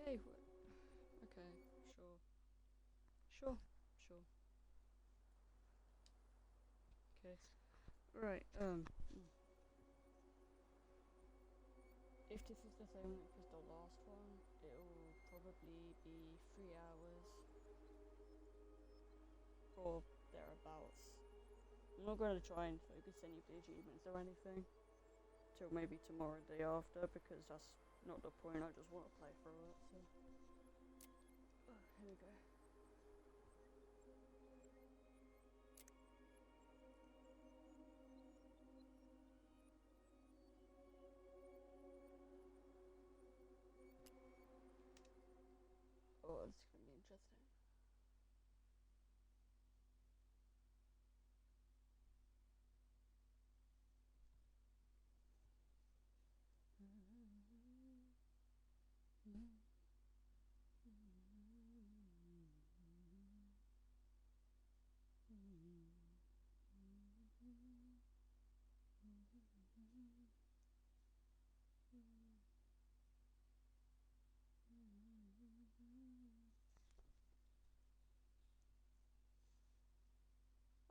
Okay, okay, sure. Sure, sure. Okay. Right, if this is the same length as the last one, it'll probably be 3 hours or thereabouts. I'm not going to try and focus any of the achievements or anything till maybe tomorrow, the day after, because that's not the point. I just want to play through it. So, here we go. Oh, this is gonna be interesting.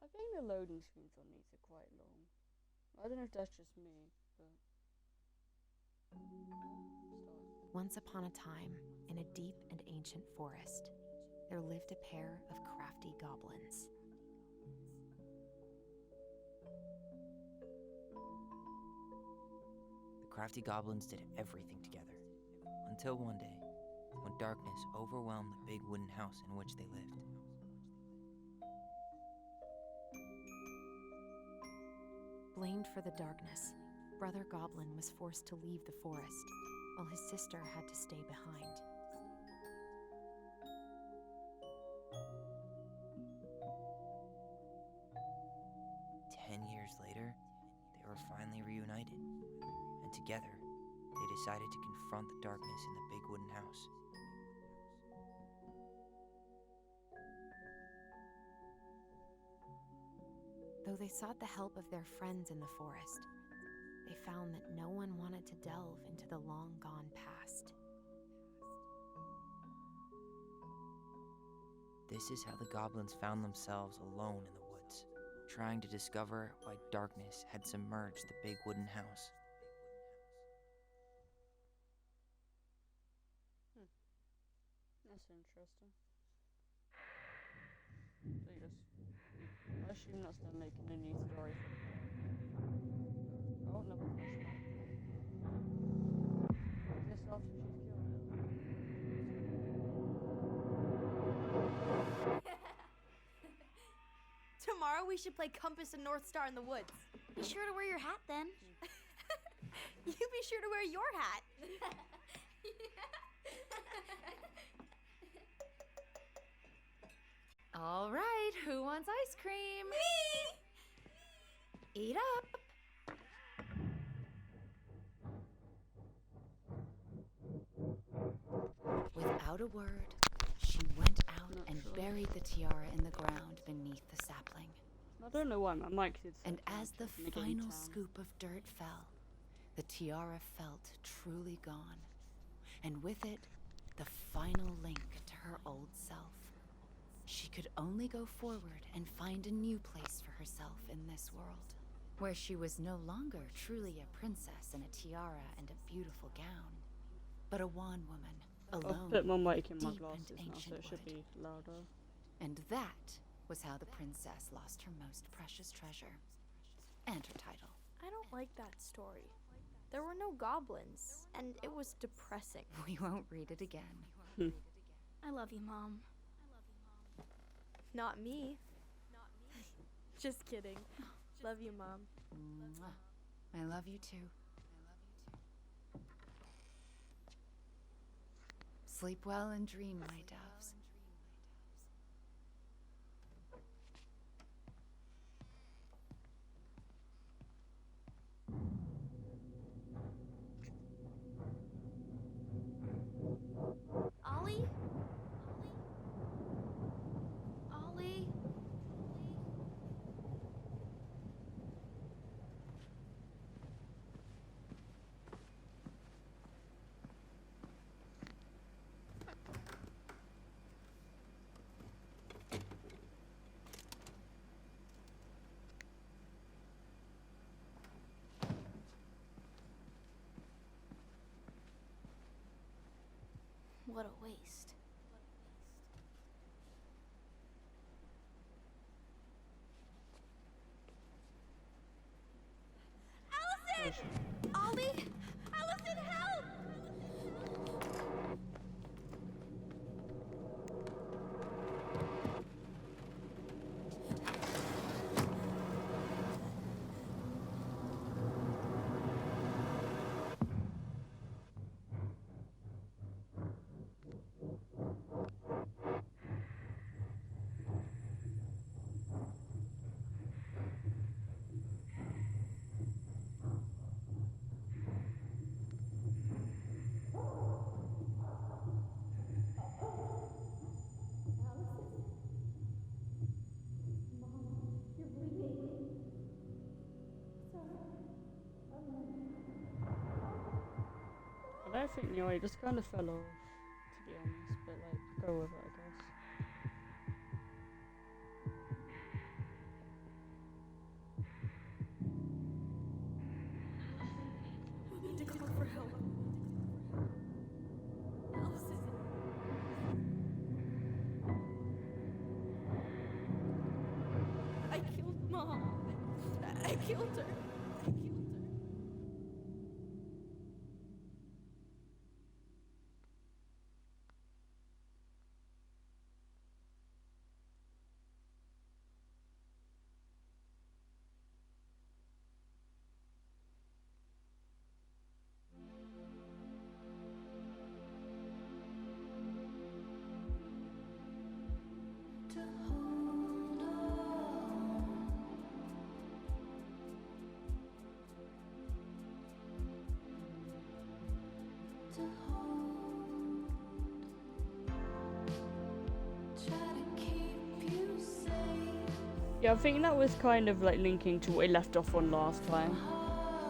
I think the loading screens on these are quite long. I don't know if that's just me, but... Once upon a time, in a deep and ancient forest, there lived a pair of crafty goblins. The crafty goblins did everything together, until one day, when darkness overwhelmed the big wooden house in which they lived. Blamed for the darkness, Brother Goblin was forced to leave the forest, while his sister had to stay behind. Years later, they were finally reunited, and together, they decided to confront the darkness in the big wooden house. Though they sought the help of their friends in the forest, they found that no one wanted to delve into the long-gone past. This is how the goblins found themselves alone in the woods, trying to discover why darkness had submerged the big wooden house. That's interesting. So I assume that's them making a new story. Oh, another flashback. Is this after she's killed it? Tomorrow we should play Compass and North Star in the woods. Be sure to wear your hat then. You be sure to wear your hat. All right, who wants ice cream? Me! Eat up. Without a word, she went out and buried the tiara in the ground beneath the sapling. I don't know why my mic did. And as the final scoop of dirt fell, the tiara felt truly gone, and with it, the final link to her old self. She could only go forward and find a new place for herself in this world, where she was no longer truly a princess in a tiara and a beautiful gown, but a wan woman, alone, I'll put my mic in my deep glasses and now, so ancient it should wood. be louder. And that was how the princess lost her most precious treasure, and her title. I don't like that story. There were no goblins, and it was depressing. We won't read it again. I love you, Mom. Not me. Just kidding. Love you, Mom. Mwah. I love you too. Sleep well and dream, my doves. Ollie? Ollie? What a waste. Allison! Ollie! Allison, help! I don't think Neo just kind of fell off, to be honest, but like, go with it, I guess. We need to call for help. Allison. I killed Mom. I killed her. Yeah, I think that was kind of like linking to what it left off on last time.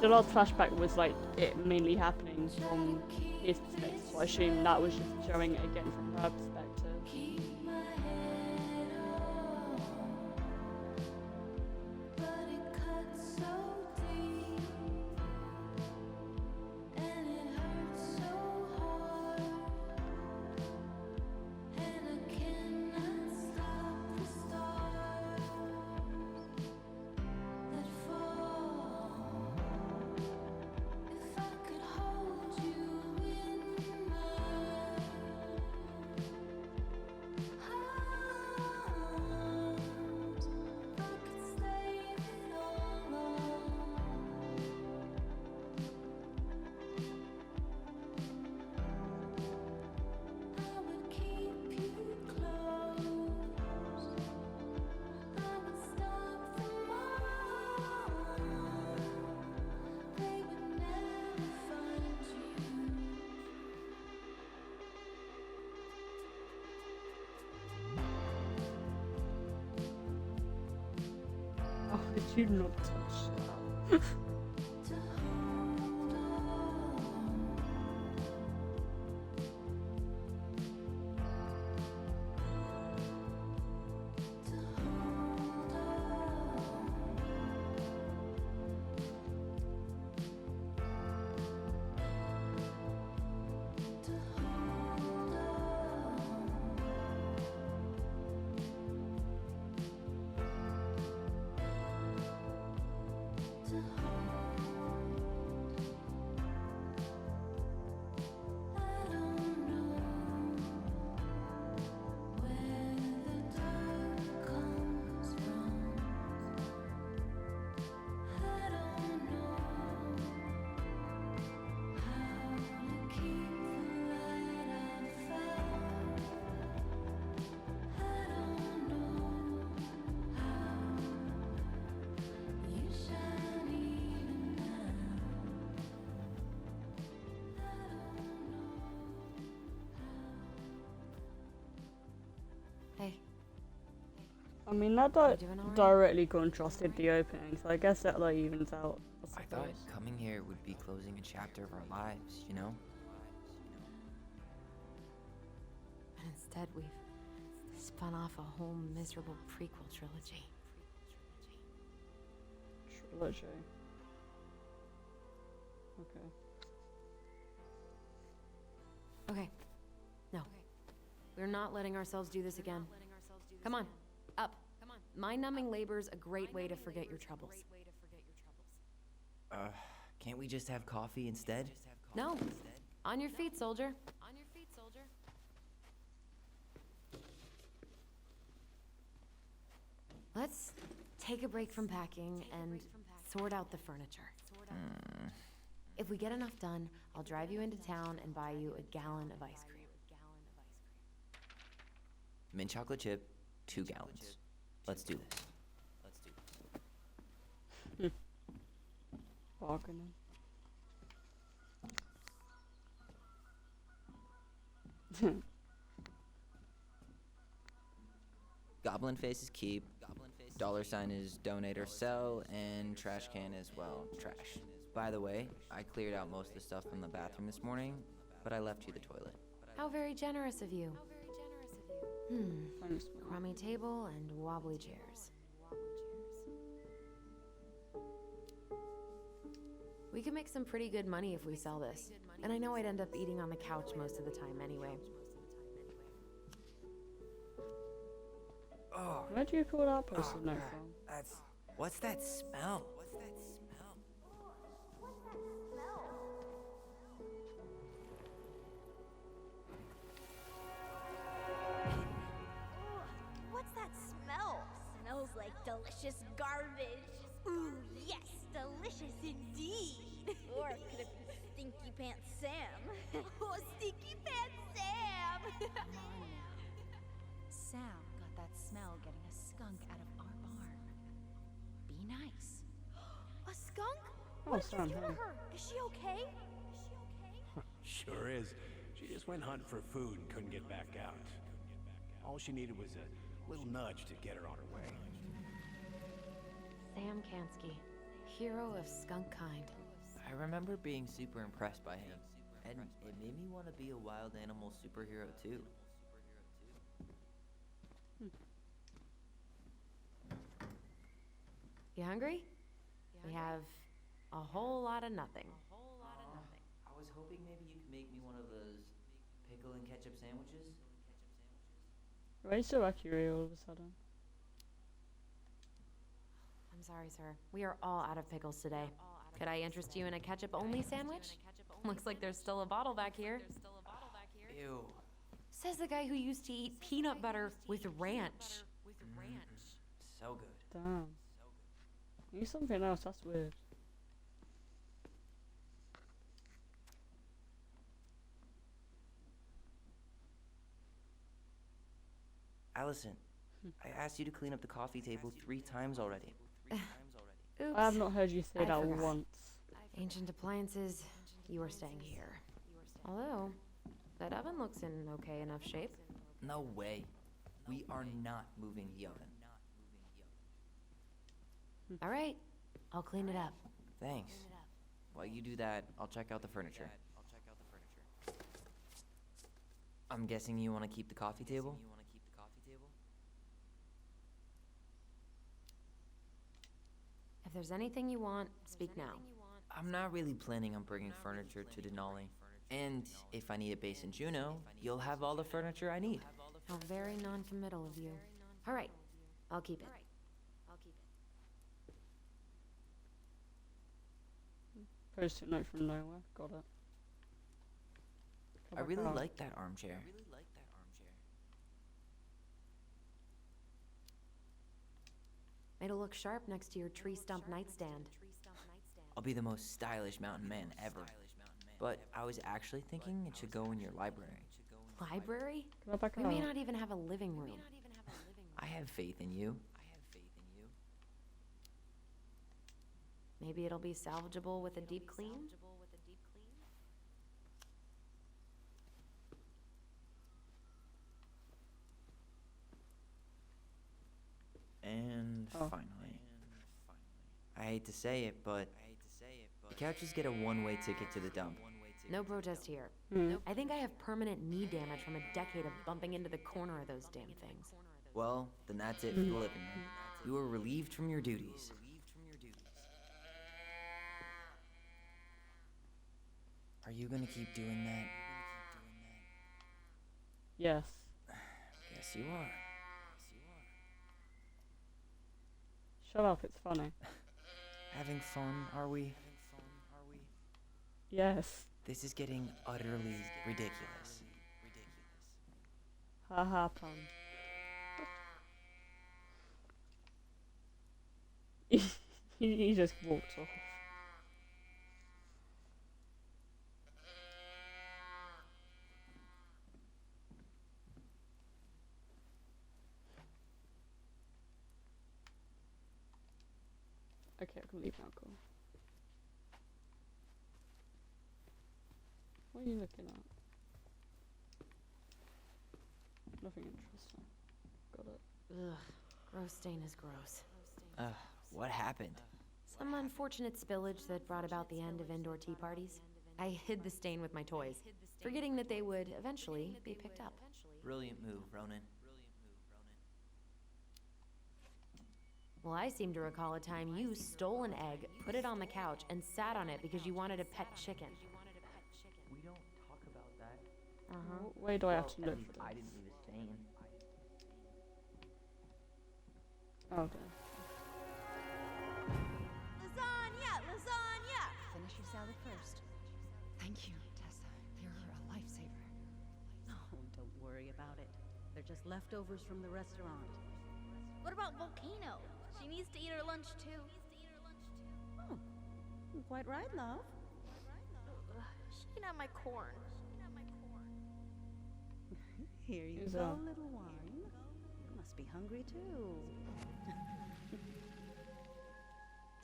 The last flashback was like it mainly happening from his perspective, so I assume that was just showing it again from her perspective. Oh, did you not touch that? Hey, I mean, that you doing all right? directly contrasted the opening, so I guess that like evens out. I thought coming here would be closing a chapter of our lives, you know? And instead we've spun off a whole miserable prequel trilogy. Trilogy. Okay. Okay. No. not letting ourselves do this again. Come on, up. Mind-numbing labor's a great way to forget your troubles. Can't we just have coffee instead? No. On your feet, soldier. Let's take a break from packing and sort out the furniture. If we get enough done, I'll drive you into town and buy you a gallon of ice cream. Mint chocolate chip, 2 gallons. Let's do this. Bargaining. Goblin face is keep. Dollar sign is donate or sell, and trash can is, well, trash. By the way, I cleared out most of the stuff from the bathroom this morning, but I left you the toilet. How very generous of you. Thanks. Crummy table and wobbly chairs. We could make some pretty good money if we sell this. And I know I'd end up eating on the couch most of the time anyway. Oh, Where do you pull that post-it note from? what's that smell? What's that smell? Smells like delicious garbage. Ooh, yes, delicious indeed. Or could it be Stinky Pants Sam? Oh, Stinky Pants Sam! Sam got that smell getting a skunk out of our barn. Be nice. A skunk? Oh, What did Sam, you do to hey. her? Is she okay? Sure is. She just went hunting for food and couldn't get back out. All she needed was a little nudge to get her on her way. Sam Kansky, hero of skunk kind. I remember being super impressed by him, and it made me want to be a wild animal superhero too. You hungry? We have a whole lot of nothing. I was hoping maybe you could make me one of those pickle and ketchup sandwiches. Why are you so accurate all of a sudden? I'm sorry, sir. We are all out of pickles today. Could I interest you in a ketchup-only sandwich? Looks like there's still a bottle back here. Ew. Says the guy who used to eat peanut butter with ranch. So good. Damn. Use something else, that's weird. Allison, I asked you to clean up the coffee table 3 times already. Oops. I have not heard you say I that forgot. once. Ancient appliances, you are staying here. Although, that oven looks in okay enough shape. No way. We are not moving the oven. All right, I'll clean it up. Thanks. While you do that, I'll check out the furniture. I'm guessing you want to keep the coffee table? If there's anything you want, speak now. I'm not really planning on bringing furniture to Denali. And if I need a base in Juneau, you'll have all the furniture I need. How very non-committal of you. All right, I'll keep it. Post-it note from nowhere. Got it. I really like that armchair. It'll look sharp next to your tree stump nightstand. I'll be the most stylish mountain man ever. But I was actually thinking it should go in your library. Library? Can I back We out? may not even have a living room. I have faith in you. Maybe it'll be salvageable with a deep clean? And Oh. finally. I hate to say it, but the couches get a one-way ticket to the dump. No protest here. Hmm. I think I have permanent knee damage from a decade of bumping into the corner of those damn things. Well, then that's it for the living room. You are relieved from your duties. Are you gonna keep doing that? Yes. Yes, you are. Shut up, it's funny. Having fun, are we? Yes. This is getting utterly ridiculous. Haha, pun. he just walked off. Okay, I can leave now, cool. What are you looking at? Nothing interesting. Got it. Ugh, gross stain is gross. What happened? Some unfortunate spillage that brought about the end of indoor tea parties. I hid the stain with my toys, forgetting that they would eventually be picked up. Brilliant move, Ronan. Well, I seem to recall a time you stole an egg, put it on the couch, and sat on it because you wanted a pet chicken. We don't talk about that. Uh-huh. Where do I have to look for this? I didn't leave a stain. Okay. Lasagna! Lasagna! Finish your salad first. Thank you, Tessa. You're a lifesaver. Oh, don't worry about it. They're just leftovers from the restaurant. What about Volcano? She needs to eat her lunch too. Oh, quite right, love. She can have my corn. Here you Is go, that- little one. You must be hungry too.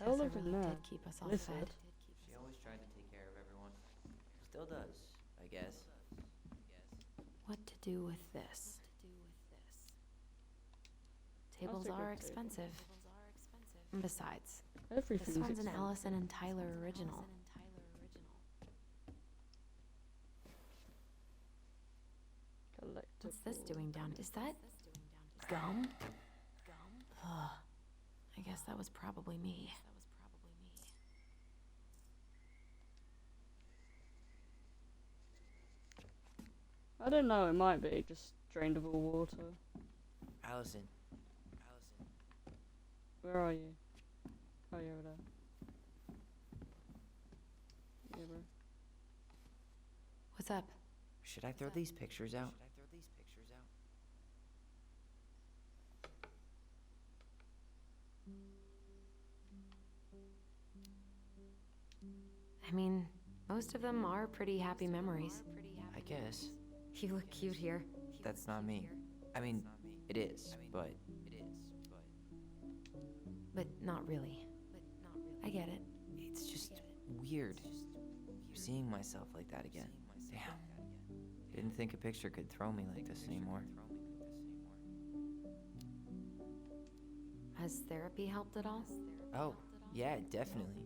I'll Tessa look in really there. did keep us all Listen. fed. She always tried to take care of everyone. Still does, I guess. What to do with this? Tables That's a are good table. expensive. Besides, this Everything's one's an expensive. Allison and Tyler original. What's this Collectible. doing down? Is that gum? Ugh. I guess that was probably me. I don't know, it might be just drained of all water. Allison. Where are you? Oh, you're over there. Yeah, bro. What's up? Should I throw these pictures out? I mean, most of them are pretty happy memories. I guess. You look cute here. That's not me. I mean, it is, but... But not really. I get it. It's just weird. Seeing myself like that again. Damn. Didn't think a picture could throw me like this anymore. Has therapy helped at all? Oh, yeah, definitely.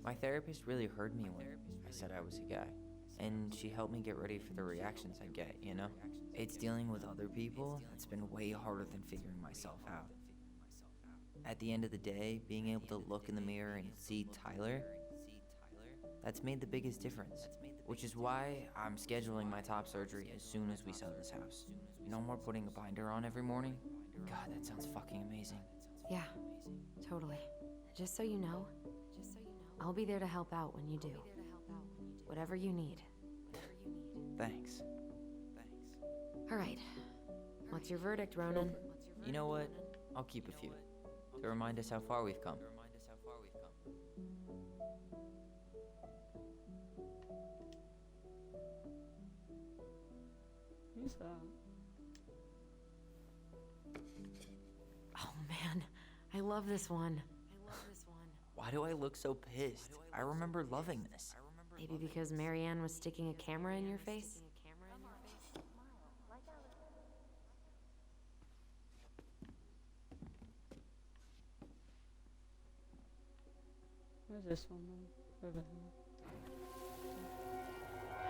My therapist really heard me when I said I was a guy. And she helped me get ready for the reactions I get, you know? It's dealing with other people that's been way harder than figuring myself out. At the end of the day, being able to look in the mirror and see Tyler, that's made the biggest difference. Which is why I'm scheduling my top surgery as soon as we sell this house. No more putting a binder on every morning. God, that sounds fucking amazing. Yeah, totally. Just so you know, I'll be there to help out when you do. Whatever you need. Thanks. All right. What's your verdict, Ronan? You know what? I'll keep a few. To remind us how far we've come. Who's that? Oh man, I love this one. Why do I look so pissed? I remember loving this. Maybe because Marianne was sticking a camera in your face? Where's this one then? Over here.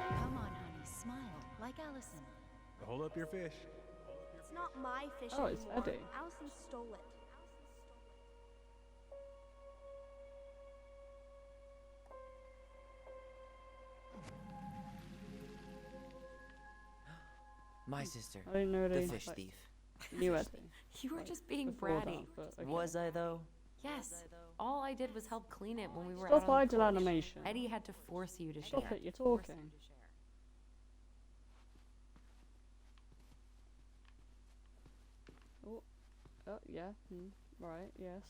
Come on, honey, smile like Allison. Hold up your fish. It's not my fish Oh, it's anymore. Eddie. Allison stole it. My sister, I didn't know the they fish like, thief. knew Eddie. You were like, just being before bratty. that, but okay. Was I though? Yes. All I did was help clean it when we were Stop out on the idle porch. animation. Eddie had to force you to Stop share. it, you're talking. Oh, yeah. Right, yes.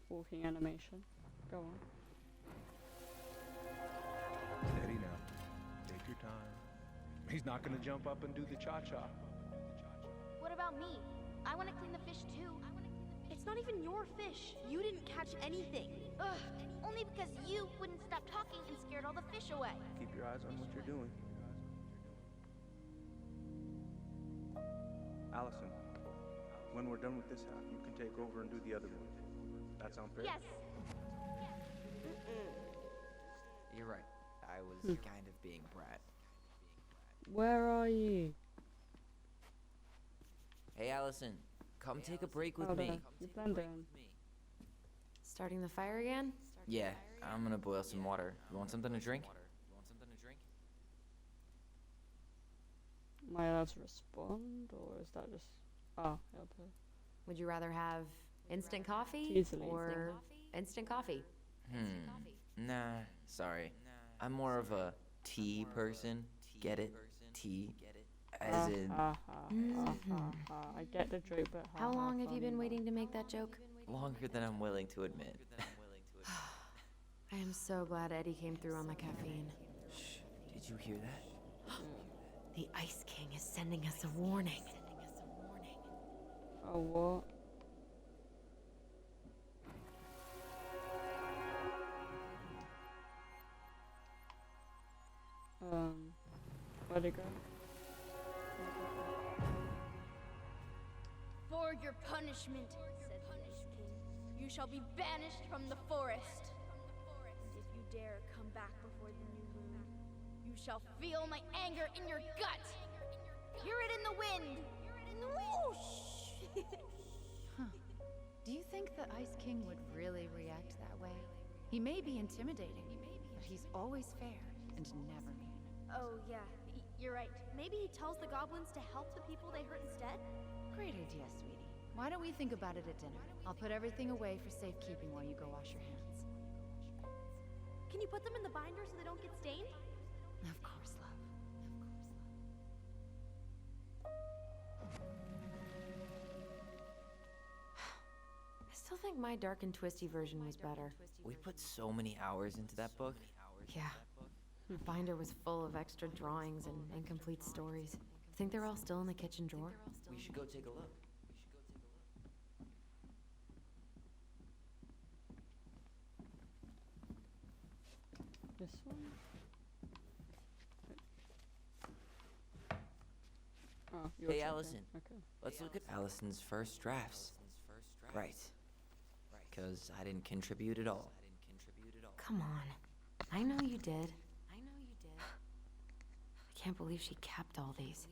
Walking animation. Go on. Steady now. Take your time. He's not gonna jump up and do the cha-cha. What about me? I want to clean the fish too. It's not even your fish. You didn't catch anything. Ugh. Only because you wouldn't stop talking and scared all the fish away. Keep your eyes on what you're doing. Allison, when we're done with this half, you can take over and do the other one. That sound fair? Yes. You're right. I was kind of being a brat. Where are you? Hey, Allison, come take a break with Oh, me. there. You're blending. Starting the fire again? Yeah, I'm gonna boil some water. You want something to drink? Am I allowed to respond, or is that just... Oh, help her. Would you rather have instant coffee Easily. or instant coffee? Nah, sorry. I'm more of a tea person. Get it? Tea. As in, I get the joke, but How long have you been waiting to make that joke? longer than I'm willing to admit. I am so glad Eddie came through on the caffeine. Shh, did you hear that? The Ice King is sending us a warning. Oh, what? Where'd it go? For your punishment, said the Ice King, you shall be banished from the forest. And if you dare come back before the new moon, you shall feel my anger in your gut. Hear it in the wind. In the whoosh. Do you think the Ice King would really react that way? He may be intimidating, but he's always fair and never mean. Oh, yeah, you're right. Maybe he tells the goblins to help the people they hurt instead? Great idea, sweetie. Why don't we think about it at dinner? I'll put everything away for safekeeping while you go wash your hands. Can you put them in the binder so they don't get stained? Of course, love. I still think my dark and twisty version was better. We put so many hours into that book. Yeah. The binder was full of extra drawings and incomplete stories. Think they're all still in the kitchen drawer? We should go take a look. This one? Oh, you're Hey, checking. Allison. Okay. Let's look at Allison's first drafts. Right. Because I didn't contribute at all. Come on. I know you did. I can't believe she kept all these.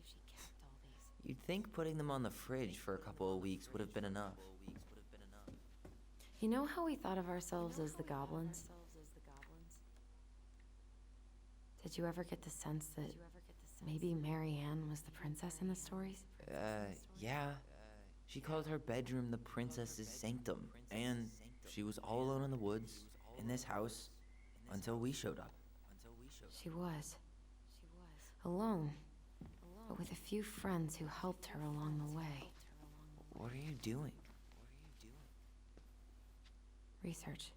You'd think putting them on the fridge for a couple of weeks would have been enough. You know how we thought of ourselves as the goblins? Did you ever get the sense that maybe Mary Ann was the princess in the stories? Yeah. She called her bedroom the princess's sanctum, and she was all alone in the woods, in this house, until we showed up. She was. Alone, but with a few friends who helped her along the way. What are you doing? Research.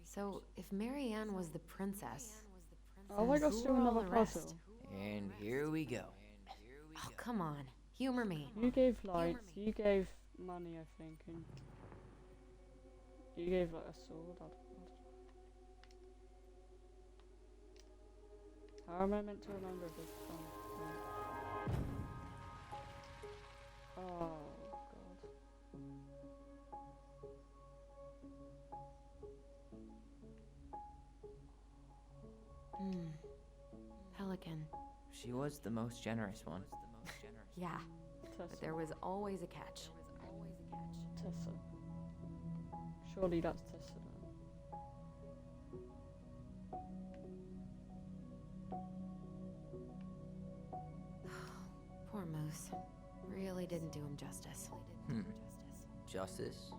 So, if Mary Ann was the princess, Oh my gosh, who do were all another the rest? puzzle. And here we go. Oh, come on. Humor me. You gave lights, you gave money, I think, and you gave like a sword. I don't know. How am I meant to remember this song? Oh god. Pelican. She was the most generous one. Yeah, Tessa. but there was always a catch. Tessa. Surely that's Tessa then. Poor news really didn't do him justice. Justice?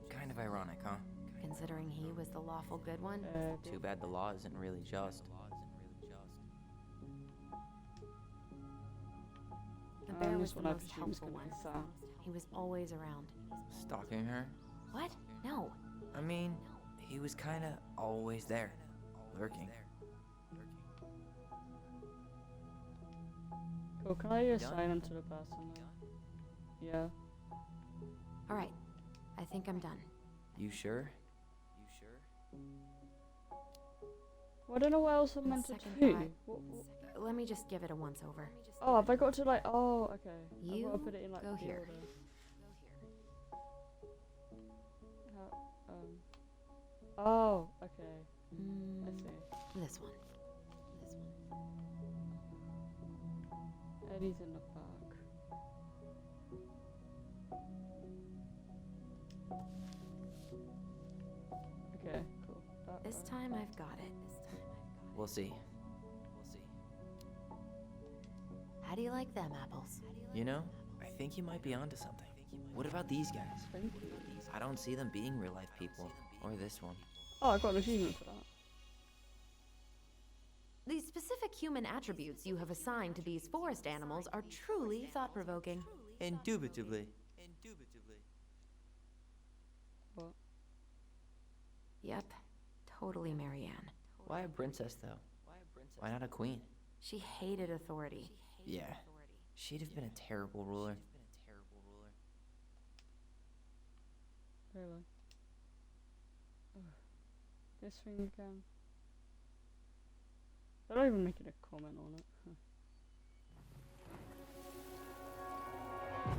Kind of ironic, huh? Considering he was the lawful good one. Too bad the law isn't really just. The bear was this the one I most presume is helpful gonna one. be Sam. He was always around. Stalking her? What? No. I mean, he was kinda always there. Lurking. Cool, can I Done? assign him to the person now? Yeah. All right. I think I'm done. You sure? Well, I don't know what else I'm meant to Second do. thought. Let me just give it a once over. Oh, have I got to like? Oh, okay. I've You got to put it in like go the here. order. Oh, okay. I see. This one. Eddie's in the back. Okay, cool. This time I've got it. We'll see. How do you like them apples? You know, I think you might be onto something. What about these guys? Thank you. I don't see them being real life people. Or this one. Oh, I got an achievement for that. The specific human attributes you have assigned to these forest animals are truly thought-provoking. Indubitably. What? Yep, totally Marianne. Why a princess, though? Why not a queen? She hated authority. Yeah. She'd have been a terrible ruler. Really? Ugh. This thing again. They're not even making a comment on it.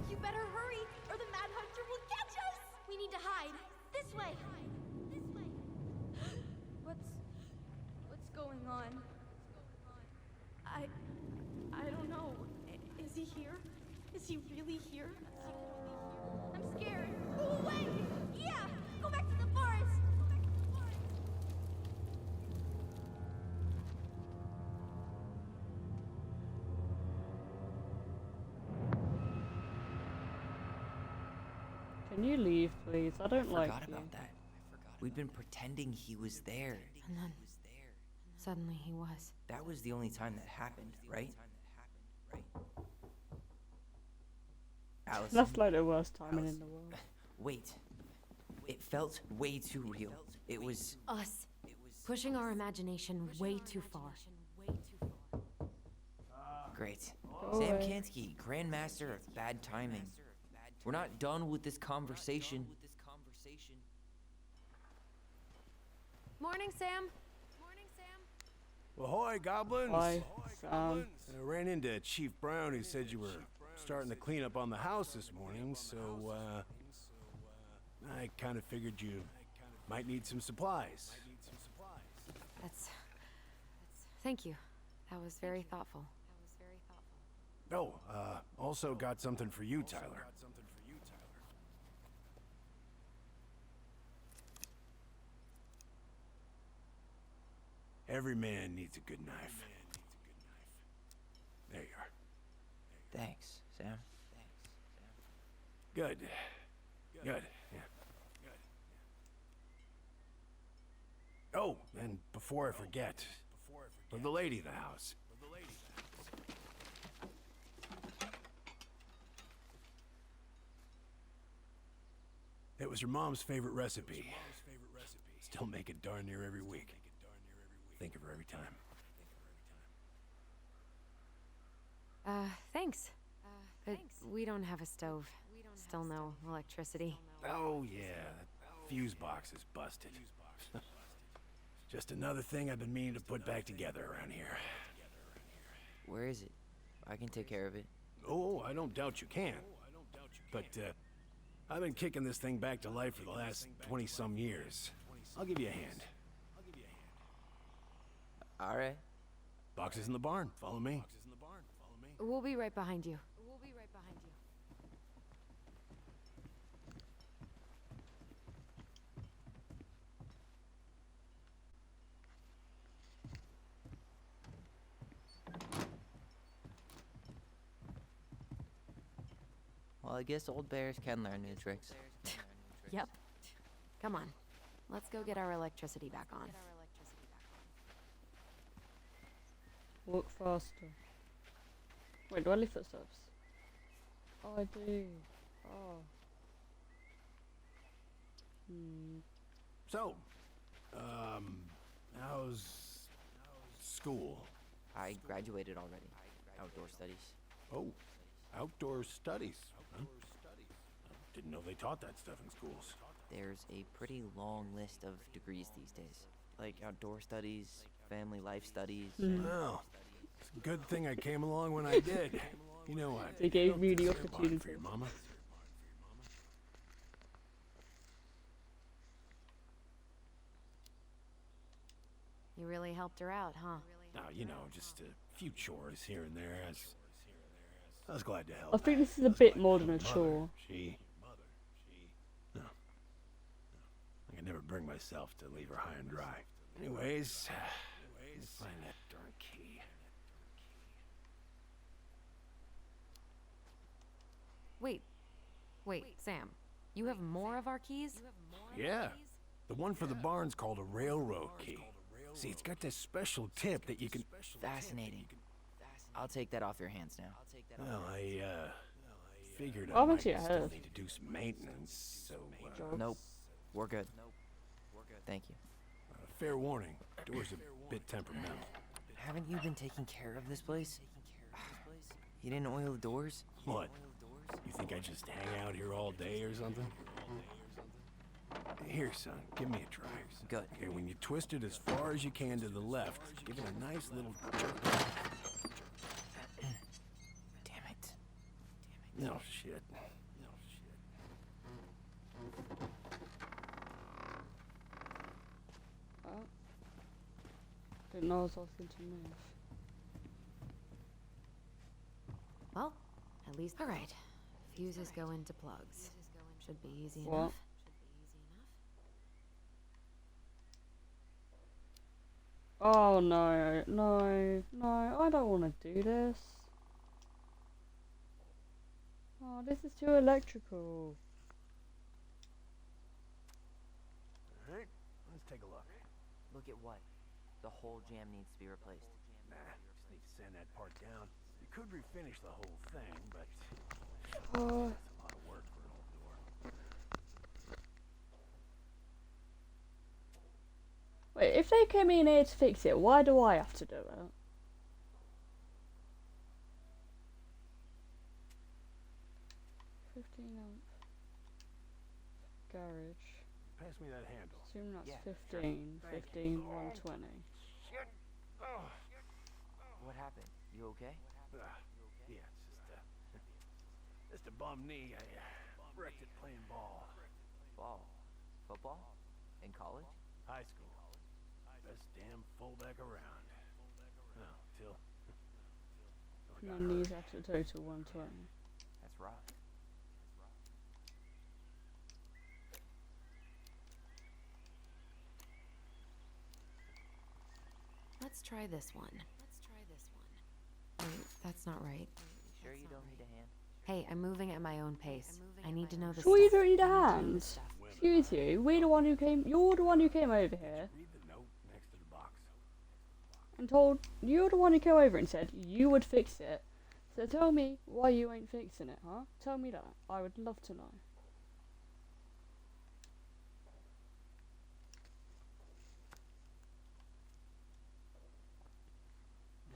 You better hurry, or the Mad Hunter will catch us! We need to hide. This way! What's going on? I don't know. Is he here? Is he really here? I'm scared. Go away! Yeah! Go back to the forest! Can you leave, please? I don't like Forgot you. about that. We'd been pretending he was there. And then, suddenly he was. That was the only time that happened, right? Allison. That's like the worst timing in the world. Wait. It felt way too real. It was... Us. Pushing our imagination way too far. Great. Go Sam away. Kansky, Grandmaster of Bad Timing. We're not done with this conversation. Morning, Sam. Ahoy, goblins! Hi, Sam. I ran into Chief Brown, who said you were starting to clean up on the house this morning, so, I kind of figured you might need some supplies. Thank you. That was very thoughtful. Oh, also got something for you, Tyler. Every man needs a good knife. There you are. Thanks, Sam. Good. Good, yeah. Oh, and before I forget, for the lady of the house. It was your mom's favorite recipe. Still make it darn near every week. Think of her every time. Thanks. But we don't have a stove. Still no electricity. Oh yeah, that fuse box is busted. Just another thing I've been meaning to put back together around here. Where is it? I can take care of it. Oh, I don't doubt you can. But, I've been kicking this thing back to life for the last 20-some years. I'll give you a hand. All right. Box is in the barn. Follow me. We'll be right behind you. Well, I guess old bears can learn new tricks. Yep. Come on. Let's go get our electricity back on. Walk faster. Wait, do I leave footsteps? Oh, I do. Oh. So, how's school? I graduated already. Outdoor studies. Oh, outdoor studies. Huh? Didn't know they taught that stuff in schools. There's a pretty long list of degrees these days. Like outdoor studies, family life studies. Well, it's a good thing I came along when I did. You know what? They gave me the opportunity. For your mama. You really helped her out, huh? Now, you know, just a few chores here and there. I was glad to help. I think this is a bit more than a chore. No. I could never bring myself to leave her high and dry. Anyways, let's find that darn key. Wait, Sam. You have more of our keys? Yeah, the one for the barn's called a railroad key. See, it's got this special tip that you can... Fascinating. I'll take that off your hands now. Well, I figured Well, I might actually, I still have. need to do some maintenance, so... Nope. We're good. Thank you. fair warning, door's a bit temperamental. Haven't you been taking care of this place? You didn't oil the doors? What? You think I just hang out here all day or something? Here, son, give me a try. Good. Okay, when you twist it as far as you can to the left, give it a nice little jerk. Damn it. No shit. Oh. Didn't know I was asking to move. Well, at least... Alright. Fuses go into plugs. Should be easy What? enough. Oh no, no, no, I don't want to do this. Oh, this is too electrical. Alright, let's take a look. Look at what? The whole jam needs to be replaced. Nah, just need to sand that part down. You could refinish the whole thing, but Oh. that's a lot of work for an old door. Wait, if they came in here to fix it, why do I have to do it? $15 garage. Pass me that handle. Assume that's Yeah, 15, 15, 120. Shit! Oh. What happened? You okay? Yeah, it's just a bum knee. I wrecked it playing ball. Ball? Football? In college? High school. Best damn fullback around. Well, till I My got hurt. knees have to total 120. That's rough. Let's try this one. Wait, that's not right. Sure you don't need a hand? Hey, I'm moving at my own pace. I need to know the Sure you stuff. don't need a hand? Excuse you, you're the one who came over here Read the note next to the box. and told, you're the one who came over and said you would fix it. So tell me why you ain't fixing it, huh? Tell me that. I would love to know.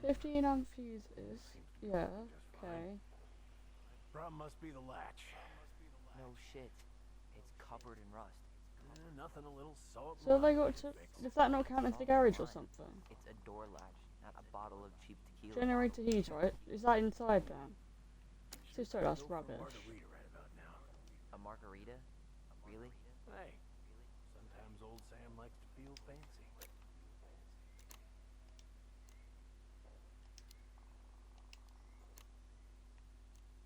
$15 fuses. Yeah, okay. Problem must be the latch. No shit. It's covered in rust. Nothing a little salt. So they got to. Does that not count as the garage or something? It's a door latch, not a bottle of cheap tequila. Generator heat, right? Is that inside then? So sorry, that's rubbish. Margarita right about now. A margarita? Really? Hey, sometimes old Sam likes to feel fancy.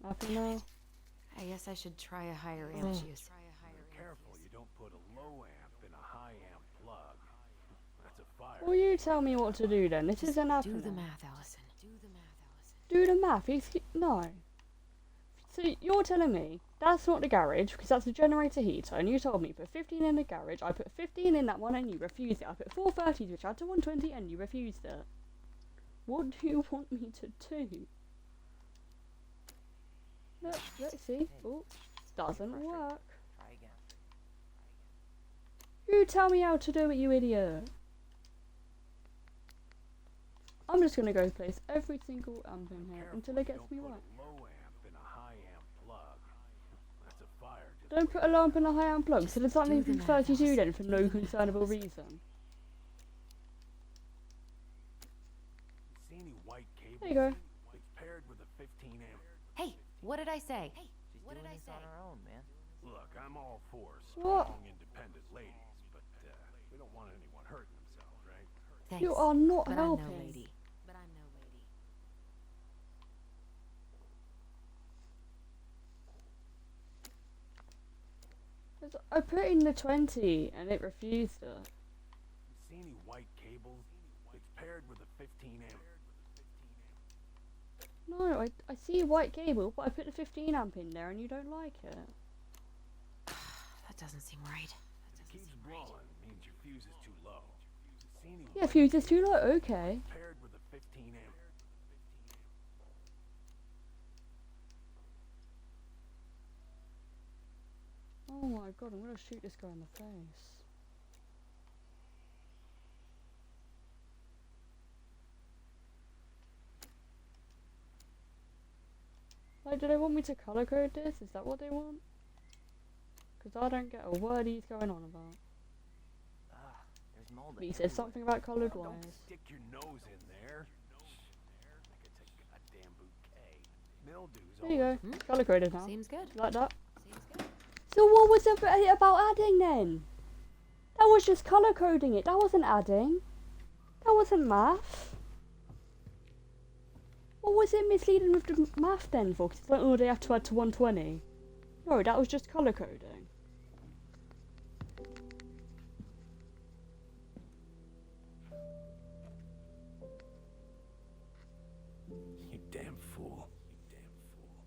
Nothing now? I guess I should try a higher amp fuse. Be careful you don't put a low amp in a high amp plug. That's a fire. Well, you tell me what to do then. This isn't Do happening. the math, Allison. Do the math. No. If you So you're telling me that's not the garage because that's a generator heater, and you told me put 15 in the garage. I put 15 in that one and you refused it. I put 430s which add to 120 and you refused it. What do you want me to do? Look, let's see. Oh, doesn't work. Try again. You tell me how to do it, you idiot. I'm just gonna go place every single amp in here until it gets me right. Low amp in a high amp plug. That's a fire. Don't put a lamp in a high amp plug, so does that leave me 32 then for no concernable reason? See any white cable? There you go. It's paired with a 15 amp. Hey, what did I say? She's doing this on her own, man. Look, I'm all for What? strong, independent ladies, but we don't want anyone hurting themselves, right? Thanks, You are not but helping. I'm no lady. But I'm no lady. I put in the 20 and it refused it. See any white cables? It's paired with a 15 amp. No, I see a white cable, but I put the 15 amp in there and you don't like it. That doesn't seem right. If it keeps blowing, means your fuse is too low. See any Yeah, fuse is too low, okay. paired with a 15 amp. Oh my god, I'm gonna shoot this guy in the face. Like, do they want me to colour code this? Is that what they want? Because I don't get a word he's going on about. Ah, there's mold. He said something about coloured Don't wires. stick your nose in there. Like it's a goddamn bouquet. Mildew's There you always go. Colour coded now. Seems good. You like that? Seems good. So what was it about adding then? That was just colour coding it. That wasn't adding. That wasn't math. What was it misleading with the math then for? Because it's like, oh, they have to add to 120. No, that was just colour coding. You damn fool. You damn fool.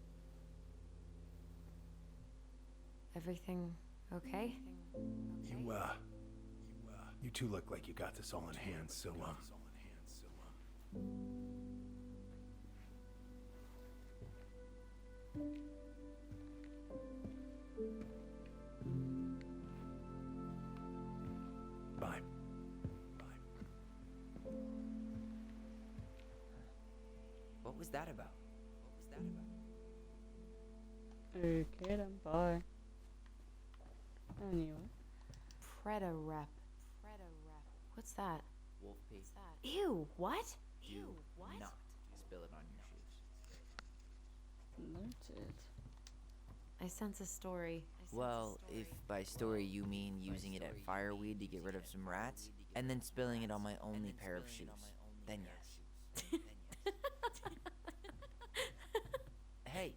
Everything okay? You two look like you got this all in hand, so bye. What was that about? Okay then, bye. Anyway. Preda-rep. What's that? Wolf pee. Ew, what? Do not spill it on your shoes. Noted. I sense a story. Well, if by story you mean using it at fireweed to get rid of some rats, and then spilling it on my only pair of shoes, then yes. Hey,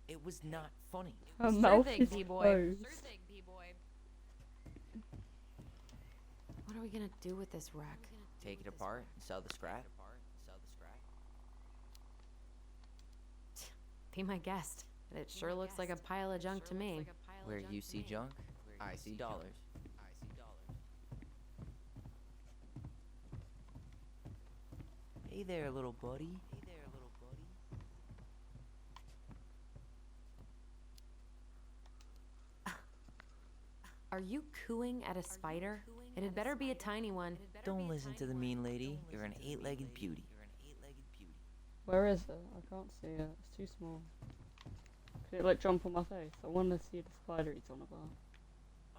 it was not funny. Her mouth thing, is B-boy. closed. What are we gonna do with this wreck? Take it apart, sell the scrap. Be my guest. It sure looks like a pile of junk to me. Where you see junk, I see dollars. Hey there, little buddy. Are you cooing at a spider? It had better be a tiny one. Don't listen to the mean lady. You're an eight-legged beauty. Where is it? I can't see it. It's too small. Could it like jump on my face? I want to see the spider he's on about.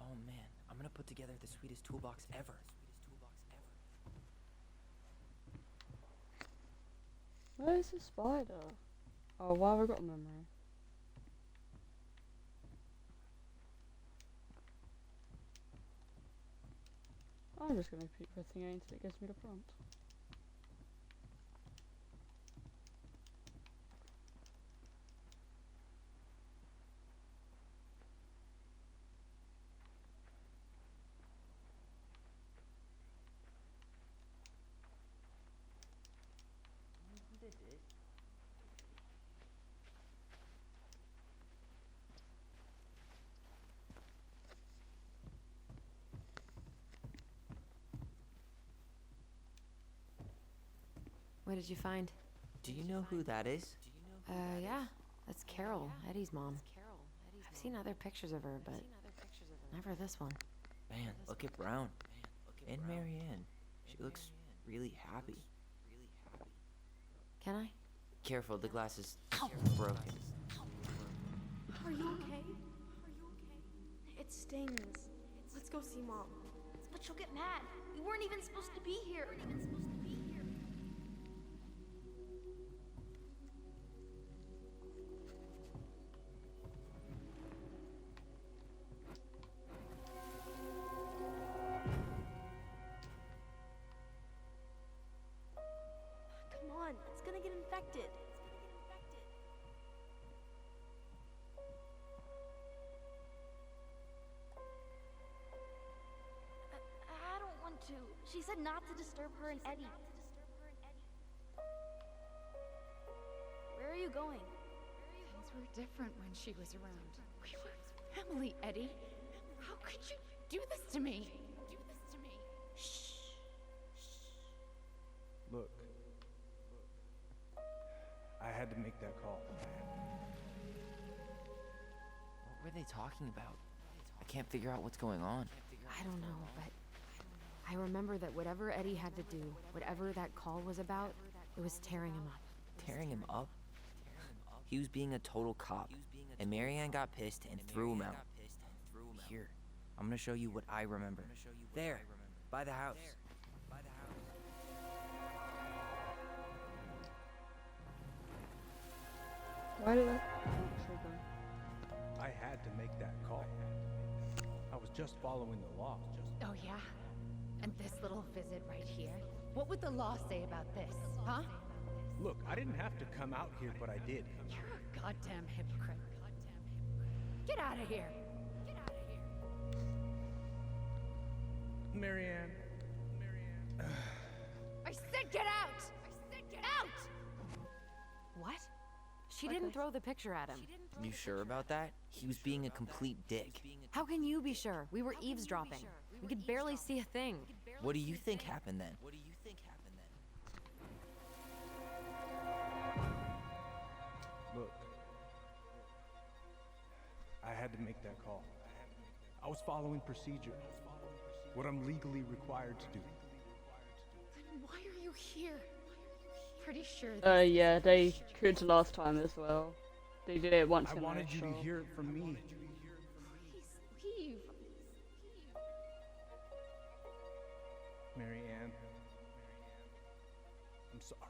Oh man, I'm gonna put together the sweetest toolbox ever. Where's the spider? Oh, why have I got a memory? I'm just gonna keep pressing A until it gives me the prompt. What did you find? Do you know who that is? Yeah. That's Carol, Eddie's mom. I've seen other pictures of her, but never this one. Man, look at Brown. And Marianne. She looks really happy. Can I? Careful, the glass is broken. Are you okay? It stings. Let's go see Mom. But she'll get mad. We weren't even supposed to be here. Come on, it's gonna get infected. I don't want to. She said not to disturb her and Eddie. Where are you going? Things were different when she was around. We were family, Eddie. How could you do this to me? Look. I had to make that call. What were they talking about? I can't figure out what's going on. I don't know, but I remember that whatever Eddie had to do, whatever that call was about, it was tearing him up. Tearing him up? He was being a total cop, and Marianne got pissed and threw him out. Here, I'm gonna show you what I remember. There, by the house. Why did I? I had to make that call. I was just following the law. Oh, yeah? And this little visit right here? What would the law say about this, huh? Look, I didn't have to come out here, but I did. You're a goddamn hypocrite. Get out of here! Marianne. I said get out! Get out! What? She didn't throw the picture at him. You sure about that? He was being a complete dick. How can you be sure? We were eavesdropping. We could barely see a thing. What do you think happened then? Look. I had to make that call. I was following procedure. What I'm legally required to do. Then why are you here? Pretty sure Yeah, they could last time as well. They did it once I in wanted a you to show. hear it from me. Please leave. Marianne. I'm sorry.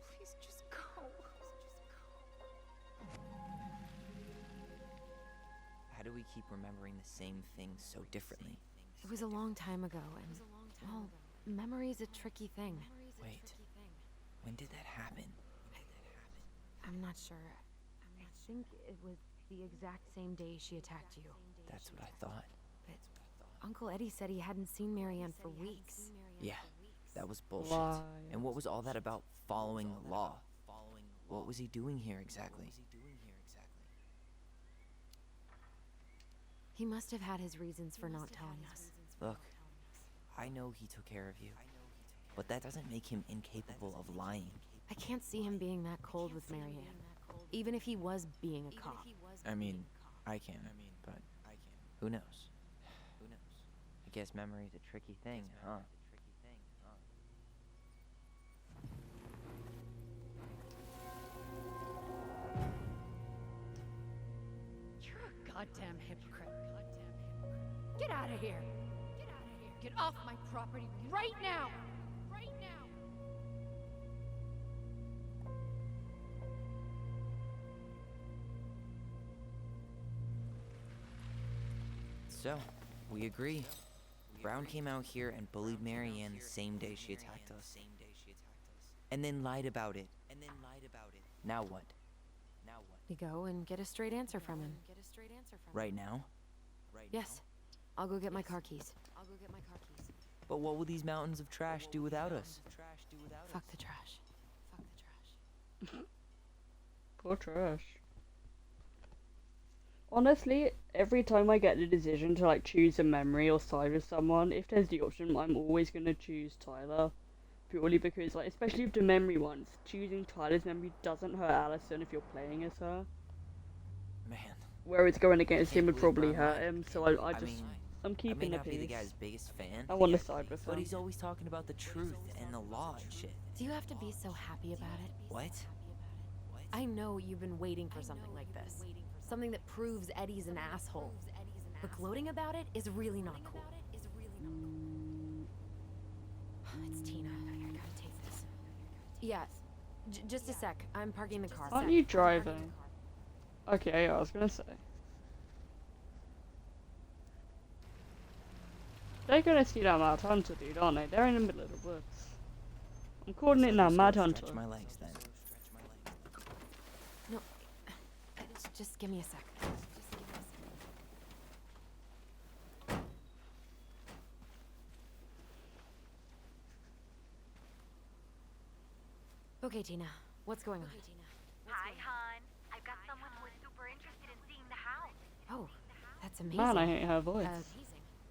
Please just go. How do we keep remembering the same things so differently? It was a long time ago, and, well, memory's a tricky thing. Wait, when did that happen? I'm not sure. I think it was the exact same day she attacked you. That's what I thought. But Uncle Eddie said he hadn't seen Marianne for weeks. Yeah, that was bullshit. Why? And what was all that about following the law? What was he doing here exactly? He must have had his reasons for not telling us. Look, I know he took care of you, but that doesn't make him incapable of lying. I can't see him being that cold with Marianne, even if he was being a cop. I mean, I can, but who knows? I guess memory's a tricky thing, huh? You're a goddamn hypocrite. Get out of here! Get off my property right now! So, we agree. Brown came out here and bullied Marianne the same day she attacked us. And then lied about it. Now what? We go and get a straight answer from him. Right now? Yes. I'll go get my car keys. But what will these mountains of trash do without us? Fuck the trash. Poor trash. Honestly, every time I get the decision to like choose a memory or side with someone, if there's the option, I'm always gonna choose Tyler. purely because, like, especially with the memory ones, choosing Tyler's memory doesn't hurt Allison if you're playing as her. Man, Whereas going against can't him would believe probably Brian hurt lied. him, so I I'm may keeping the not be the peace. guy's biggest fan, I want to side with but him. he's always talking about the truth and the law and shit. Do you have to be so happy about it? What? I know you've been waiting for something like this. Something that proves Eddie's an asshole. But gloating about it is really not cool. It's Tina. I gotta take this. Yeah, just a sec. I'm parking the car. Aren't you driving? Okay, yeah, I was gonna say. They're gonna see that Mad Hunter, dude, aren't they? They're in the middle of the woods. I'm calling it now, Mad Hunter. Stretch my legs then. No, just give me a sec. Okay, Tina, what's going on? Hi, hon. I've got someone who is super interested in seeing the house. Oh, that's amazing. Man, I hate her voice.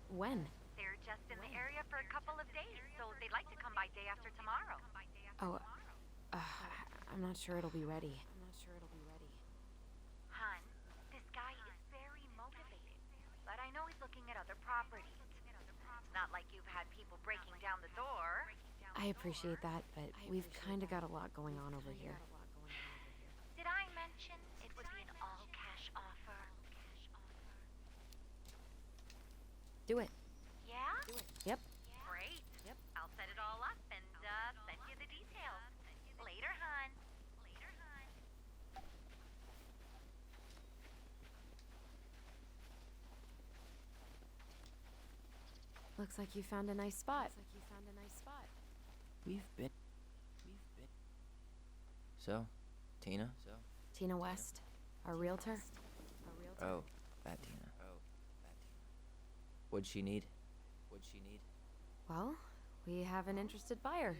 When? They're just in the area for a couple of days, so they'd like to come by day after tomorrow. Oh, I'm not sure it'll be ready. Hon, this guy is very motivated, but I know he's looking at other properties. It's not like you've had people breaking down the door. I appreciate that, but we've kind of got a lot going on over here. Did I mention it would be an all-cash offer? Do it. Yeah? Yep. Great. I'll set it all up and send you the details. Later, hon. Looks like you found a nice spot. We've been. So, Tina? Tina West, our realtor. Oh, that Tina. What'd she need? Well, we have an interested buyer.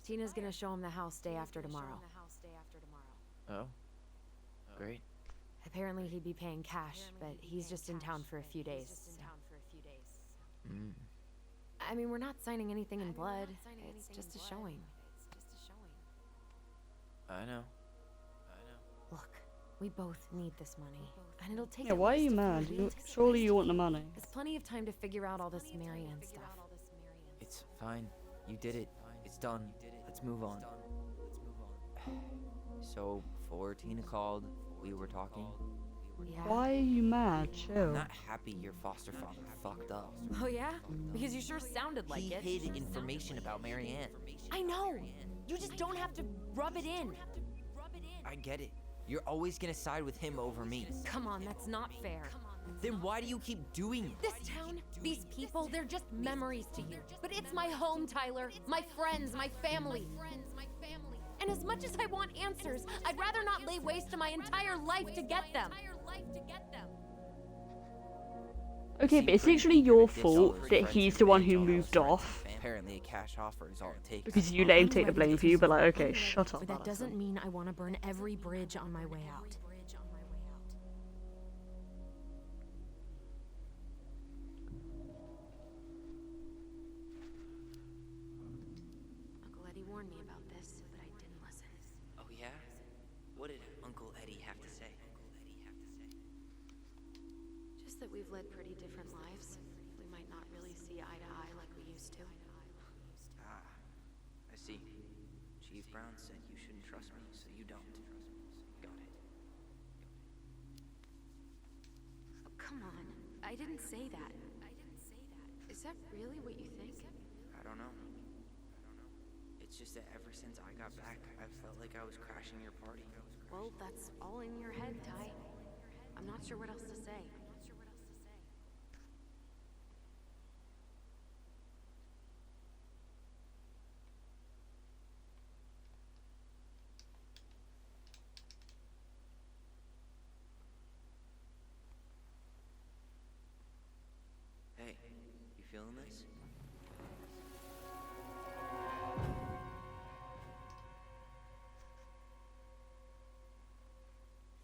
Tina's gonna show him the house day after tomorrow. Oh? Great. Apparently he'd be paying cash, but he's just in town for a few days. So. I mean, we're not signing anything in blood. It's just a showing. I know. Look, we both need this money, and it'll take. Yeah, why are you mad? Surely you want the money. There's plenty of time to figure out all this Marianne stuff. It's fine. You did it. It's done. Let's move on. So, before Tina called, we were talking. Yeah. Why are you mad? Chill. I'm not happy your foster father fucked up. Oh yeah? Because you sure sounded like it. He hid information about Marianne. I know. You just don't have to rub it in. I get it. You're always gonna side with him over me. Come on, that's not fair. Then why do you keep doing it? This town, these people, they're just memories to you. But it's my home, Tyler. My friends, my family. And as much as I want answers, I'd rather not lay waste to my entire life to get them. Okay, but it's literally your fault that he's the one who moved off. Apparently a cash offer is all it takes. Because you let him take the blame for you, but like, okay, shut up. But that doesn't mean I want to burn every bridge on my way out. Uncle Eddie warned me about this, but I didn't listen. Oh yeah? What did Uncle Eddie have to say? Just that we've led pretty different lives. We might not really see eye to eye like we used to. Ah, I see. Chief Brown said you shouldn't trust me, so you don't. Got it. Oh, come on. I didn't say that. Is that really what you think? I don't know. It's just that ever since I got back, I've felt like I was crashing your party. Well, that's all in your head, Ty. I'm not sure what else to say. Hey, you feeling this?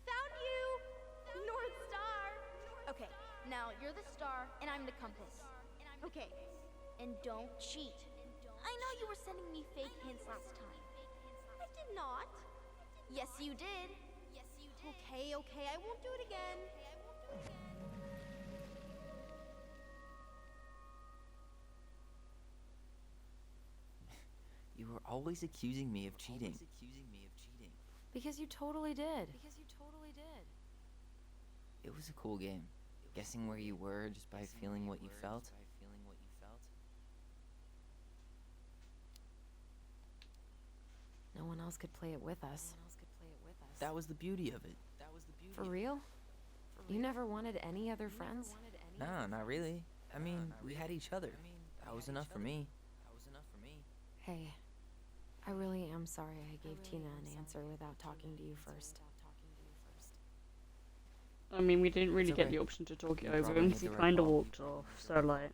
Found you! North Star! Okay, now you're the star and I'm the compass. Okay, and don't cheat. I know you were sending me fake hints last time. I did not. Yes, you did. Okay, okay, I won't do it again. You were always accusing me of cheating. Because you totally did. It was a cool game. Guessing where you were just by feeling what you felt. No one else could play it with us. That was the beauty of it. For real? You never wanted any other friends? Nah, not really. I mean, we had each other. That was enough for me. Hey, I really am sorry I gave Tina an answer without talking to you first. I mean, we didn't really get okay. the option to talk it You over probably him, made because he the right kind of call. walked off. So, like,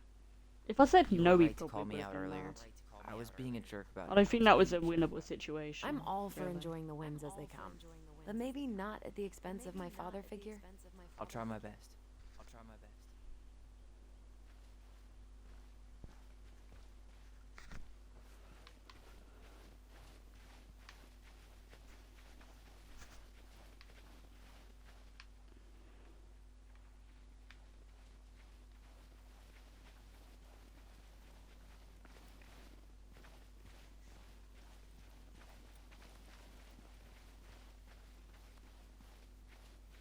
if I said You no, were he right to call probably me would out have been earlier. mad. I was being a jerk about I it. don't think that was a winnable situation. I'm all for really. enjoying the wins as they come, but maybe not at the expense of my father figure. I'll try my best.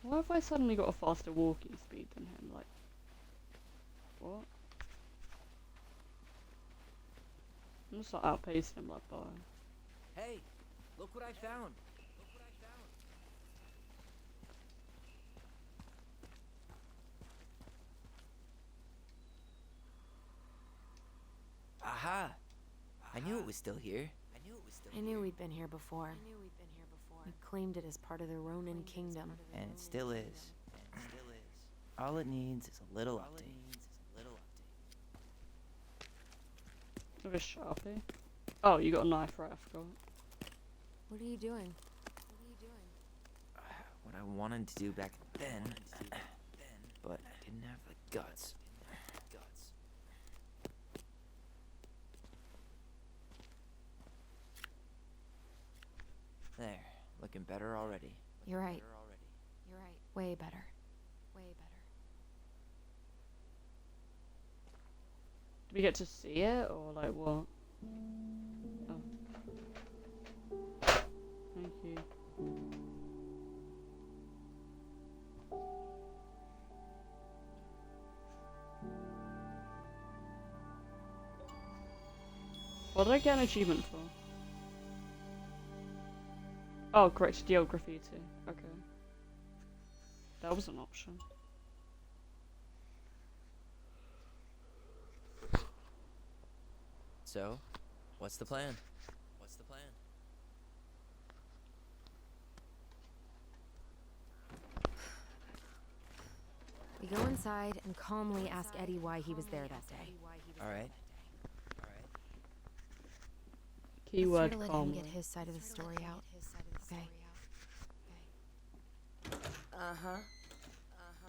Why have I suddenly got a faster walking speed than him? Like, what? I'm just like outpacing him like by. Hey, look what I found. Aha! I knew it was still here. I knew we'd been here before. We claimed it as part of the Ronin kingdom. And it still is. All it needs is a little update. Look at Sharpie. Oh, you got a knife, right? I forgot. What are you doing? What I wanted to do back then, but I didn't have the guts. There, looking better already. You're right. Way better. Do we get to see it, or like what? Oh. Thank you. What did I get an achievement for? Oh, correct, deal graffiti. Okay. That was an option. So, what's the plan? We go inside and calmly ask Eddie why he was there that day. Alright. Keyword Let's try to let him calmly. get his side of the story out. Okay.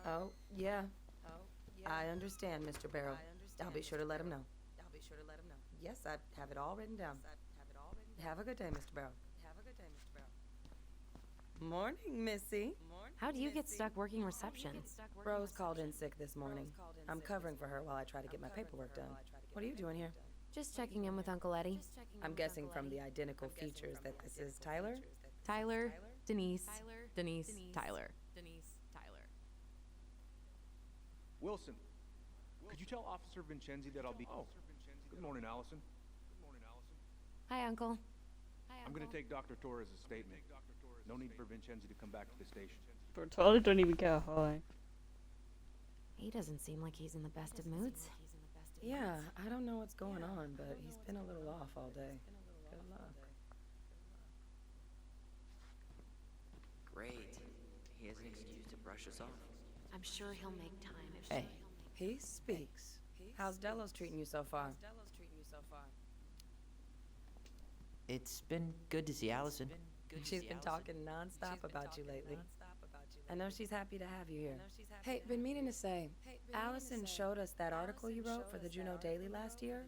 Oh, yeah. I understand, Mr. Barrow. I'll be sure to let him know. Yes, I have it all written down. Have a good day, Mr. Barrow. Morning, Missy. How do you get stuck working reception? Rose called in sick this morning. I'm covering for her while I try to get my paperwork done. What are you doing here? Just checking in with Uncle Eddie. I'm guessing from the identical features that this is Tyler? Tyler, Denise, Tyler. Wilson, could you tell Officer Vincenzi that I'll be... Oh, good morning, Allison. Hi, Uncle. I'm gonna take Dr. Torres' statement. No need for Vincenzi to come back to the station. But Tyler don't even get a hi. He doesn't seem like he's in the best of moods. Yeah, I don't know what's going on, but he's been a little off all day. Good luck. Great. He has an excuse to brush us off. I'm sure he'll make time. Hey, He speaks. How's Delos treating you so far? it's been good to see Allison. She's been talking nonstop about you lately. I know she's happy to have you here. Hey, been meaning to say, Allison showed us that article you wrote for the Juneau Daily last year.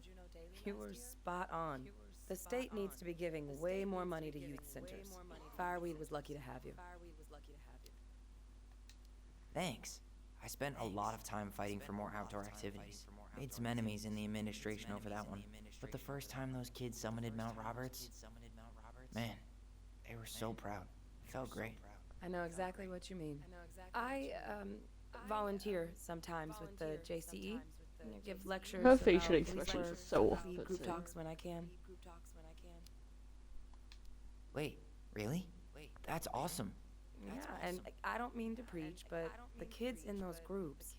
You were spot on. The state needs to be giving way more money to youth centers. Fireweed was lucky to have you. Thanks. I spent a lot of time fighting for more outdoor activities. Made some enemies in the administration over that one. But the first time those kids summited Mount Roberts, man, they were so proud. It felt great. I know exactly what you mean. I volunteer sometimes with the JCE. Give lectures. Her facial about expressions police are so work, off-putting. group talks when I can. Wait, really? That's awesome. Yeah, and I don't mean to preach, but the kids in those groups,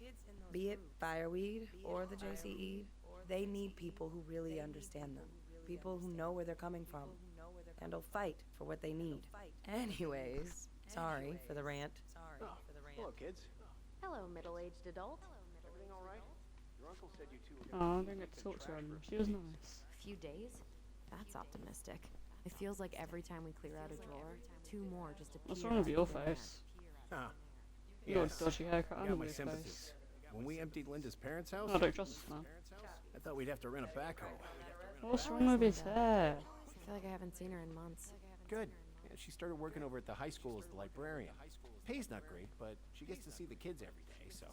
be it Fireweed or the JCE, they need people who really understand them. People who know where they're coming from and will fight for what they need. Anyways, sorry for the rant. Hello, kids. Hello, middle-aged adult. Everything all right? Your uncle said you two were Oh, I don't get to talk to her anymore. She was nice. A few days? That's optimistic. It feels like every time we clear out a drawer, 2 more just appear. What's wrong with out your of thin air. face? Ah. You got Yes. a dodgy haircut You and got a my weird sympathies. face. When we emptied Linda's parents' house, I don't trust her now. I thought we'd have to rent a backhoe. What's wrong with his hair? I feel like I haven't seen her in months. Good. Yeah, she started working over at the high school as the librarian. Pay's not great, but she gets to see the kids every day, so.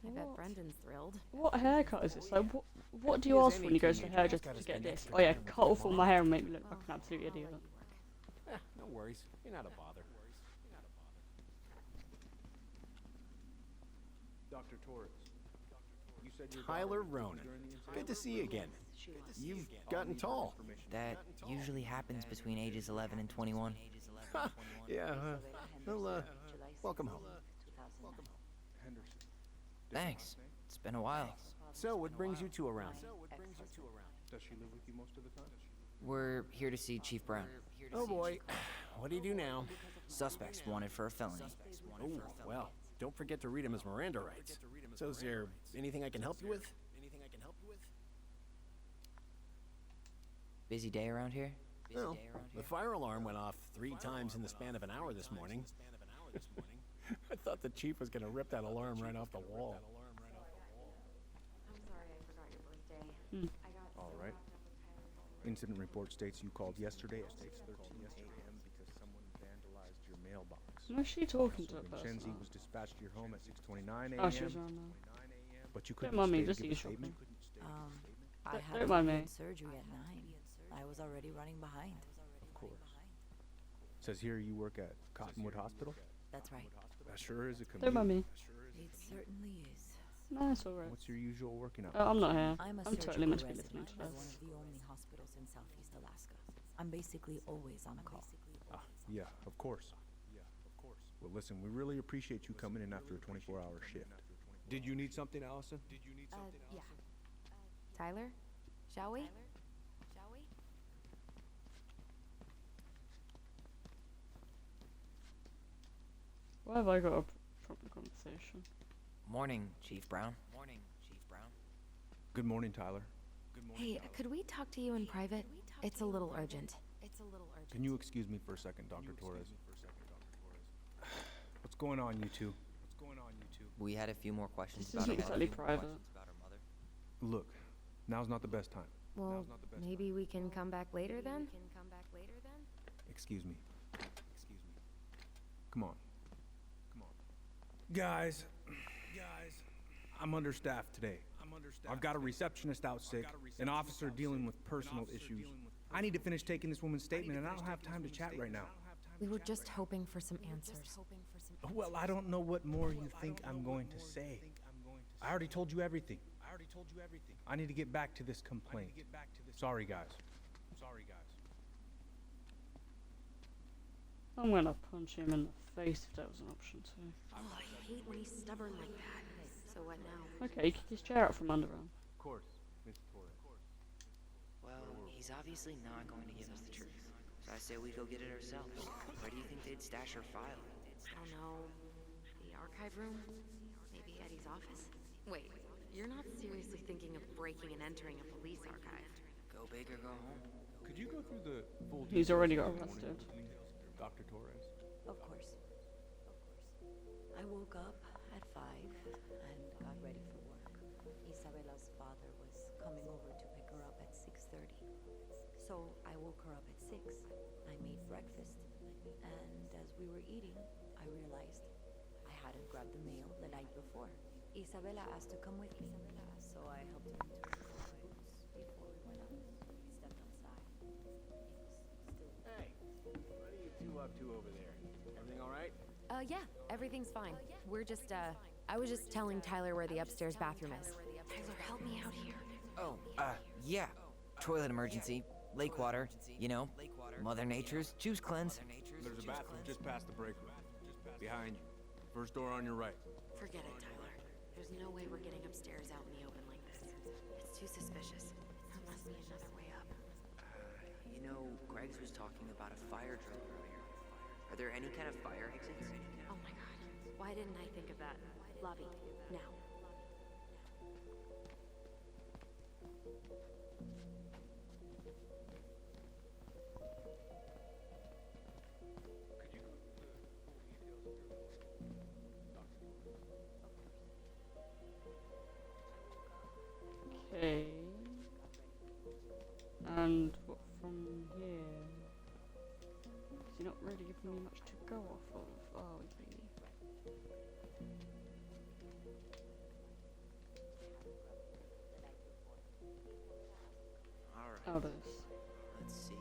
I bet Brendan's thrilled. What haircut is this? Like, what do you ask for when you go to the hairdresser to get this? Oh yeah, cut off all my hair and make me look like an absolute idiot. No worries. You're not a bother. Dr. Torres, you said your Tyler daughter was Ronan. during the incident? Good to see you again. You've gotten tall. That usually happens between ages 11 and 21. Yeah, well, welcome home. Henderson. Thanks. It's been a while. So, what brings you two around? Does she live with you most of the time? We're here to see Chief Brown. Oh boy, what do you do now? Suspects wanted for a felony. Oh, well, don't forget to read him his Miranda rights. So is there anything I can help you with? Busy day around here? No, the fire alarm went off 3 times in the span of an hour this morning. I thought the chief was gonna rip that alarm right off the wall. I'm sorry I forgot your birthday. I got All right. Incident report states you called yesterday at 6:13 a.m. because someone vandalized your mailbox. No, she talking to a Vincenzi person. was dispatched to your home at 6:29 a.m. Oh, she was around now. But you Don't couldn't mind me, stay to just give a eat statement? shopping. I Don't- had don't mind me. surgery at 9. I was already running behind. Of course. Says here you work at Cottonwood Hospital? That's right. That sure is a commute. Don't mind me. It certainly is. No, it's alright. What's your usual working hours? I'm not here. I'm a I'm totally surgical meant to be resident listening to at one this. of the only hospitals in Southeast Alaska. I'm basically always on call. Ah, yeah, of course. Well, listen, we really appreciate you coming in after a 24-hour shift. Did you need something, Allison? Yeah. Tyler, shall we? Why have I got a proper conversation? Morning, Chief Brown. Good morning, Tyler. Hey, could we talk to you in private? It's a little urgent. Can you excuse me for a second, Dr. Torres? What's going on, you two? We had a few more questions This about isn't her mother. exactly private. Look, now's not the best time. Well, maybe we can come back later then? Excuse me. Come on. Guys, I'm understaffed today. I've got a receptionist out sick, an officer dealing with personal issues. I need to finish taking this woman's statement, and I don't have time to chat right now. We were just hoping for some answers. Well, I don't know what more you think I'm going to say. I already told you everything. I need to get back to this complaint. Sorry, guys. I'm gonna punch him in the face if that was an option too. Oh, I hate when he's stubborn like that. So what now? Okay, kick his chair out from under him. Of course, Miss Torres. Well, he's obviously not going to give us the truth. So I say we go get it ourselves. Where do you think they'd stash her file? I don't know. The archive room? Maybe Eddie's office? Wait, you're not seriously thinking of breaking and entering a police archive? Go big or go home. Could you go through the full He's details already of got the morning arrested. with me, Dr. Torres? Of course. I woke up at 5 and got ready for work. Isabella's father was coming over to pick her 6:30. So I woke her up at 6. I made breakfast, and as we were eating, I realized I hadn't grabbed the mail the night before. Isabella asked to come with me, so I helped her into her boots before we went up. We stepped outside. It was still... Hey, what are you two up to over there? Everything all right? Yeah, everything's fine. We're just, I was just telling Tyler where the upstairs bathroom is. Tyler, help me out here. Oh, yeah. Toilet emergency, lake water, you know, Mother Nature's juice cleanse. There's a bathroom just past the break room. Behind you. First door on your right. Forget it, Tyler. There's no way we're getting upstairs out in the open like this. It's too suspicious. There must be another way up. You know, Greg's was talking about a fire drill earlier. Are there any kind of fire exits? Oh my god. Why didn't I think of that? Lobby, now. Okay. And what from here? You're not really giving me much to go off of, are you? Alright. Oh, this. Let's see.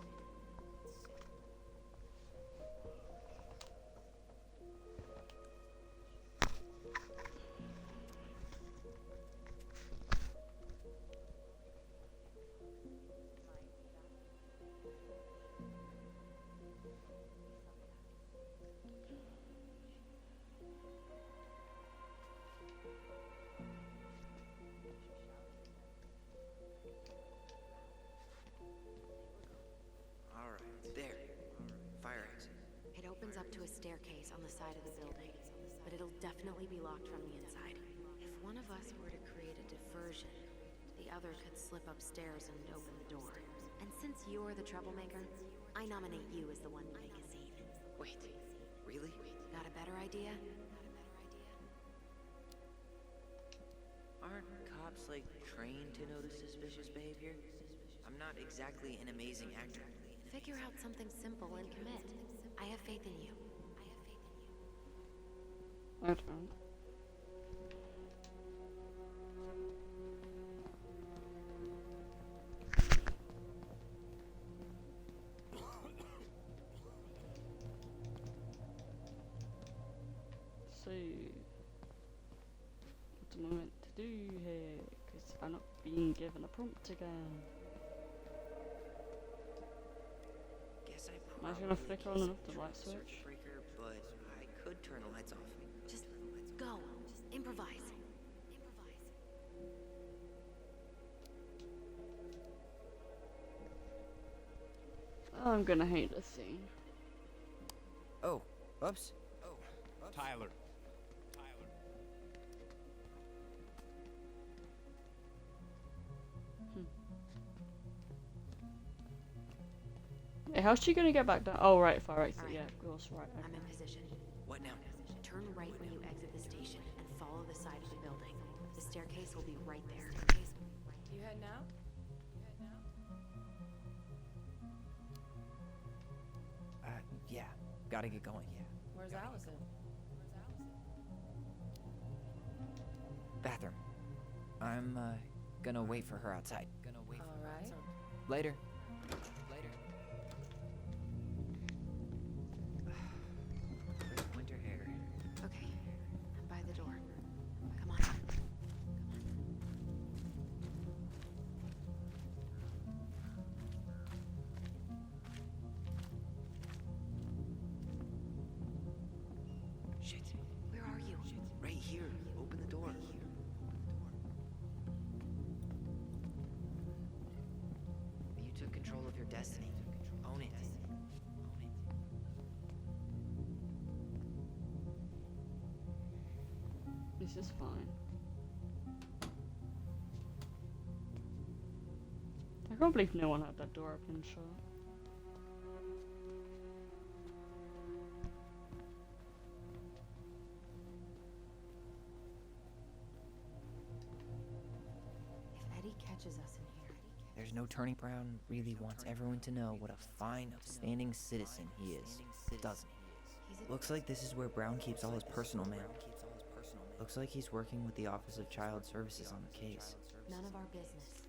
There. Fire exit. It opens up to a staircase on the side of the building, but it'll definitely be locked from the inside. If one of us were to create a diversion, the other could slip upstairs and open the door. And since you're the troublemaker, I nominate you as the one to make a scene. Wait, really? Got a better idea? Aren't cops, like, trained to notice suspicious behavior? I'm not exactly an amazing actor. Figure out something simple and commit. I have faith in you. I don't. So, what am I meant to do here? Because I'm not being given a prompt again. Guess Am I gonna flicker on and off the light switch? Breaker, but I could turn the lights off. Just go. Improvise. I'm gonna hate this scene. Oh, oops. Tyler. Hey, how's she gonna get back down? Oh, right, fire exit. Yeah, of course, right. I'm in position. What now? Turn right when you exit the station and follow the side of the building. The staircase will be right there. You head now? Yeah. Gotta get going. Where's Allison? Bathroom. I'm, gonna wait for her outside. All right. Later. Winter air. Okay, I'm by the door. Come on. Shit. Where are you? Right here. Open the door. You took control of your destiny. Own it. This is fine. I can't believe no one had that door open shut. If Eddie catches us in here, There's No, Attorney Brown really wants everyone to know what a fine, upstanding citizen he is, doesn't he? Looks like this is where Brown keeps all his personal mail. Looks like he's working with the Office of Child Services on the case. None of our business.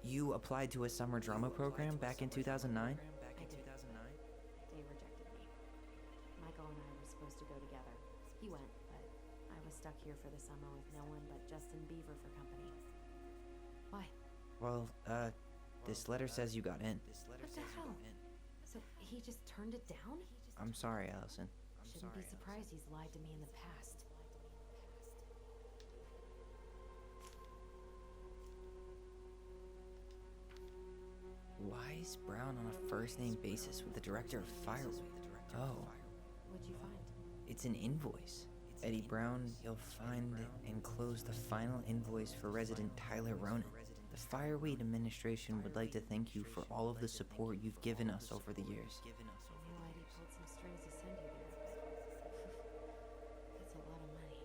You applied to a summer drama program back in 2009? I did. Dave rejected me. Michael and I were supposed to go together. He went, but I was stuck here for the summer with no one but Justin Beaver for company. Why? Well, this letter says you got in. What the hell? So he just turned it down? I'm sorry, Allison. Shouldn't be surprised he's lied to me in the past. Why is Brown on a first-name basis with the director of Firewood? Oh. What'd you find? It's an invoice. Eddie Brown, you'll find enclosed the final invoice for resident Tyler Ronan. The Fireweed administration would like to thank you for all of the support you've given us over the years. I knew Eddie pulled some strings to send you there, but that's a lot of money.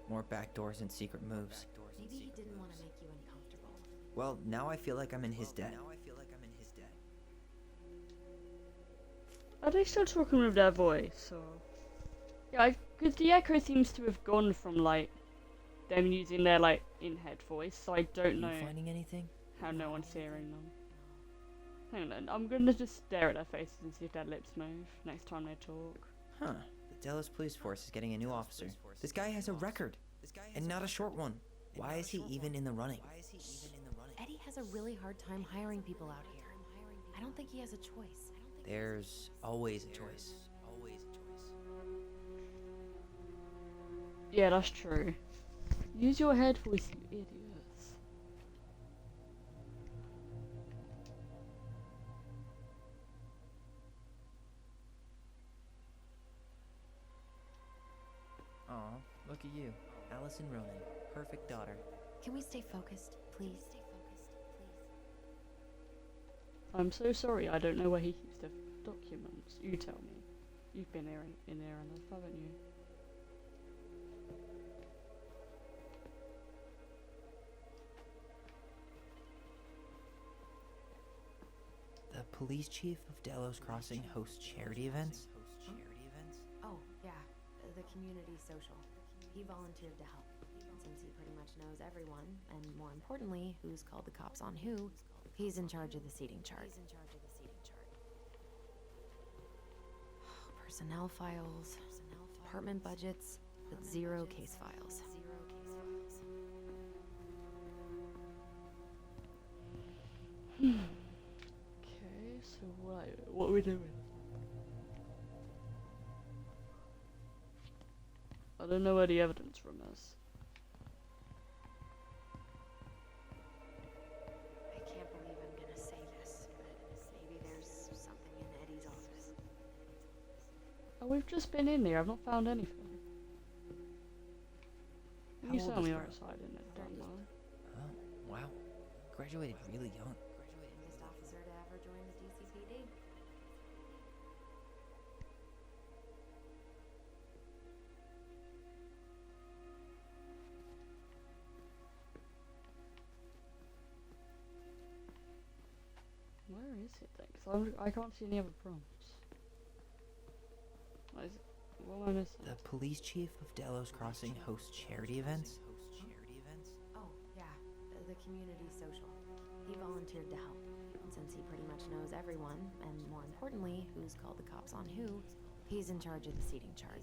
More backdoors and secret moves. Maybe he didn't want to make you uncomfortable. Well, now I feel like I'm in his debt. Are they still talking with their voice, or? Yeah, because the echo seems to have gone from, like, them using their, like, in-head voice, so I don't know finding anything? how no one's hearing them. Hang on, I'm gonna just stare at their faces and see if their lips move next time they talk. Huh. The Delos Police Force is getting a new officer. This guy has a record, and not a short one. Why is he even in the running? Eddie has a really hard time hiring people out here. I don't think he has a choice. There's always a choice. Yeah, that's true. Use your head voice, you idiots. Aw, look at you. Allison Ronan, perfect daughter. Can we stay focused, please? I'm so sorry, I don't know where he keeps the documents. You tell me. You've been there in there enough, haven't you? The police chief of Delos Crossing hosts charity events? Oh, yeah. The community social. He volunteered to help. Since he pretty much knows everyone, and more importantly, who's called the cops on who, he's in charge of the seating chart. Personnel files, department budgets, but zero case files. Okay, so what are we doing? I don't know where the evidence room is. I can't believe I'm gonna say this, but maybe there's something in Eddie's office. Oh, we've just been in there. I've not found anything. How You old saw is me Brown? outside in it, don't I? Oh, wow. Graduated really young. Youngest officer to ever join the DCPD. Where is it then? 'Cause I can't see any other prompts. What am I missing? The police chief of Delos Crossing hosts charity events? Oh, yeah. The community social. He volunteered to help. Since he pretty much knows everyone, and more importantly, who's called the cops on who, he's in charge of the seating chart.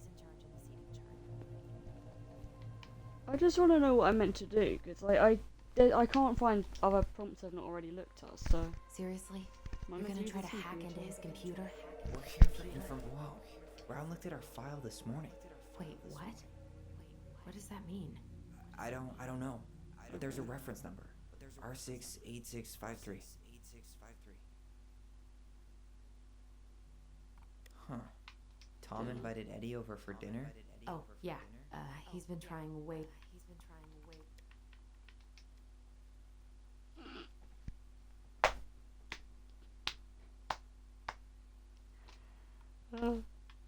I just want to know what I meant to do, because I can't find other prompts I've not already looked at, so... Seriously? Am I You're meant gonna try to use the hack into his computer? We're here for information. Whoa. Brown looked at our file this morning. Wait, what? What does that mean? I don't know. But there's a reference number. R68653. Huh. Tom invited Eddie over for dinner? Oh, yeah. He's been trying way... Oh,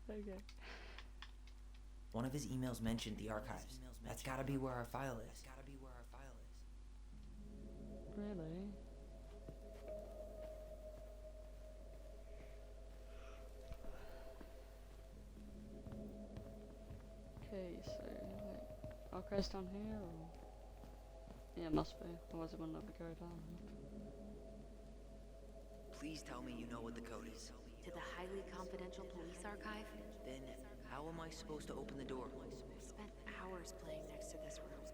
okay. One of his emails mentioned the archives. That's gotta be where our file is. Really? Okay, so like, archives down here, or yeah, it must be. Otherwise, it wouldn't let me go down. Please tell me you know what the code is. To the highly confidential police archive? Then how am I supposed to open the door? I spent hours playing next to this room.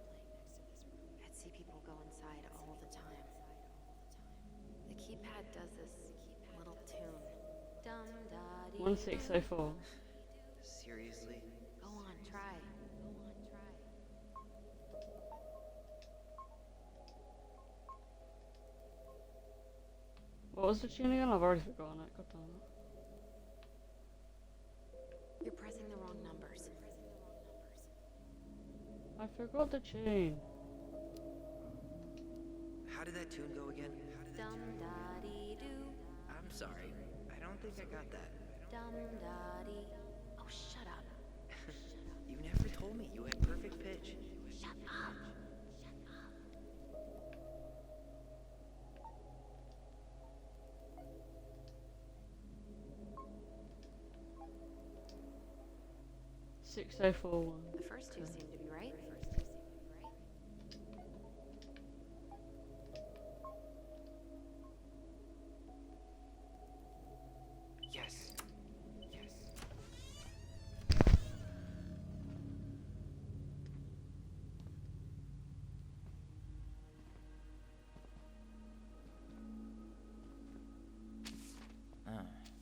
I'd see people go inside all the time. The keypad does this little tune. Dum da dee. 1604. Seriously? Go on, try. What was the tune again? I've already forgotten it. God damn it. You're pressing the wrong numbers. I forgot the tune. How did that tune go again? Dum da dee doo. I'm sorry. I don't think I got that. Dum da dee. Oh, shut up. You never told me you had perfect pitch. Shut up. 6041. The first two seem to be right. Yes.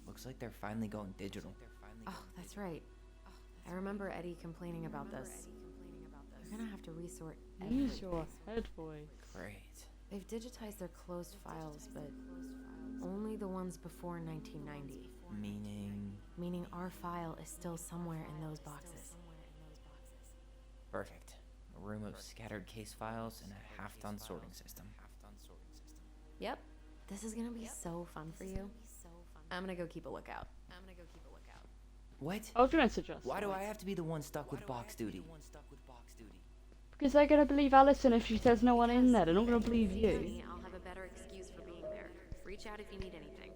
Looks like they're finally going digital. Oh, that's right. I remember Eddie complaining about this. You're gonna have to resort Use your head voice. Great. They've digitized their closed files, but only the ones before 1990. Meaning our file is still somewhere in those boxes. Perfect. A room of scattered case files and a half-done sorting system. Yep. This is gonna be so fun for you. I'm gonna go keep a lookout. What? I was gonna suggest. Why do I have to be the one stuck with box duty? Because they're gonna believe Alison if she says no one in there. They're not gonna believe you. Honey, I'll have a better excuse for being there. Reach out if you need anything.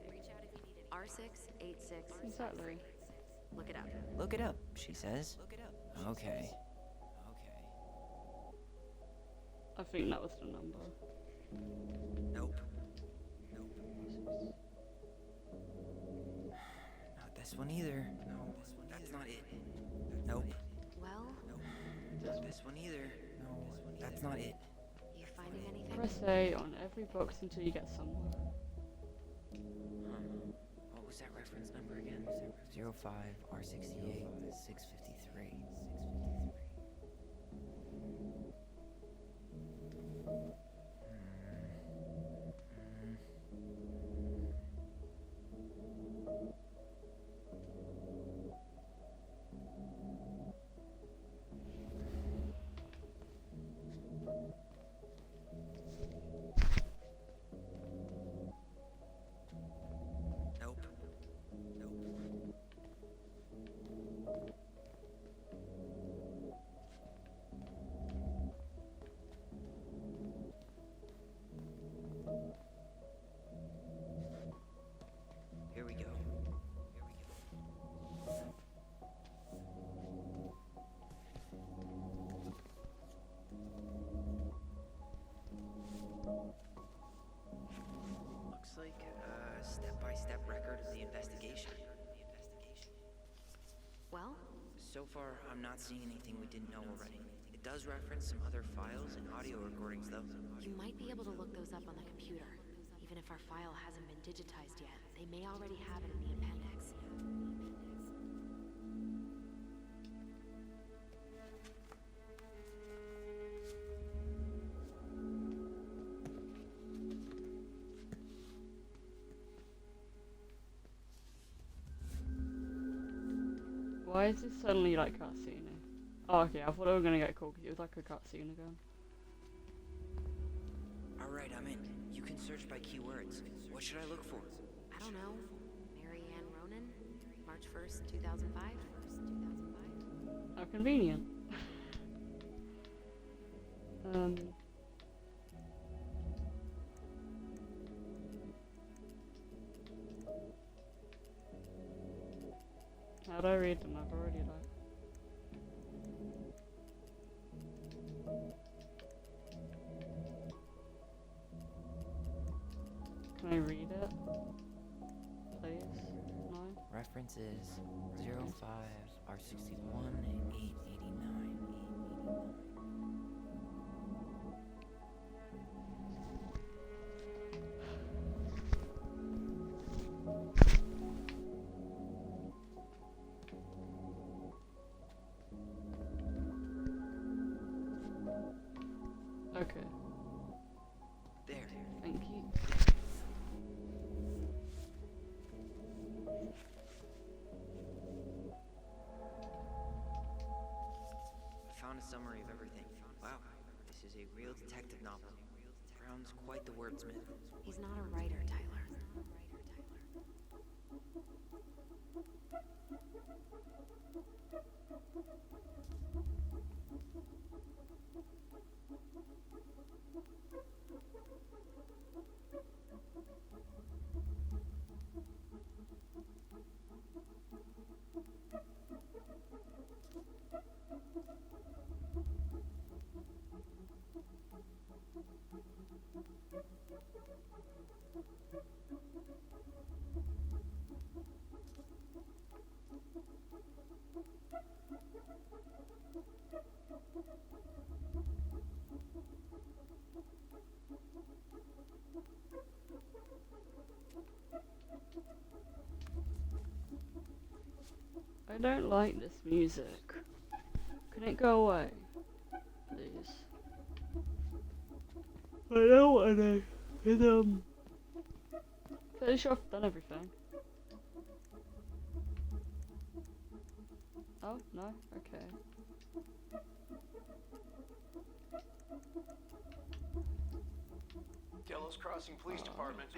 R686. Exactly. Look it up. Look it up, she says. Okay. I think that was the number. Nope. Not this one either. No, that's not it. Nope. Well, Not this one either. No, that's not it. you finding anything? Press A on every box until you get somewhere. What was that reference number again? 05 R68 653. Nope. Here we go. Looks like a step-by-step record of the investigation. Well, So far, I'm not seeing anything we didn't know already. It does reference some other files and audio recordings, though. you might be able to look those up on the computer. Even if our file hasn't been digitized yet, they may already have it in the appendix. Why is this suddenly like cutscene? Oh, okay. I thought we were gonna get cool because it was like a cutscene again. Alright, I'm in. You can search by keywords. What should I look for? I don't know. Mary Ann Ronan? March 1st, 2005? How convenient. How do I read them? I've already like. Can I read it? Please? No? References 05 R61 889. Okay. There. Thank you. I found a summary of everything. Wow, this is a real detective novel. Brown's quite the wordsmith. He's not a writer, Tyler. I don't like this music. Can it go away? Please. I don't want to. Pretty sure I've done everything. Oh, no? Okay. Delos Crossing Police Department.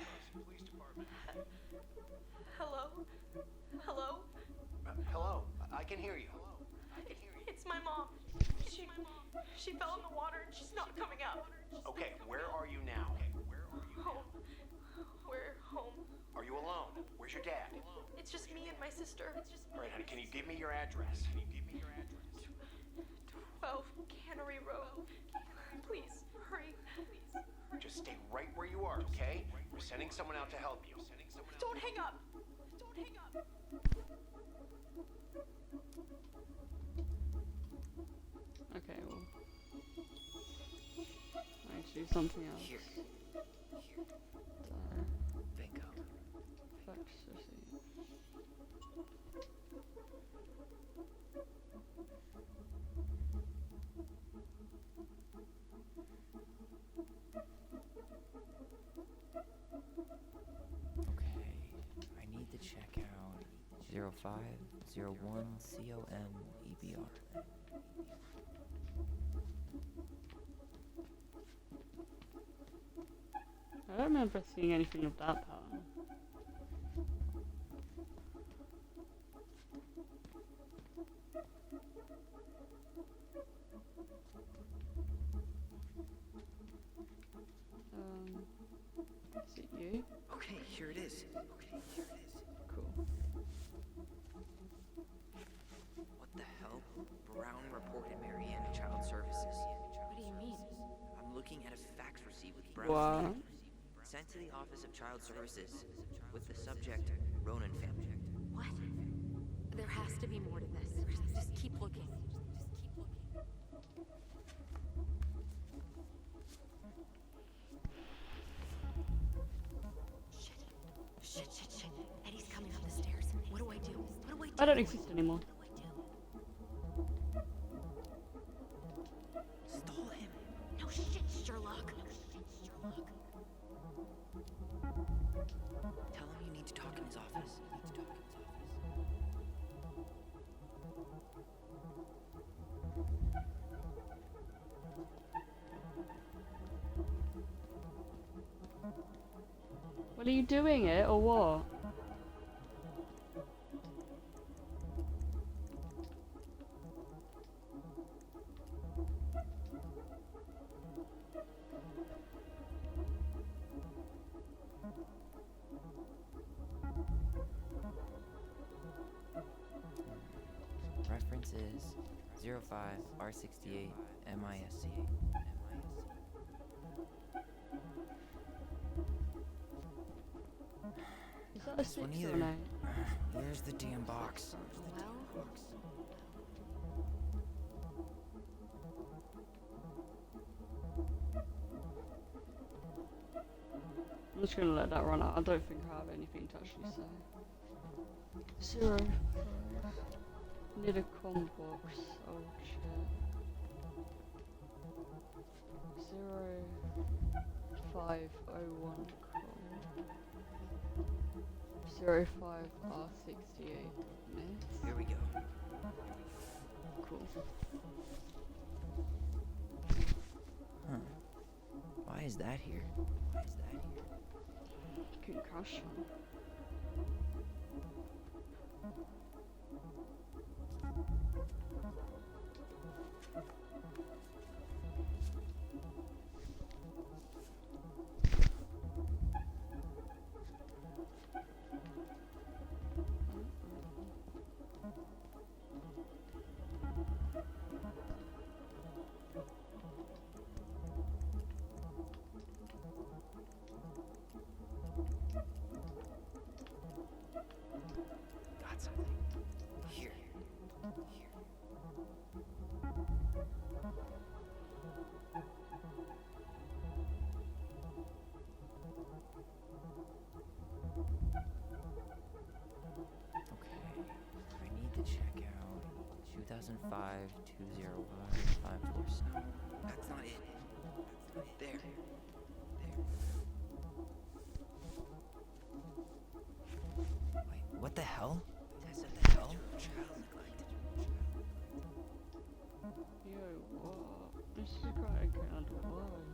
Hello? Hello? Hello, I can hear you. It's my mom. She fell in the water and she's not coming out. Okay, where are you now? Home. We're home. Are you alone? Where's your dad? It's just me and my sister. All right, honey, can you give me your address? 12 Cannery Road. Please, hurry. Just stay right where you are, okay? We're sending someone out to help you. Don't hang up. Okay, well. Let's do something else. Here. Bingo. Fax receipt. Okay, I need to check out 0501 COM EBR. I don't remember seeing anything of that pattern. Is it you? Okay, here it is. Cool. What the hell? Brown reported Marianne to Child Services. What do you mean? I'm looking at a fax receipt with Brown's What? name. Sent to the Office of Child Services with the subject Ronan family. What? There has to be more to this. Just keep looking. Shit. Eddie's coming up the stairs. What do I do? I don't exist anymore. Stall him. No shit, Sherlock. Tell him you need to talk in his office. Well, are you doing it or what? 05 R68 MISC. Is that a This one 6 or either. an 8? Where's the damn box? I'm just gonna let that run out. I don't think I have anything to actually say. 0. Need a com box. Oh shit. 0501 com. 05 R68. Miss. Here we go. Cool. Huh. Why is that here? Concussion. Got something. Here. Okay. I need to check out 2005 201 547. That's not it. There. Wait, what the hell? What the hell? Yo, what? This is quite a kind of world.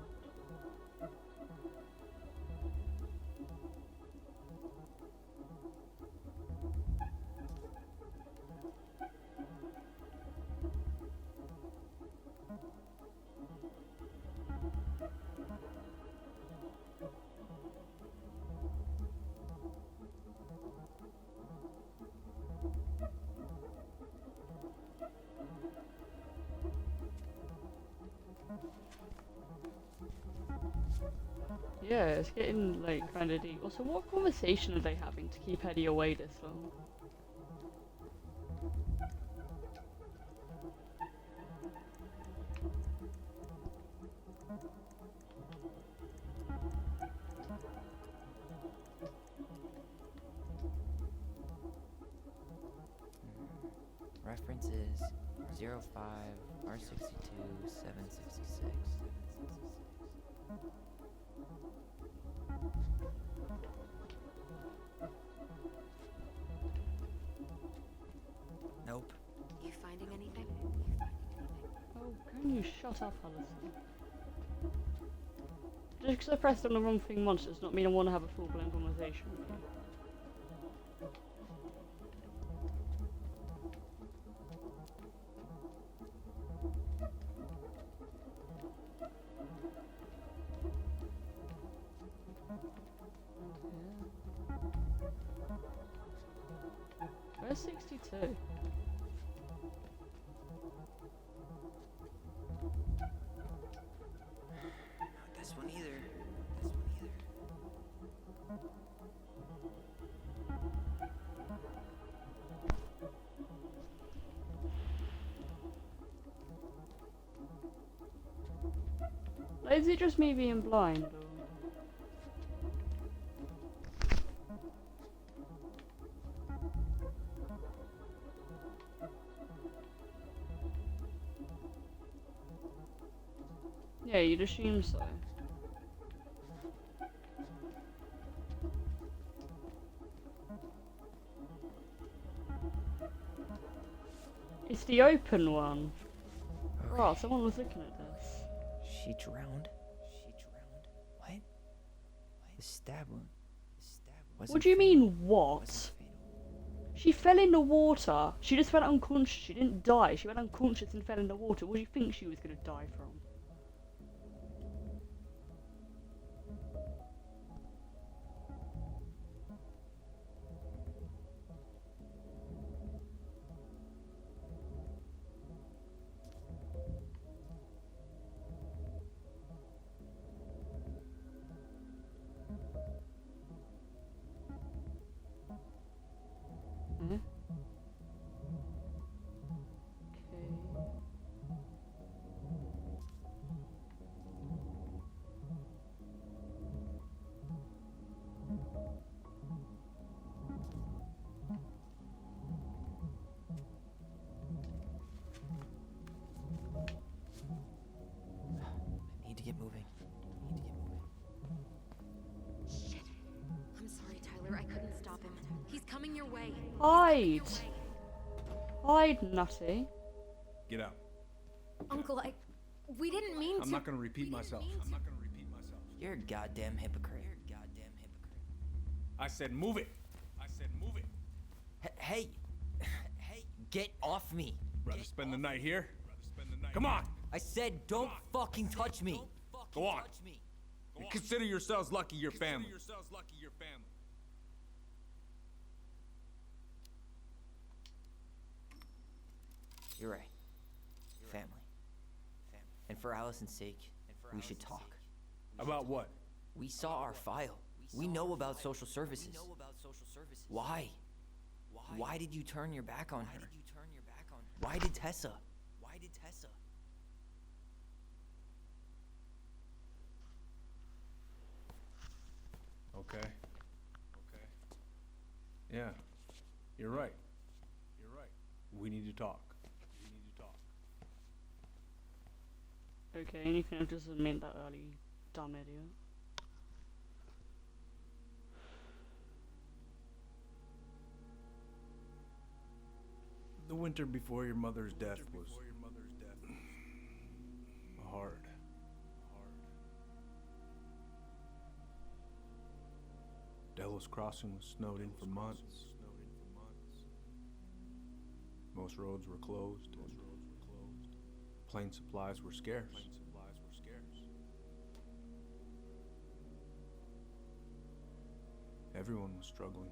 Yeah, it's getting like kind of deep. Also, what conversation are they having to keep Eddie away this long? Reference is 05 R62 766. Nope. You finding anything? Oh, can you shut up, Alison? Just because I pressed on the wrong thing once does not mean I want to have a full-blown conversation with you. Where's 62? Not this one either. Like, is it just me being blind, or? Yeah, you'd assume so. It's the open one. Okay. Oh, someone was looking at this. She drowned. What? The stab wound. What do you mean, what? She fell in the water. She just fell unconscious. She didn't die. She went unconscious and fell in the water. What do you think she was going to die from? Okay. I need to get moving. Shit. I'm sorry, Tyler. I couldn't stop him. He's coming your way. Hide! Hide, Nutty. Get out. Uncle, we didn't mean to. I'm not gonna repeat myself. You're a goddamn hypocrite. I said move it. Hey, get off me. Rather spend the night here? Come on. I said don't fucking touch me. Go on. And consider yourselves lucky your family. You're right. Family. And for Allison's sake, we should talk. About what? We saw our file. We know about social services. Why? Why did you turn your back on her? Why did Tessa? Okay. Yeah. You're right. We need to talk. Okay, and you can have just admit that early dumb idiot. The winter before your mother's death was hard. Delos Crossing was snowed in for months. Most roads were closed, and plane supplies were scarce. Everyone was struggling.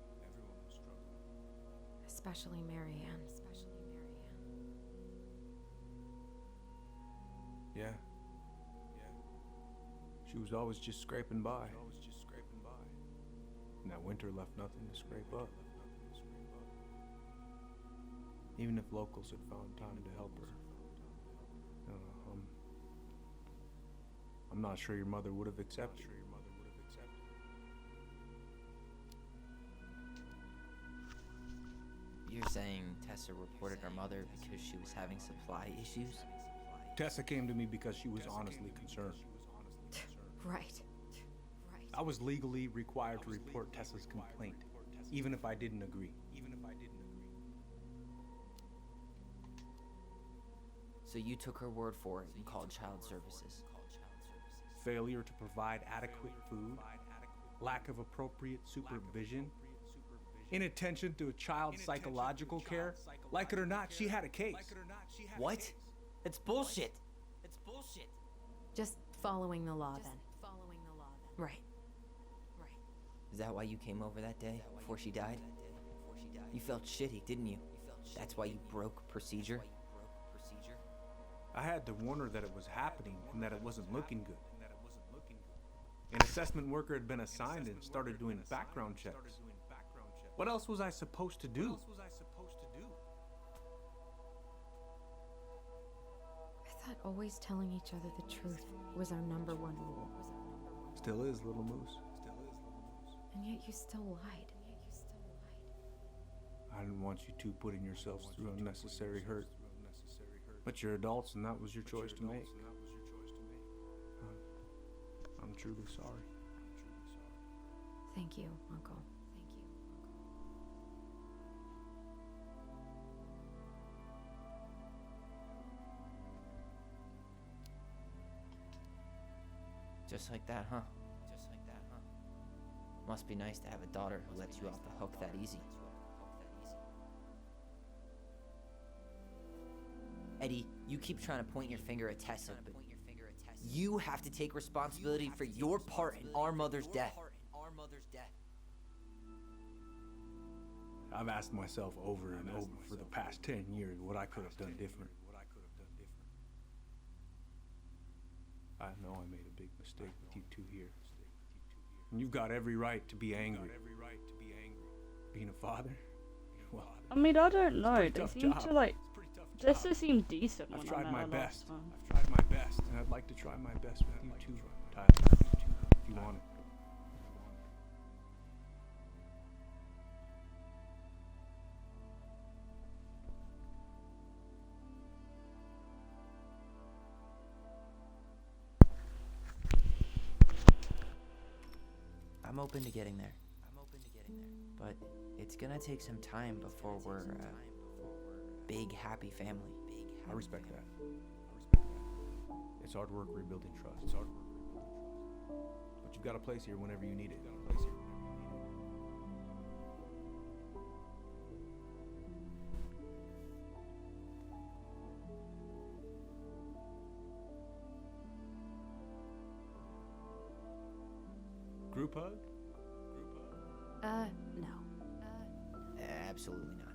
Especially Marianne. Yeah. She was always just scraping by. And that winter left nothing to scrape up. Even if locals had found time to help her. I'm not sure your mother would have accepted. You're saying Tessa reported her mother because she was having supply issues? Tessa came to me because she was honestly concerned. Right. I was legally required to report Tessa's complaint, even if I didn't agree. So you took her word for it and called child services. Failure to provide adequate food, lack of appropriate supervision, inattention to a child's psychological care. Like it or not, she had a case. What? It's bullshit. Just following the law then. Right. Is that why you came over that day, before she died? You felt shitty, didn't you? That's why you broke procedure? I had to warn her that it was happening and that it wasn't looking good. An assessment worker had been assigned and started doing background checks. What else was I supposed to do? I thought always telling each other the truth was our #1 rule. Still is, little moose. And yet you still lied. I didn't want you two putting yourselves through unnecessary hurt. But you're adults and that was your choice to make. I'm truly sorry. Thank you, Uncle. Just like that, huh? Must be nice to have a daughter who lets you off the hook that easy. Eddie, you keep trying to point your finger at Tessa, but you have to take responsibility for your part in our mother's death. I've asked myself over and over for the past 10 years what I could have done different. I know I made a big mistake with you two here. And you've got every right to be angry. Being a father, Well, I mean, I don't it's a know. pretty They tough seem job. to like. It's a pretty tough They job. still seem decent. I've when tried I my met her best. last time. I've tried my best, and I'd like to try my best with you too, Tyler. If you want it. I'm open to getting there. But it's gonna take some time before we're a big, happy family. I respect that. It's hard work rebuilding trust. But you've got a place here whenever you need it. Group hug? No. Absolutely not.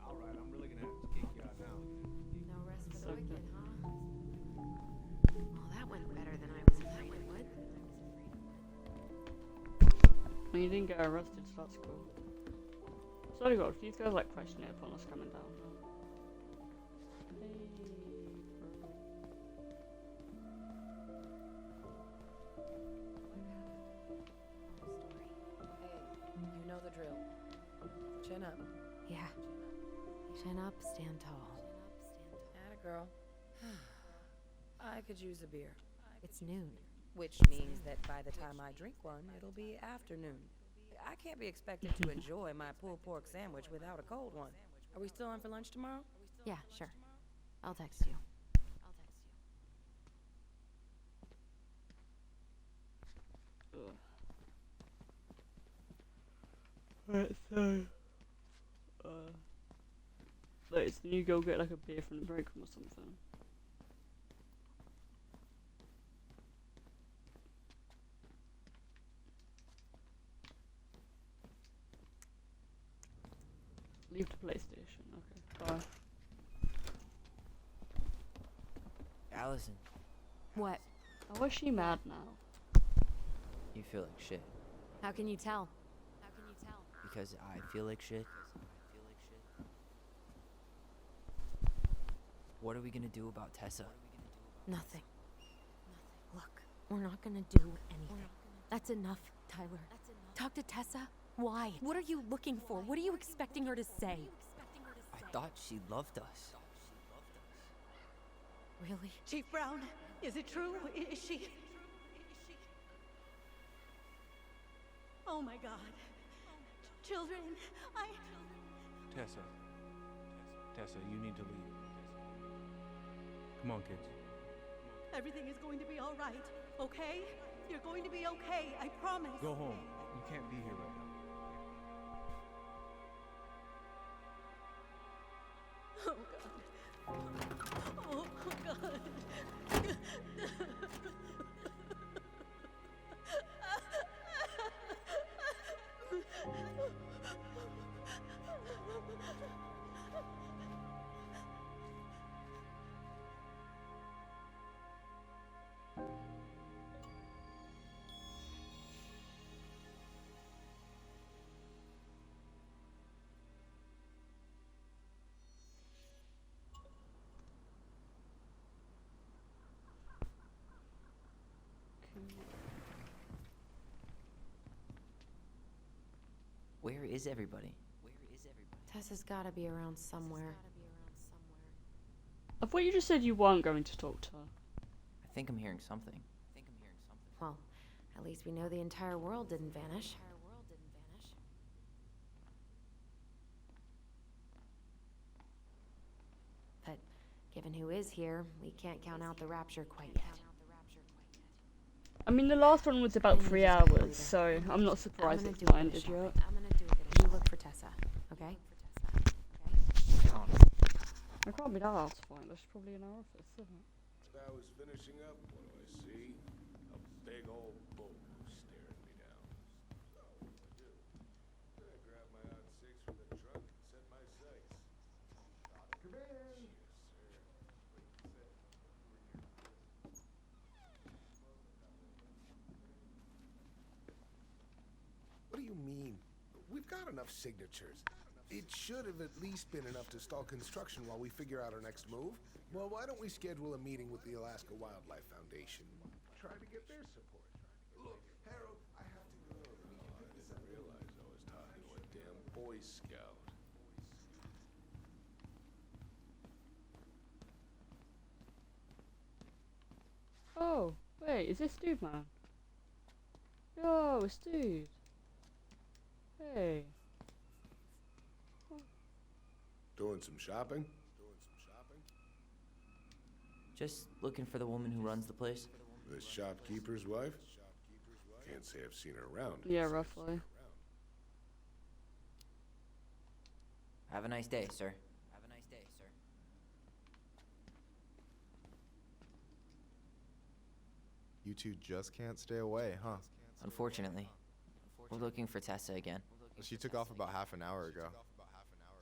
Alright, I'm really gonna have to kick you out now. No rest for the wicked, huh? Well, that went better than I was afraid it would. I mean, you didn't get arrested, so that's cool. Sorry, God, if these guys like question it upon us coming down. You know the drill. Chin up. Yeah. Chin up, stand tall. Atta girl. I could use a beer. It's noon. Which means that by the time I drink one, it'll be afternoon. I can't be expected to enjoy my pulled pork sandwich without a cold one. Are we still on for lunch tomorrow? Yeah, sure. I'll text you. Alright, so like, so you go get like a beer from the break room or something. Leave the PlayStation. Okay, bye. Allison, What? Oh, is she mad now? you feel like shit. How can you tell? Because I feel like shit. What are we gonna do about Tessa? Nothing. Look, we're not gonna do anything. That's enough, Tyler. Talk to Tessa? Why? What are you looking for? What are you expecting her to say? I thought she loved us. Really? Chief Brown, is it true? Is she? Oh my God. Children, Tessa, you need to leave. Come on, kids. everything is going to be all right, okay? You're going to be okay, I promise. Go home. You can't be here right now. Oh God. Oh God. Where is everybody? Tessa's gotta be around somewhere. I thought you just said you weren't going to talk to her. I think I'm hearing something. Well, at least we know the entire world didn't vanish. But given who is here, we can't count out the rapture quite yet. I mean, the last one was about 3 hours, so I'm not surprised it's not ended yet. You look for Tessa, okay? I can't be that hard to find. There's probably in our office, isn't it? As I was finishing up, what do I see? A big old bull staring me down. So, what do I do? I grab my odd six from the trunk and set my sights. Come in! Yes, sir. not enough signatures. It should have at least been enough to stall construction while we figure out our next move. Well, why don't we schedule a meeting with the Alaska Wildlife Foundation? Try to get their support. Look, Harold, I have to go. I didn't realize I was talking to a damn Boy Scout. Oh, wait, is this Dude Man? Yo, it's Dude. Hey. Doing some shopping? Just looking for the woman who runs the place. The shopkeeper's wife? Can't say I've seen her around. Yeah, roughly. Have a nice day, sir. You two just can't stay away, huh? Unfortunately. We're looking for Tessa again. She took off about half an hour ago.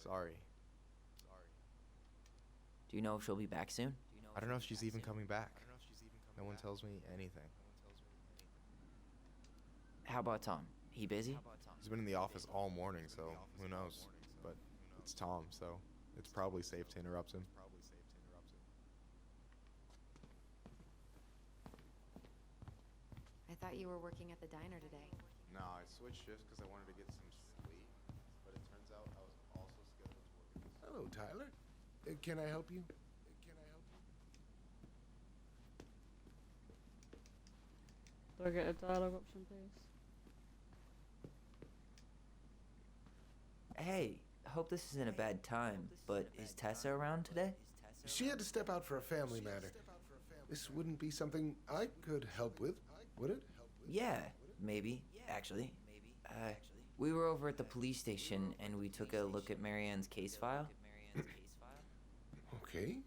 Sorry. Do you know if she'll be back soon? I don't know if she's even coming back. No one tells me anything. How about Tom? He busy? He's been in the office all morning, so who knows? But it's Tom, so it's probably safe to interrupt him. I thought you were working at the diner today. No, I switched shifts because I wanted to get some sleep, but it turns out I was also scheduled to work at this. Hello, Tyler. Can I help you? Do I get a dialogue option, please? Hey, hope this isn't a bad time, but is Tessa around today? She had to step out for a family matter. This wouldn't be something I could help with, would it? Yeah, maybe, actually. We were over at the police station and we took a look at Marianne's case file. Okay.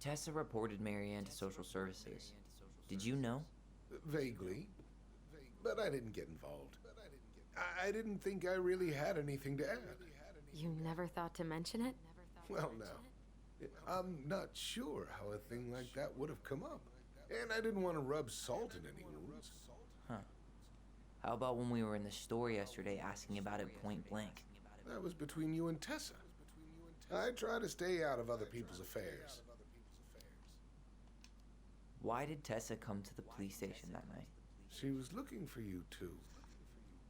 Tessa reported Marianne to social services. Did you know? Vaguely. But I didn't get involved. I didn't think I really had anything to add. You never thought to mention it? Well, no. I'm not sure how a thing like that would have come up. And I didn't want to rub salt in any wounds. Huh. How about when we were in the store yesterday asking about it point blank? That was between you and Tessa. I try to stay out of other people's affairs. Why did Tessa come to the police station that night? She was looking for you two.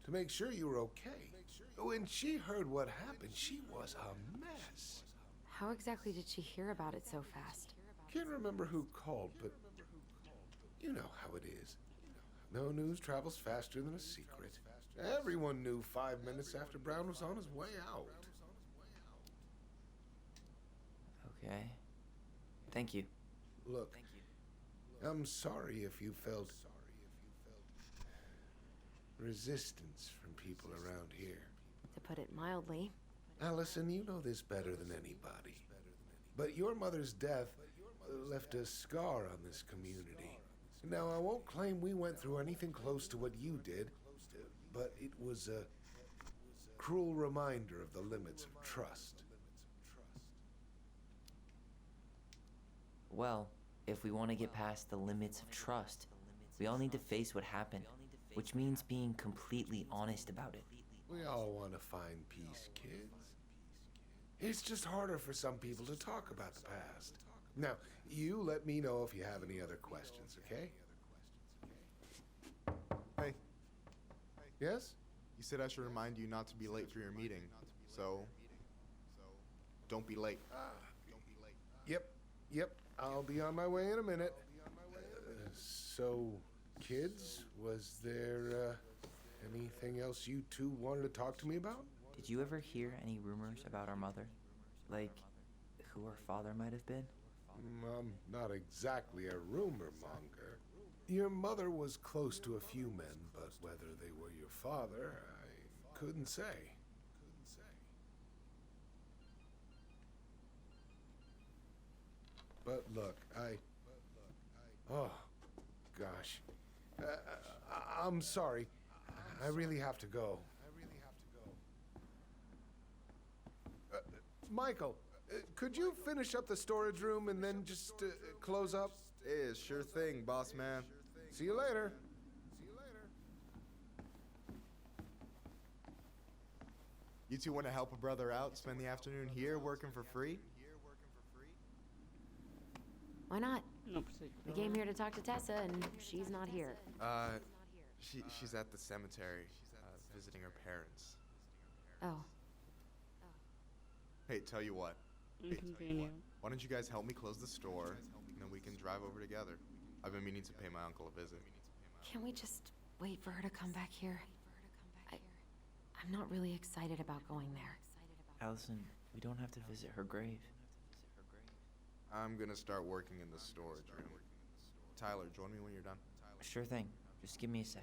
To make sure you were okay. When she heard what happened, she was a mess. How exactly did she hear about it so fast? Can't remember who called, but you know how it is. No news travels faster than a secret. Everyone knew 5 minutes after Brown was on his way out. Okay. Thank you. Look, I'm sorry if you felt resistance from people around here. To put it mildly. Allison, you know this better than anybody. But your mother's death left a scar on this community. Now, I won't claim we went through anything close to what you did, but it was a cruel reminder of the limits of trust. Well, if we want to get past the limits of trust, we all need to face what happened, which means being completely honest about it. We all want to find peace, kids. It's just harder for some people to talk about the past. Now, you let me know if you have any other questions, okay? Hey. Yes? You said I should remind you not to be late for your meeting, so don't be late. Yep. I'll be on my way in a minute. So, kids, was there anything else you two wanted to talk to me about? Did you ever hear any rumors about our mother? Like, who her father might have been? I'm not exactly a rumor monger. Your mother was close to a few men, but whether they were your father, I couldn't say. But look, oh, gosh. I'm sorry. I really have to go. Michael, could you finish up the storage room and then just close up? Yeah, sure thing, boss man. See you later. You two want to help a brother out, spend the afternoon here working for free? Why not? Not We particularly. came here to talk to Tessa, and she's not here. She's at the cemetery, visiting her parents. Oh. Hey, tell you what. Inconvenient. Why don't you guys help me close the store, and then we can drive over together? I've been meaning to pay my uncle a visit. Can't we just wait for her to come back here? I'm not really excited about going there. Allison, we don't have to visit her grave. I'm gonna start working in the storage room. Tyler, join me when you're done. Sure thing. Just give me a sec.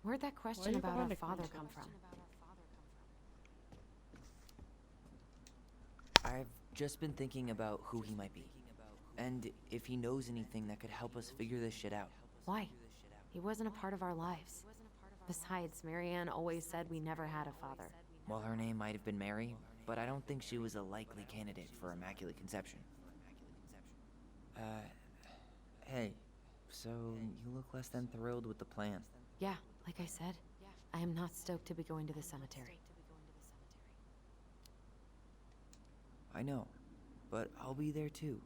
Where'd that question you about behind our the father counter? come from? I've just been thinking about who he might be. And if he knows anything that could help us figure this shit out. Why? He wasn't a part of our lives. Besides, Marianne always said we never had a father. Well, her name might have been Mary, but I don't think she was a likely candidate for Immaculate Conception. Hey, so you look less than thrilled with the plan. Yeah, like I said, I am not stoked to be going to the cemetery. I know, but I'll be there too.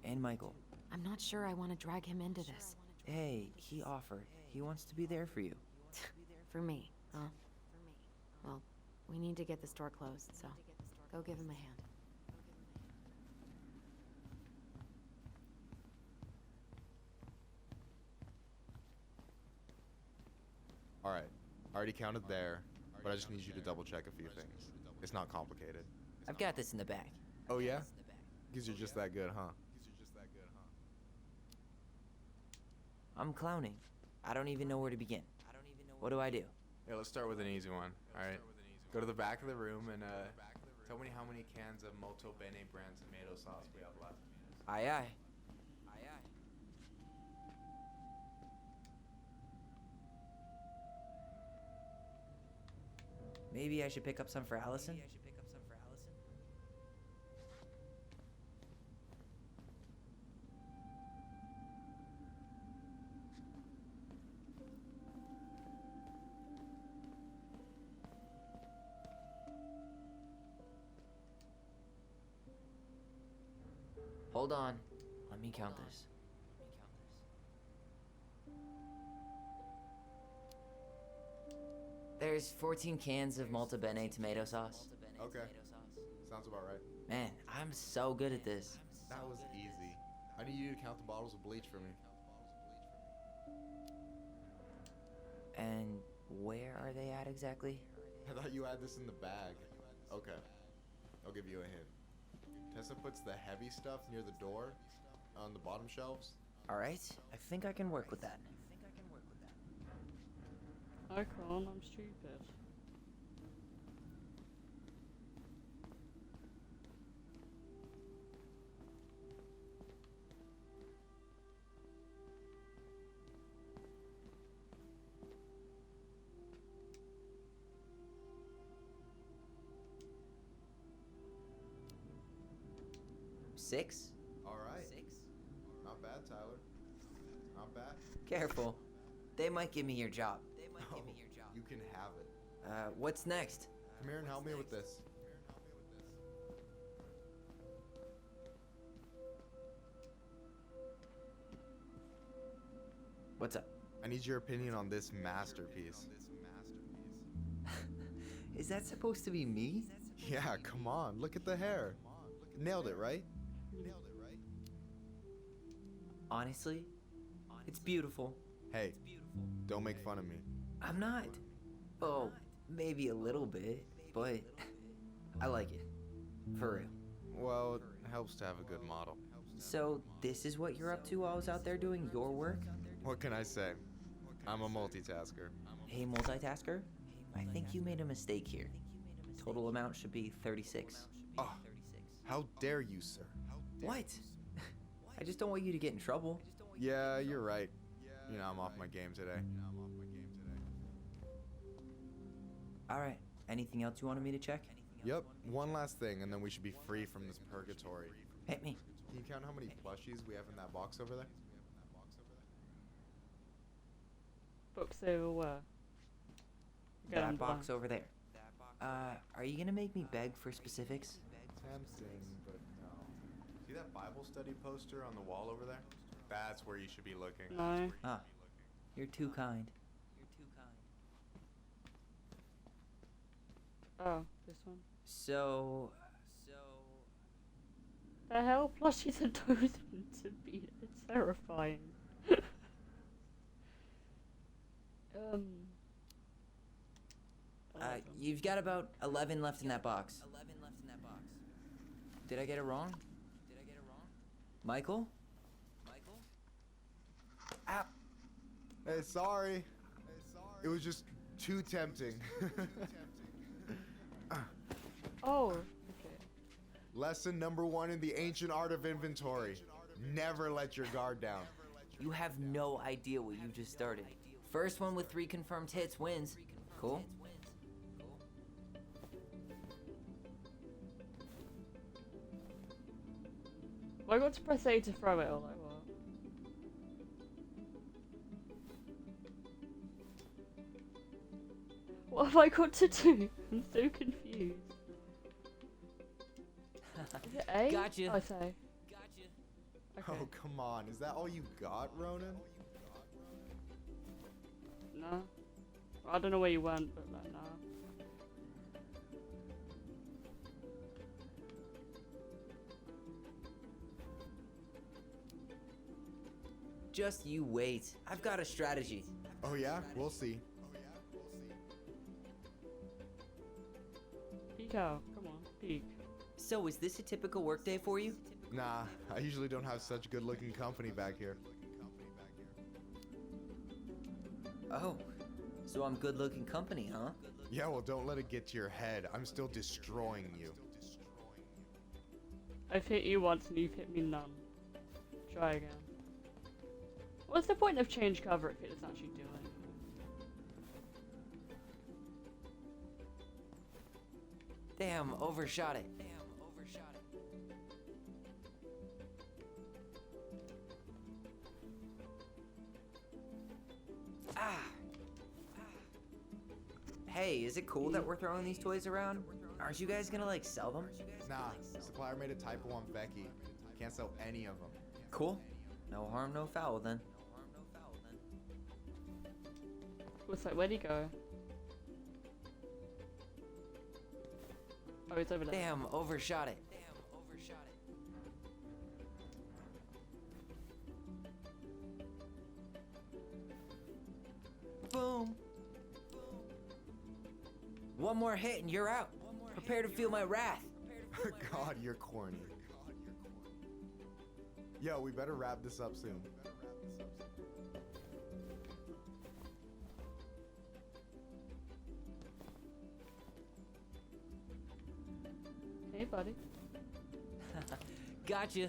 And Michael. I'm not sure I want to drag him into this. Hey, he offered. He wants to be there for you. For me, huh? Well, we need to get the store closed, so go give him a hand. Alright, I already counted there, but I just need you to double check a few things. It's not complicated. I've got this in the bag. Oh yeah? Because you're just that good, huh? I'm clowning. I don't even know where to begin. What do I do? Yeah, let's start with an easy one, alright? Go to the back of the room and tell me how many cans of Molto Bene brand tomato sauce we have left. Aye aye. Maybe I should pick up some for Allison? Hold on. Let me count this. There's 14 cans of Molto Bene tomato sauce. Okay. Sounds about right. Man, I'm so good at this. That was easy. I need you to count the bottles of bleach for me. And where are they at exactly? I thought you had this in the bag. Okay. I'll give you a hint. Tessa puts the heavy stuff near the door on the bottom shelves. Alright, I think I can work with that. I can't, I'm stupid. Six? Alright. Not bad, Tyler. Not bad. Careful. They might give me your job. You can have it. What's next? Come here and help me with this. What's up? I need your opinion on this masterpiece. Is that supposed to be me? Yeah, come on. Look at the hair. Nailed it, right? Honestly, it's beautiful. Hey, don't make fun of me. I'm not. Oh, maybe a little bit, but I like it. For real. Well, it helps to have a good model. So, this is what you're up to while I was out there doing your work? What can I say? I'm a multitasker. Hey, multitasker? I think you made a mistake here. Total amount should be 36. Oh, how dare you, sir? What? I just don't want you to get in trouble. Yeah, you're right. You know, I'm off my game today. Alright, anything else you wanted me to check? Yep, one last thing, and then we should be free from this purgatory. Hit me. Can you count how many plushies we have in that box over there? Books over where? Again, I'm That box blind. over there. Are you gonna make me beg for specifics? Tempting, but no. See that Bible study poster on the wall over there? That's where you should be looking. No. Ah, you're too kind. Oh, this one. So, The hell? Plushies are chosen to be terrifying. you've got about 11 left in that box. Did I get it wrong? Michael? Ah. Hey, sorry. It was just too tempting. Oh, okay. Lesson number 1 in the ancient art of inventory. Never let your guard down. You have no idea what you just started. First one with 3 confirmed hits wins. Cool? Well, I got to press A to throw it, or like what? What have I got to do? I'm so confused. Is it A? Gotcha. I say. Okay. Oh, come on. Is that all you got, Ronan? No. I don't know where you went, but like, no. Just you wait. I've got a strategy. Oh, yeah? We'll see. Peek out. Come on, peek. So, is this a typical workday for you? Nah, I usually don't have such good-looking company back here. Oh, so I'm good-looking company, huh? Yeah, well, don't let it get to your head. I'm still destroying you. I've hit you once and you've hit me none. Try again. What's the point of change cover if it doesn't actually do it? Damn, overshot it. Ah. Hey, is it cool that we're throwing these toys around? Aren't you guys gonna like sell them? Nah, supplier made a typo on Becky. Can't sell any of them. Cool. No harm, no foul then. What's that? Where'd he go? Oh, it's over there. Damn, overshot it. Boom. One more hit and you're out. Prepare to feel my wrath. God, you're corny. Yo, we better wrap this up soon. Hey, buddy. Gotcha.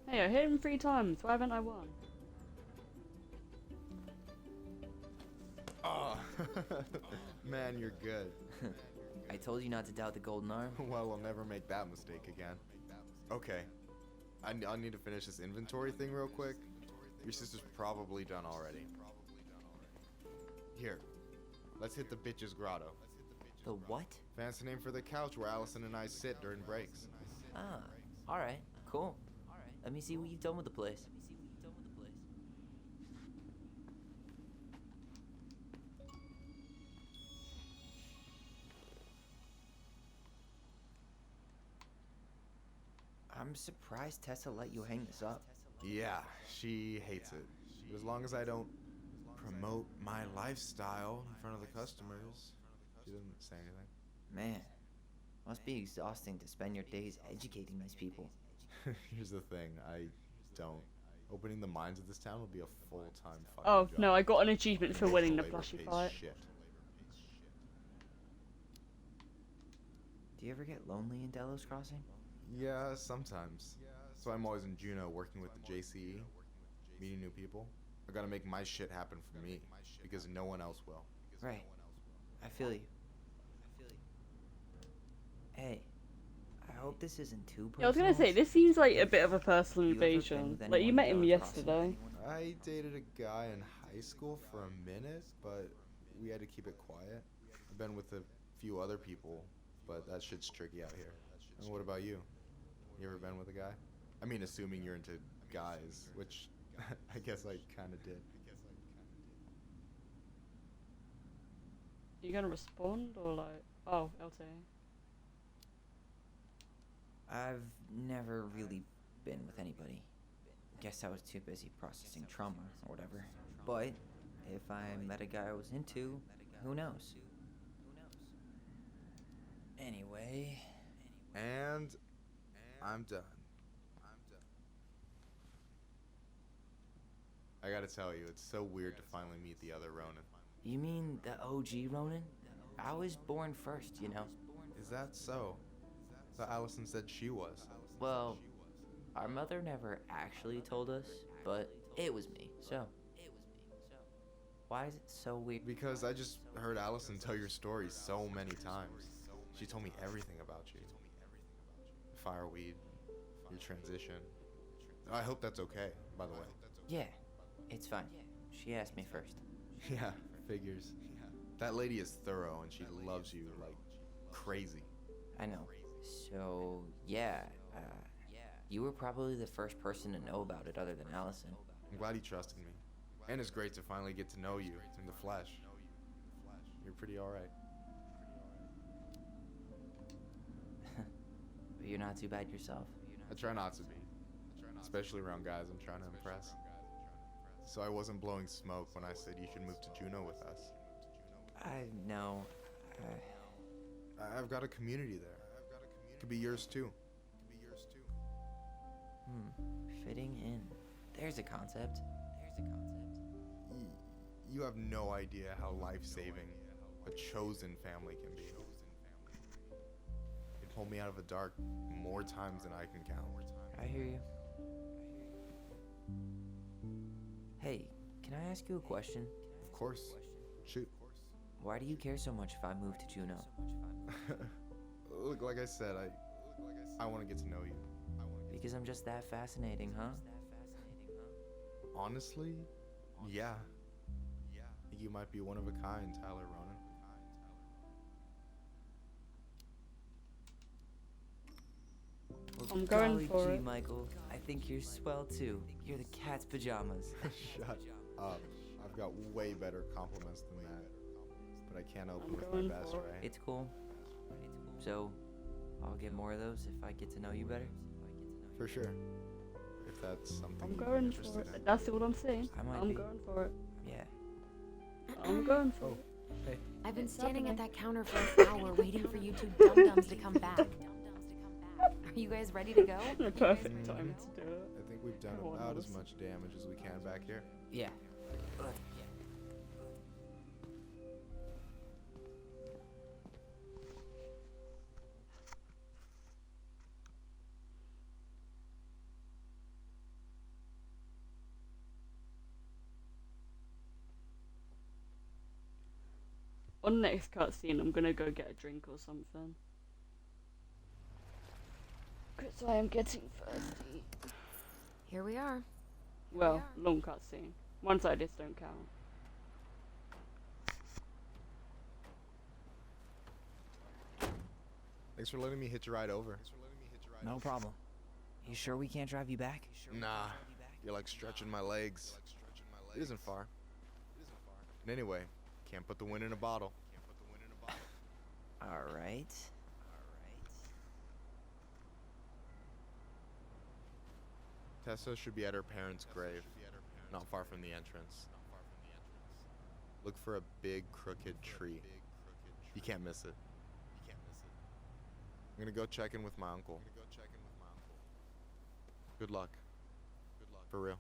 Hey, I hit him 3 times. Why haven't I won? Oh, man, you're good. I told you not to doubt the golden arm. Well, we'll never make that mistake again. Okay, I need to finish this inventory thing real quick. Your sister's probably done already. Here, let's hit the bitch's grotto. The what? Fancy name for the couch where Allison and I sit during breaks. Ah, alright, cool. Let me see what you've done with the place. I'm surprised Tessa let you hang this up. Yeah, she hates it. But as long as I don't promote my lifestyle in front of the customers, she doesn't say anything. Man, must be exhausting to spend your days educating these people. Here's the thing, I don't. Opening the mines of this town would be a full-time fucking Oh, job. no, I got an achievement for winning the Labor plushie pays fight. shit. Do you ever get lonely in Delos Crossing? Yeah, sometimes. So I'm always in Juneau working with the JCE, meeting new people. I gotta make my shit happen for me, because no one else will. Right. I feel you. Hey, I hope this isn't too personal. Yeah, I was gonna say, this seems like a bit of a personal You ever been invasion. with Like, you anyone met him without crossing yesterday. I dated a guy in high school for a minute, but we had to keep it quiet. I've been with a few other people, but that shit's tricky out here. And what about you? You ever been with a guy? I mean, assuming you're into guys, which I guess I kind of did. You gonna respond or like? Oh, LTA. I've never really been with anybody. Guess I was too busy processing trauma or whatever. But if I met a guy I was into, who knows? Anyway. And I'm done. I gotta tell you, it's so weird to finally meet the other Ronin. You mean the OG Ronin? I was born first, you know. Is that so? I thought Allison said she was. Well, our mother never actually told us, but it was me, so. Why is it so weird? Because I just heard Allison tell your story so many times. She told me everything about you. Fireweed, your transition. I hope that's okay, by the way. Yeah, it's fine. She asked me first. Yeah, figures. That lady is thorough and she loves you like crazy. I know. So, yeah, you were probably the first person to know about it other than Allison. I'm glad he trusted me. And it's great to finally get to know you in the flesh. You're pretty alright. But you're not too bad yourself. I try not to be. Especially around guys I'm trying to impress. So I wasn't blowing smoke when I said you should move to Juneau with us. I know. I've got a community there. Could be yours too. Fitting in. There's a concept. You have no idea how life-saving a chosen family can be. It pulled me out of the dark more times than I can count. I hear you. Hey, can I ask you a question? Of course. Shoot. Why do you care so much if I move to Juneau? Look, like I said, I want to get to know you. Because I'm just that fascinating, huh? Honestly, yeah. I think you might be one of a kind, Tyler Ronan. Well, I'm going golly for gee, it. Michael. I think you're swell too. You're the cat's pajamas. Shut up. I've got way better compliments than that. But I can't open I'm with my going best, for it. right? It's cool. So, I'll get more of those if I get to know you better. For sure. If that's something I'm you're going interested for in. it. That's all I'm saying. I might I'm be. going for it. Yeah. I'm going for Oh, it. hey. I've been What's standing at happening? that counter for an hour waiting for you two dum-dums to come back. Are you guys ready to go? The perfect time to do it. I think we've done Come on, about as Melissa. much damage as we can back here. Yeah. On the next cutscene, I'm gonna go get a drink or something. Because I am getting thirsty. Here we are. Well, long cutscene. One-sided don't count. Thanks for letting me hitch a ride over. No problem. You sure we can't drive you back? Nah, you're like stretching my legs. It isn't far. And anyway, can't put the wind in a bottle. All right. Tessa should be at her parents' grave, not far from the entrance. Look for a big crooked tree. You can't miss it. I'm gonna go check in with my uncle. Good luck. For real.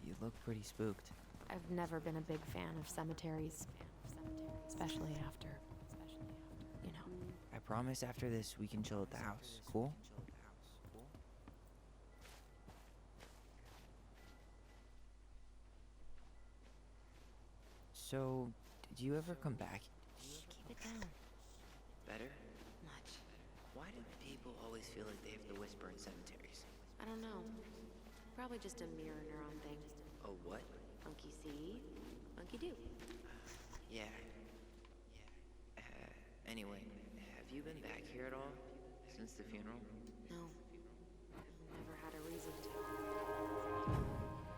You look pretty spooked. I've never been a big fan of cemeteries, especially after, you know. I promise after this we can chill at the house. Cool? So, did you ever come back? Shh, keep it down. Better? Much. Why do people always feel like they have to whisper in cemeteries? I don't know. Probably just a mirror neuron thing. Oh, what? Monkey see, monkey do. Yeah. Anyway, have you been back here at all? Since the funeral? No. Never had a reason to.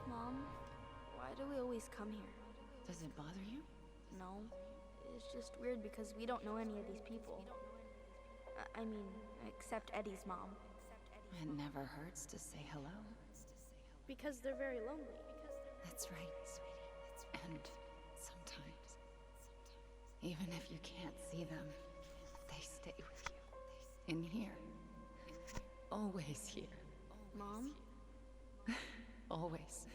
Mom, why do we always come here? Does it bother you? No. It's just weird because we don't know any of these people. I mean, except Eddie's mom. It never hurts to say hello. Because they're very lonely. That's right, sweetie. And sometimes, even if you can't see them, they stay with you. In here. Always here. Mom? Always.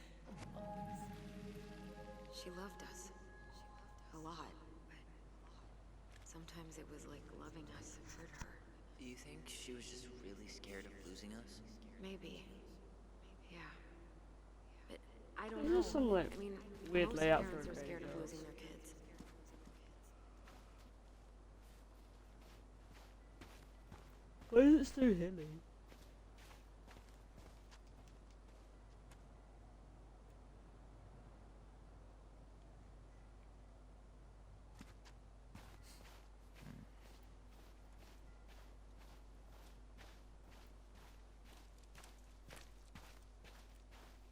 She loved us. A lot. But sometimes it was like loving us hurt her. Do you think she was just really scared of losing us? Maybe. Yeah. But I don't There's know. just some, like, I mean, weird most layout parents for are scared of girls. losing their kids. Why is it so hilly?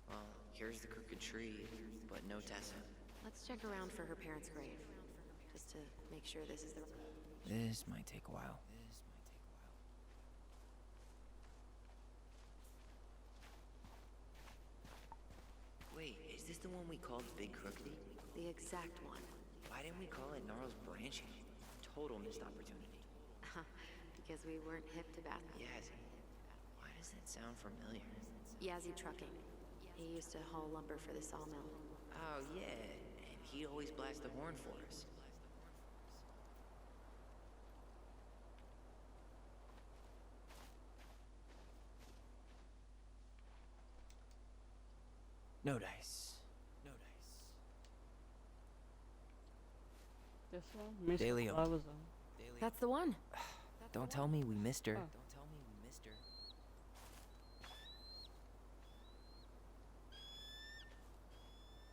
Well, here's the crooked tree, but no Tessa. Let's check around for her parents' grave. Just to make sure this is the... This might take a while. Wait, is this the one we called Big Crookedy? The exact one. Why didn't we call it Gnarls Branching? Total missed opportunity. Because we weren't hip to Bathroom. Yazzie. Why does that sound familiar? Yazzie Trucking. He used to haul lumber for the sawmill. Oh, yeah. And he'd always blast the horn for us. No dice. No dice. This one? Miss De Leon. Flowers. That's the one. Don't tell me we missed her. Oh. Don't tell me we missed her.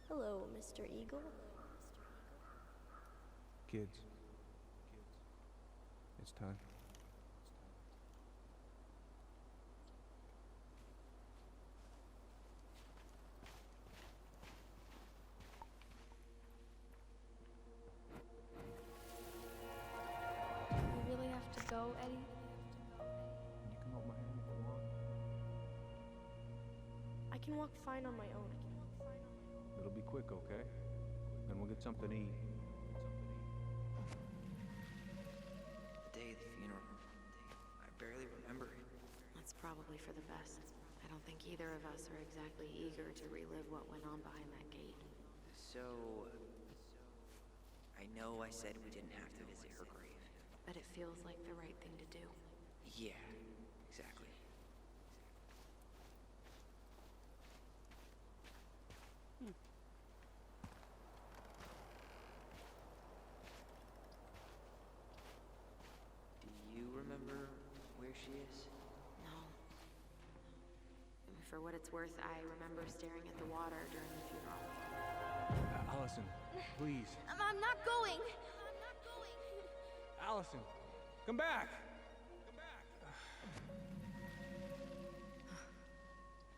Hello, Mr. Eagle. Kids. It's time. You really have to go, Eddie? You can hold my hand if you want. I can walk fine on my own. It'll be quick, okay? Then we'll get something to eat. The day of the funeral. I barely remember it. That's probably for the best. I don't think either of us are exactly eager to relive what went on behind that gate. So... I know I said we didn't have to visit her grave. But it feels like the right thing to do. Yeah, exactly. Do you remember where she is? No. For what it's worth, I remember staring at the water during the funeral. Allison, please. I'm not going! Allison, come back!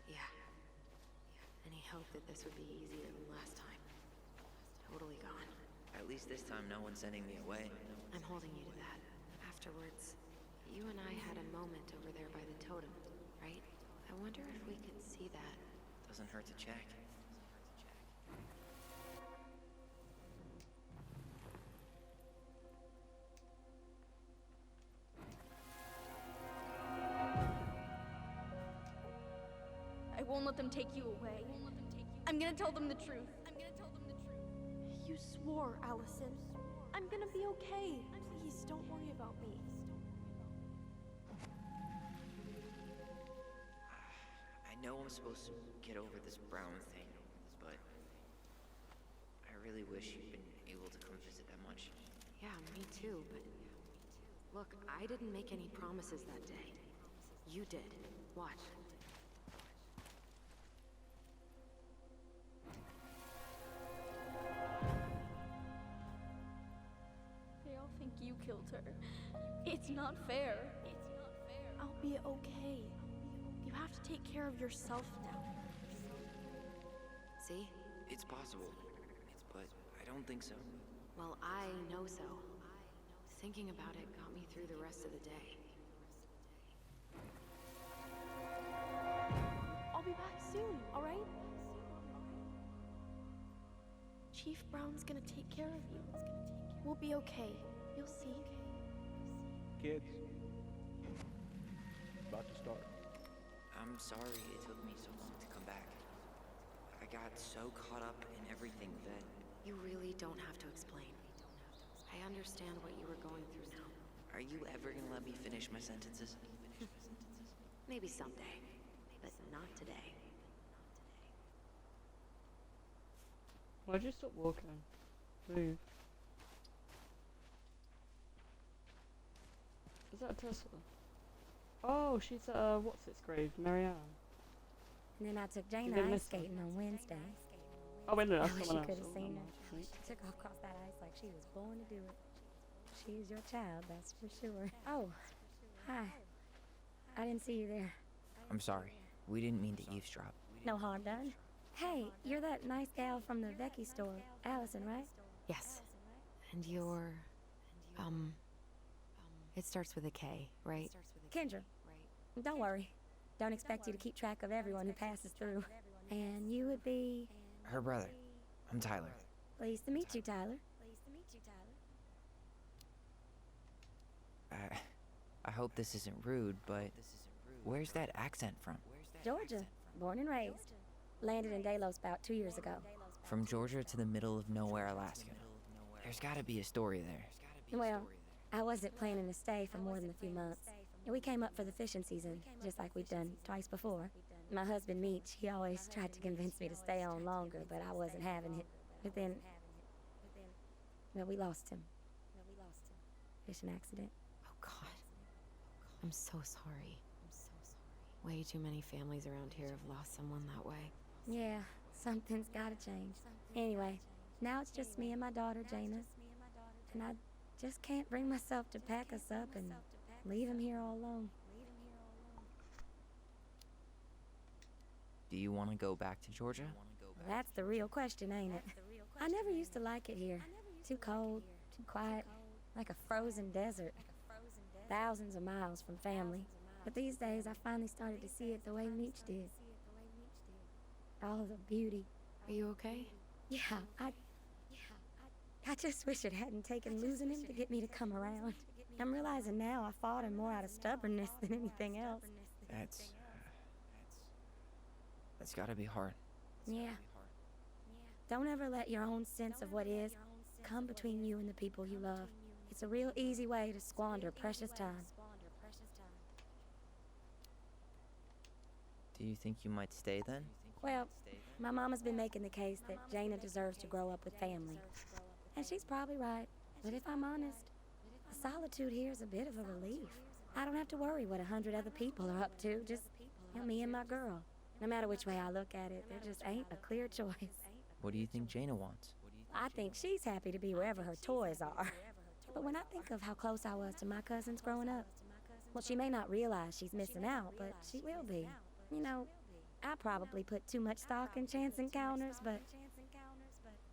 Yeah. Any hope that this would be easier than last time? Totally gone. At least this time no one's sending me away. I'm holding you to that. Afterwards, you and I had a moment over there by the totem, right? I wonder if we could see that. Doesn't hurt to check. I won't let them take you away. I'm gonna tell them the truth. You swore, Allison. I'm gonna be okay. Please, don't worry about me. I know I'm supposed to get over this brown thing, but I really wish you'd been able to come visit that much. Yeah, me too, but... Look, I didn't make any promises that day. You did. Watch. They all think you killed her. It's not fair. I'll be okay. You have to take care of yourself now. See? It's possible, but I don't think so. Well, I know so. Thinking about it got me through the rest of the day. I'll be back soon, alright? Chief Brown's gonna take care of you. We'll be okay. You'll see. Kids. About to start. I'm sorry it took me so long to come back. I got so caught up in everything that... You really don't have to explain. I understand what you were going through now. Are you ever gonna let me finish my sentences? Maybe someday, but not today. Why'd you stop walking? Move. Is that Tesla? Oh, she's what's its grave? Marianne. And then I took Jane You didn't ice miss her. skating on Wednesday. Oh, wait, no, I that's wish someone you else. could have seen her. She took off across that ice like she was born to do it. She is your child, that's for sure. Oh, hi. I didn't see you there. I'm sorry. We didn't mean to eavesdrop. No harm done. Hey, you're that nice gal from the Becky store, Allison, right? Yes. And you're... It starts with a K, right? Kendra. Don't worry. Don't expect you to keep track of everyone who passes through. And you would be... Her brother. I'm Tyler. Pleased to meet you, Tyler. I hope this isn't rude, but where's that accent from? Georgia. Born and raised. Landed in Delos about 2 years ago. From Georgia to the middle of nowhere, Alaska. There's gotta be a story there. Well, I wasn't planning to stay for more than a few months. We came up for the fishing season, just like we've done twice before. My husband, Meech, he always tried to convince me to stay on longer, but I wasn't having it. But then... Well, we lost him. Fishing accident. Oh, God. I'm so sorry. Way too many families around here have lost someone that way. Yeah, something's gotta change. Anyway, now it's just me and my daughter, Jaina. And I just can't bring myself to pack us up and leave him here all alone. Do you want to go back to Georgia? That's the real question, ain't it? I never used to like it here. Too cold, too quiet, like a frozen desert. Thousands of miles from family. But these days, I finally started to see it the way Meech did. All the beauty. Are you okay? Yeah, I just wish it hadn't taken losing him to get me to come around. I'm realizing now I fought him more out of stubbornness than anything else. That's gotta be hard. Yeah. Don't ever let your own sense of what is come between you and the people you love. It's a real easy way to squander precious time. Do you think you might stay then? Well, my mama's been making the case that Jaina deserves to grow up with family. And she's probably right. But if I'm honest, the solitude here is a bit of a relief. I don't have to worry what 100 other people are up to, just me and my girl. No matter which way I look at it, there just ain't a clear choice. What do you think Jaina wants? I think she's happy to be wherever her toys are. But when I think of how close I was to my cousins growing up, well, she may not realize she's missing out, but she will be. You know, I probably put too much stock in chance encounters, but...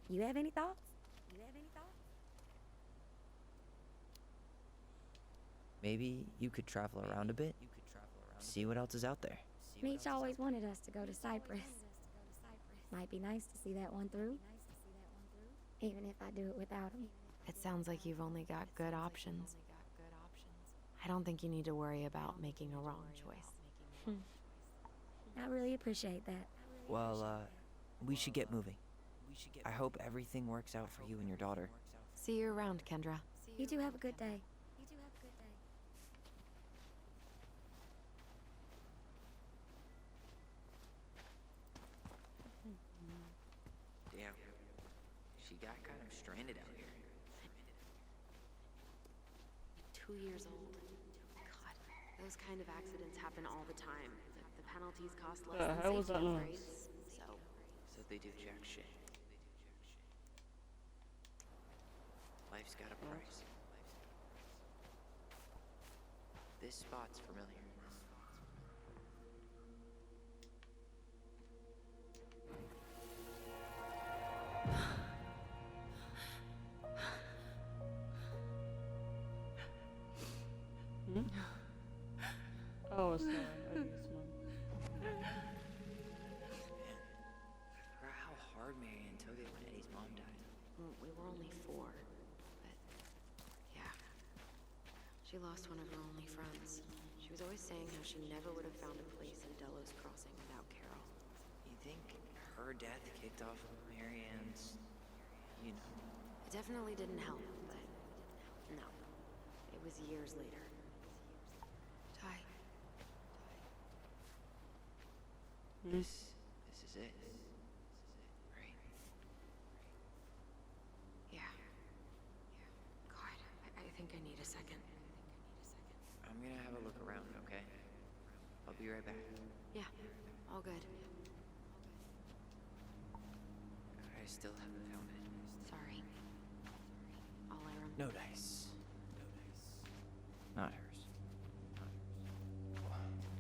You have any thoughts? Maybe you could travel around a bit? See what else is out there. Meech always wanted us to go to Cyprus. Might be nice to see that one through. Even if I do it without him. It sounds like you've only got good options. I don't think you need to worry about making a wrong choice. I really appreciate that. Well, we should get moving. I hope everything works out for you and your daughter. See you around, Kendra. You two have a good day. Damn. She got kind of stranded out here. 2 years old. God, those kind of accidents happen all the time. The penalties cost less than how was safety that upgrades, so... So they do jack shit. Life's got a price. This spot's familiar. Oh, sorry. I think it's mine. Man, how hard Marianne took it when Eddie's mom died. Well, we were only 4, but... yeah. She lost one of her only friends. She was always saying how she never would have found a place in Delos Crossing without Carol. You think her death kicked off Marianne's, you know... It definitely didn't help, but... no. It was years later. Ty. This is it. Right? Yeah. God, I think I need a second. I'm gonna have a look around, okay? I'll be right back. Yeah, all good. I still haven't found it. Sorry. All I remember... No dice. Not hers.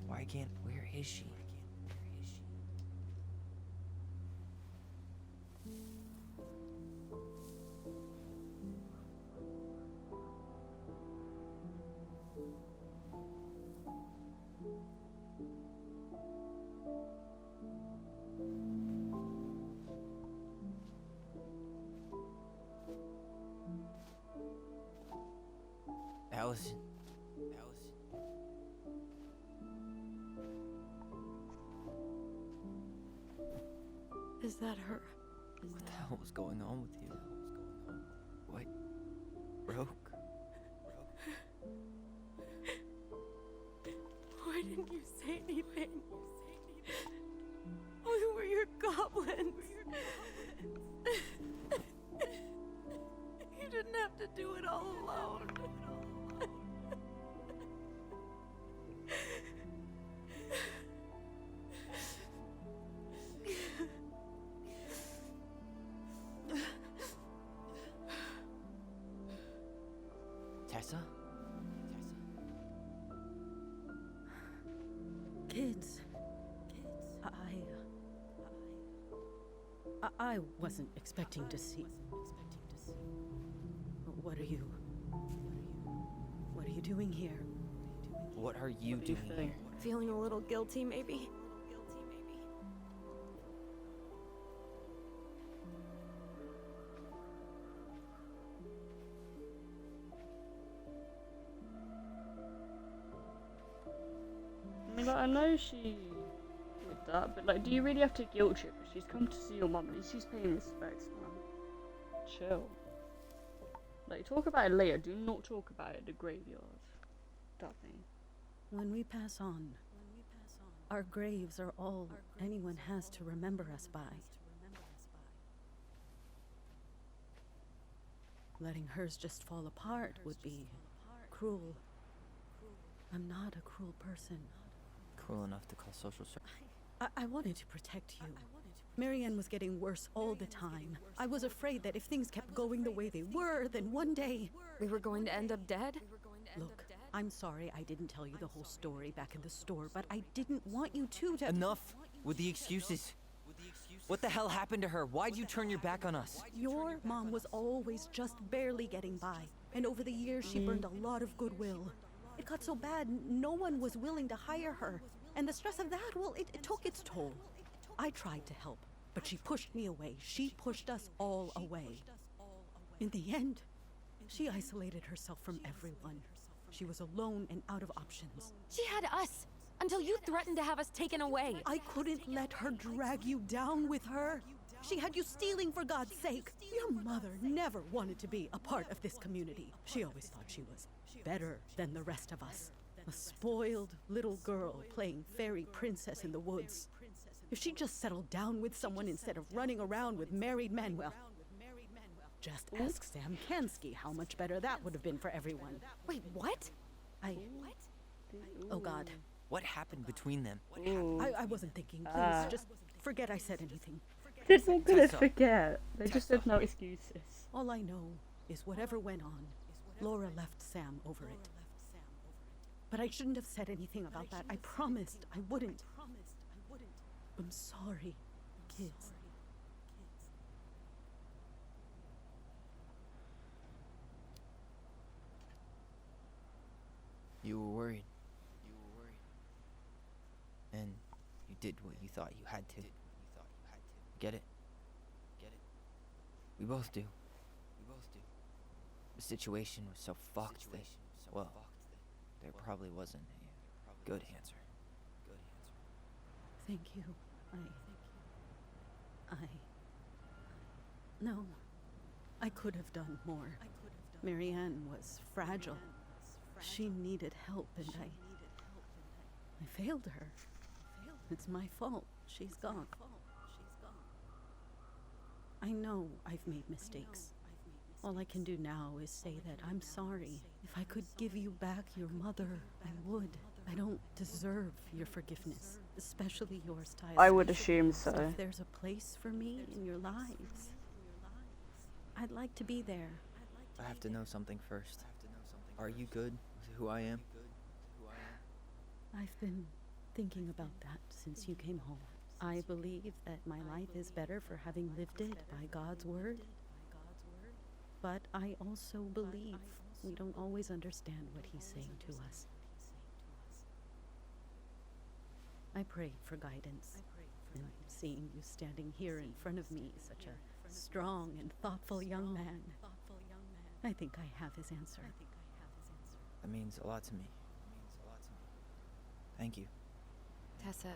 Why can't... Where is she? Allison. Is that her? What the hell was going on with you? What? Broke? Why didn't you say anything? We were your goblins. You didn't have to do it all alone. Tessa? Kids. I wasn't expecting to see. What are you doing here? What are you doing here? Feeling a little guilty, maybe? I mean, like, I know she did that, but like, do you really have to guilt trip her? She's come to see your mum, and she's paying respects, man. Chill. Like, talk about it later. Do not talk about it at the graveyard. That thing. When we pass on, our graves are all anyone has to remember us by. Letting hers just fall apart would be cruel. I'm not a cruel person. Cruel enough to call social service. I wanted to protect you. Marianne was getting worse all the time. I was afraid that if things kept going the way they were, then one day... We were going to end up dead? Look, I'm sorry I didn't tell you the whole story back in the store, but I didn't want you to... Enough with the excuses. What the hell happened to her? Why'd you turn your back on us? Your mom was always just barely getting by, and over the years she burned a lot of goodwill. It got so bad, no one was willing to hire her. And the stress of that, well, it took its toll. I tried to help, but she pushed me away. She pushed us all away. In the end, she isolated herself from everyone. She was alone and out of options. She had us, until you threatened to have us taken away. I couldn't let her drag you down with her. She had you stealing, for God's sake. Your mother never wanted to be a part of this community. She always thought she was better than the rest of us. A spoiled little girl playing fairy princess in the woods. If she just settled down with someone instead of running around with married men, well, Just ask Sam Kansky how much better that would have been for everyone. Wait, what? Oh God. What happened between them? I wasn't thinking. Please, just forget I said anything. They're not gonna forget. They just said no excuses. All I know is whatever went on, Laura left Sam over it. But I shouldn't have said anything about that. I promised I wouldn't. I'm sorry, kids. You were worried. And you did what you thought you had to. Get it? We both do. The situation was so fucked that, well, there probably wasn't a good answer. Thank you. No. I could have done more. Marianne was fragile. She needed help, and I failed her. It's my fault. She's gone. I know I've made mistakes. All I can do now is say that I'm sorry. If I could give you back your mother, I would. I don't deserve your forgiveness, especially yours, Tyler. I would assume so. If there's a place for me in your lives, I'd like to be there. I have to know something first. Are you good with who I am? I've been thinking about that since you came home. I believe that my life is better for having lived it by God's word. But I also believe we don't always understand what he's saying to us. I pray for guidance. And seeing you standing here in front of me, such a strong and thoughtful young man, I think I have his answer. That means a lot to me. Thank you. Tessa,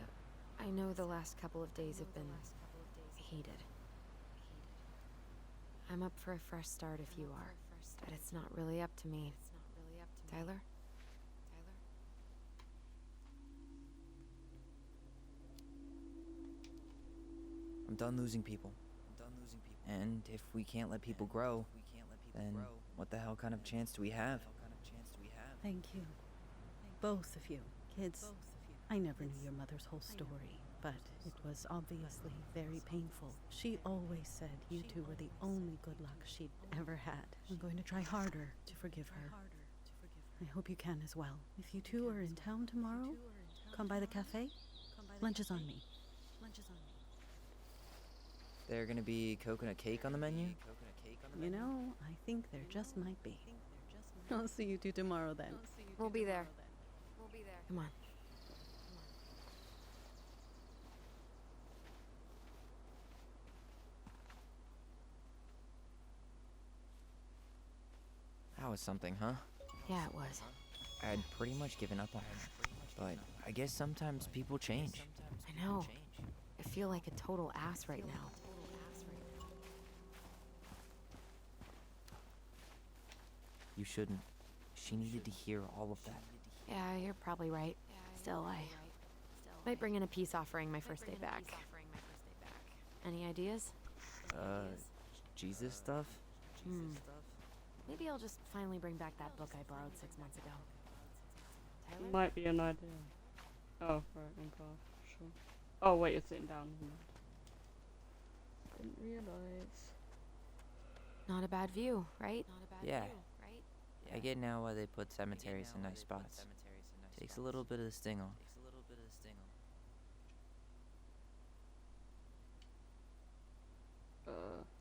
I know the last couple of days have been heated. I'm up for a fresh start if you are, but it's not really up to me. Tyler? I'm done losing people. And if we can't let people grow, then what the hell kind of chance do we have? Thank you. Both of you. Kids, I never knew your mother's whole story, but it was obviously very painful. She always said you two were the only good luck she'd ever had. I'm going to try harder to forgive her. I hope you can as well. If you two are in town tomorrow, come by the cafe. Lunch is on me. There gonna be coconut cake on the menu? You know, I think there just might be. I'll see you two tomorrow then. We'll be there. Come on. That was something, huh? Yeah, it was. I had pretty much given up on her, but I guess sometimes people change. I know. I feel like a total ass right now. You shouldn't. She needed to hear all of that. Yeah, you're probably right. Still, I might bring in a peace offering my first day back. Any ideas? Jesus stuff? Maybe I'll just finally bring back that book I borrowed 6 months ago. Tyler? Might be an idea. Oh, right, on car. Sure. Oh, wait, you're sitting down. Didn't realize. Not a bad view, right? Yeah. I get now why they put cemeteries in nice spots. Takes a little bit of the sting off.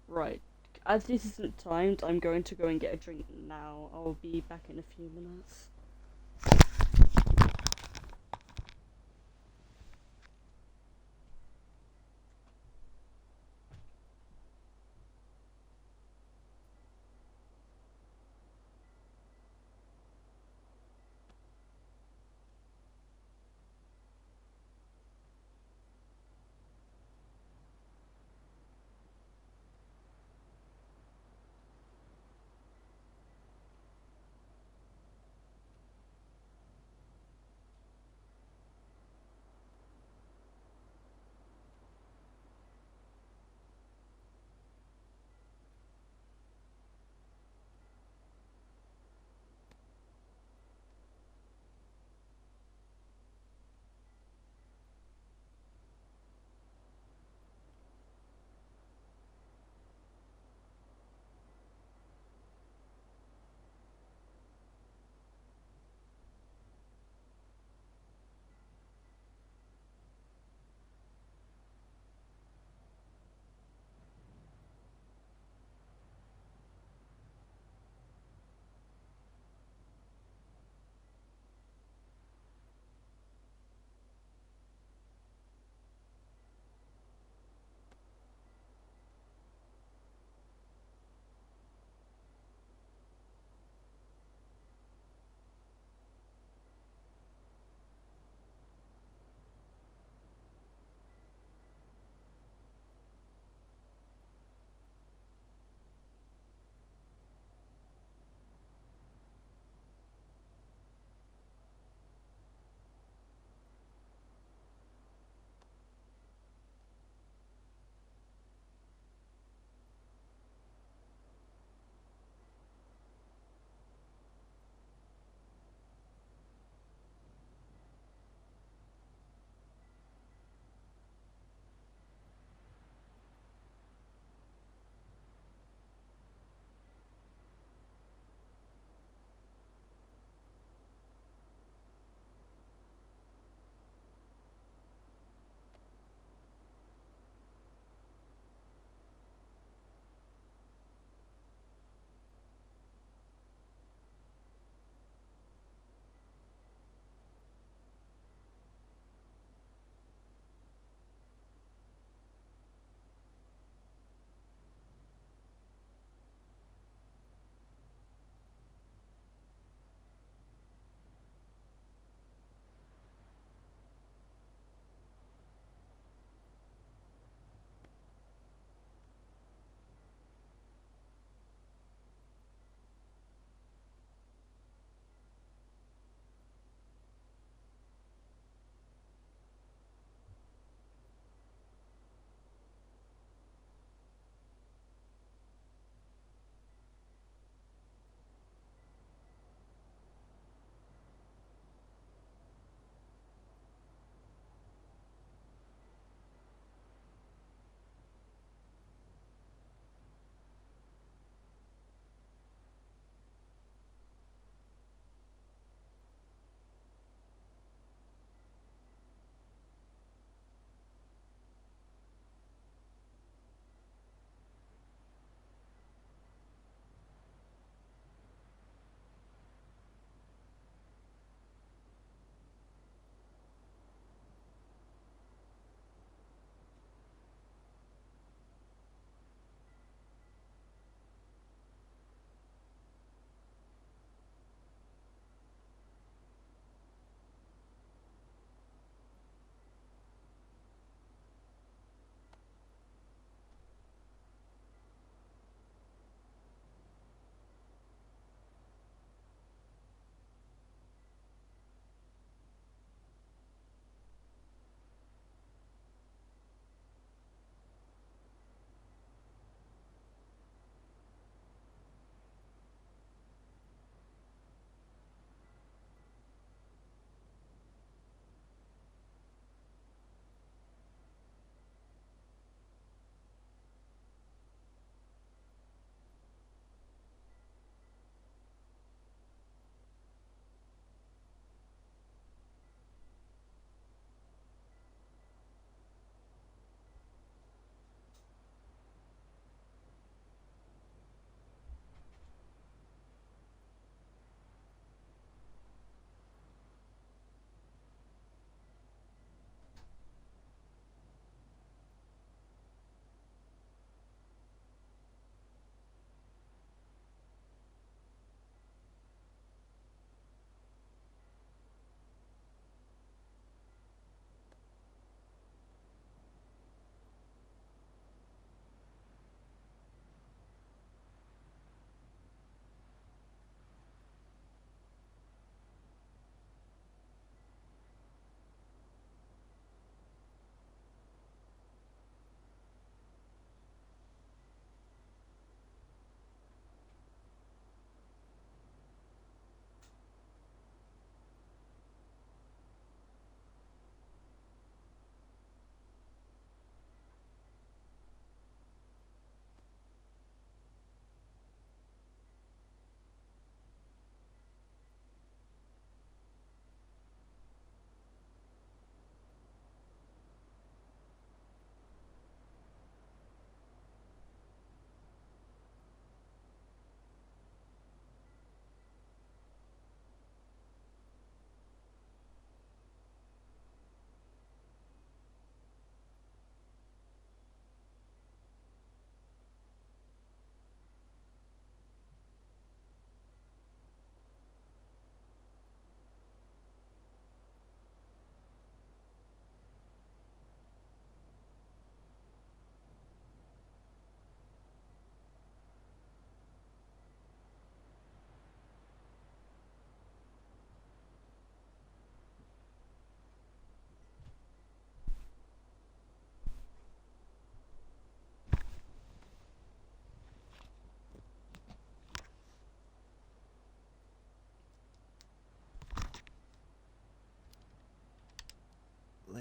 Right. As this isn't timed, I'm going to go and get a drink now. I'll be back in a few minutes.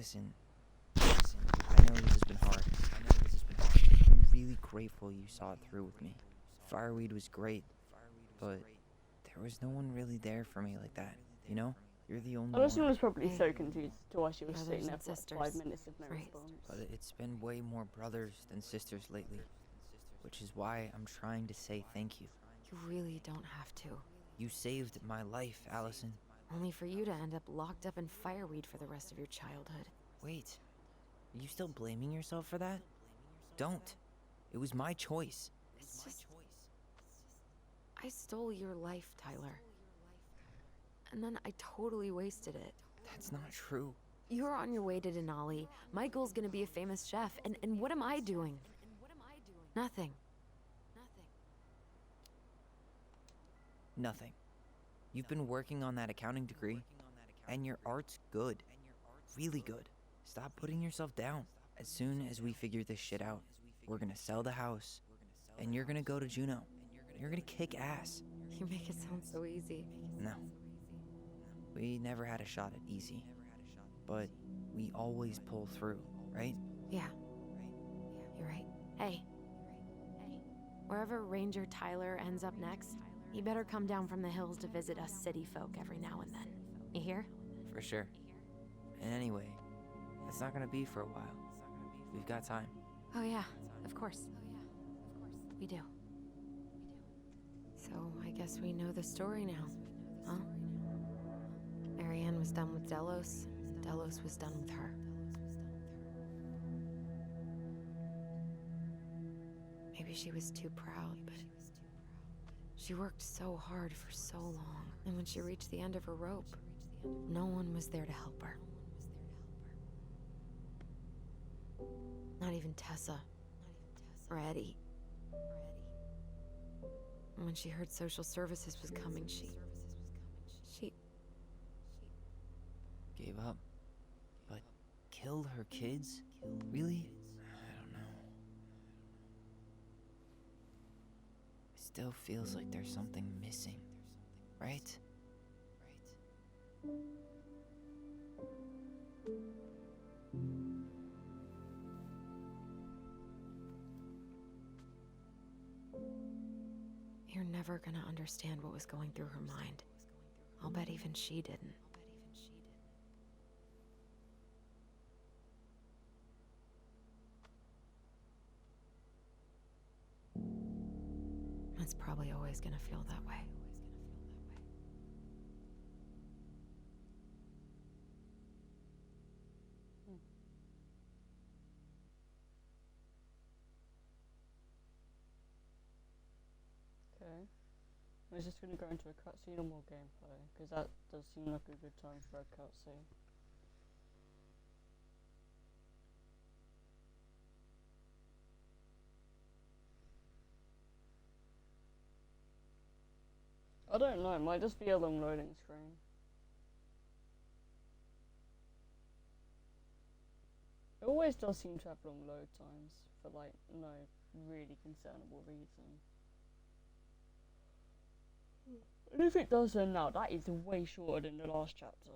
Listen, I know this has been hard. I'm really grateful you saw it through with me. Fireweed was great, but there was no one really there for me like that, you know? You're the only Alison one. was probably so confused to why she was Brothers sitting there and for like sisters. 5 minutes with no response. But it's been way more brothers than sisters lately, which is why I'm trying to say thank you. You really don't have to. You saved my life, Allison. Only for you to end up locked up in fireweed for the rest of your childhood. Wait, are you still blaming yourself for that? Don't. It was my choice. It's just... I stole your life, Tyler. And then I totally wasted it. That's not true. You're on your way to Denali. Michael's gonna be a famous chef, and what am I doing? Nothing. Nothing. You've been working on that accounting degree, and your art's good. Really good. Stop putting yourself down. As soon as we figure this shit out, we're gonna sell the house, and you're gonna go to Juneau. You're gonna kick ass. You make it sound so easy. No. We never had a shot at easy. But we always pull through, right? Yeah. You're right. Hey. Wherever Ranger Tyler ends up next, you better come down from the hills to visit us city folk every now and then. You hear? For sure. And anyway, it's not gonna be for a while. We've got time. Oh yeah, of course. We do. So I guess we know the story now, huh? Marianne was done with Delos. Delos was done with her. Maybe she was too proud, but she worked so hard for so long. And when she reached the end of her rope, no one was there to help her. Not even Tessa or Eddie. And when she heard social services was coming, she Gave up. But killed her kids? Really? I don't know. It still feels like there's something missing, right? You're never gonna understand what was going through her mind. I'll bet even she didn't. It's probably always gonna feel that way. Okay. We're just gonna go into a cutscene or more gameplay, because that does seem like a good time for a cutscene. I don't know, it might just be a long loading screen. It always does seem to have long load times for like no really concernable reason. And if it does end now, that is way shorter than the last chapter.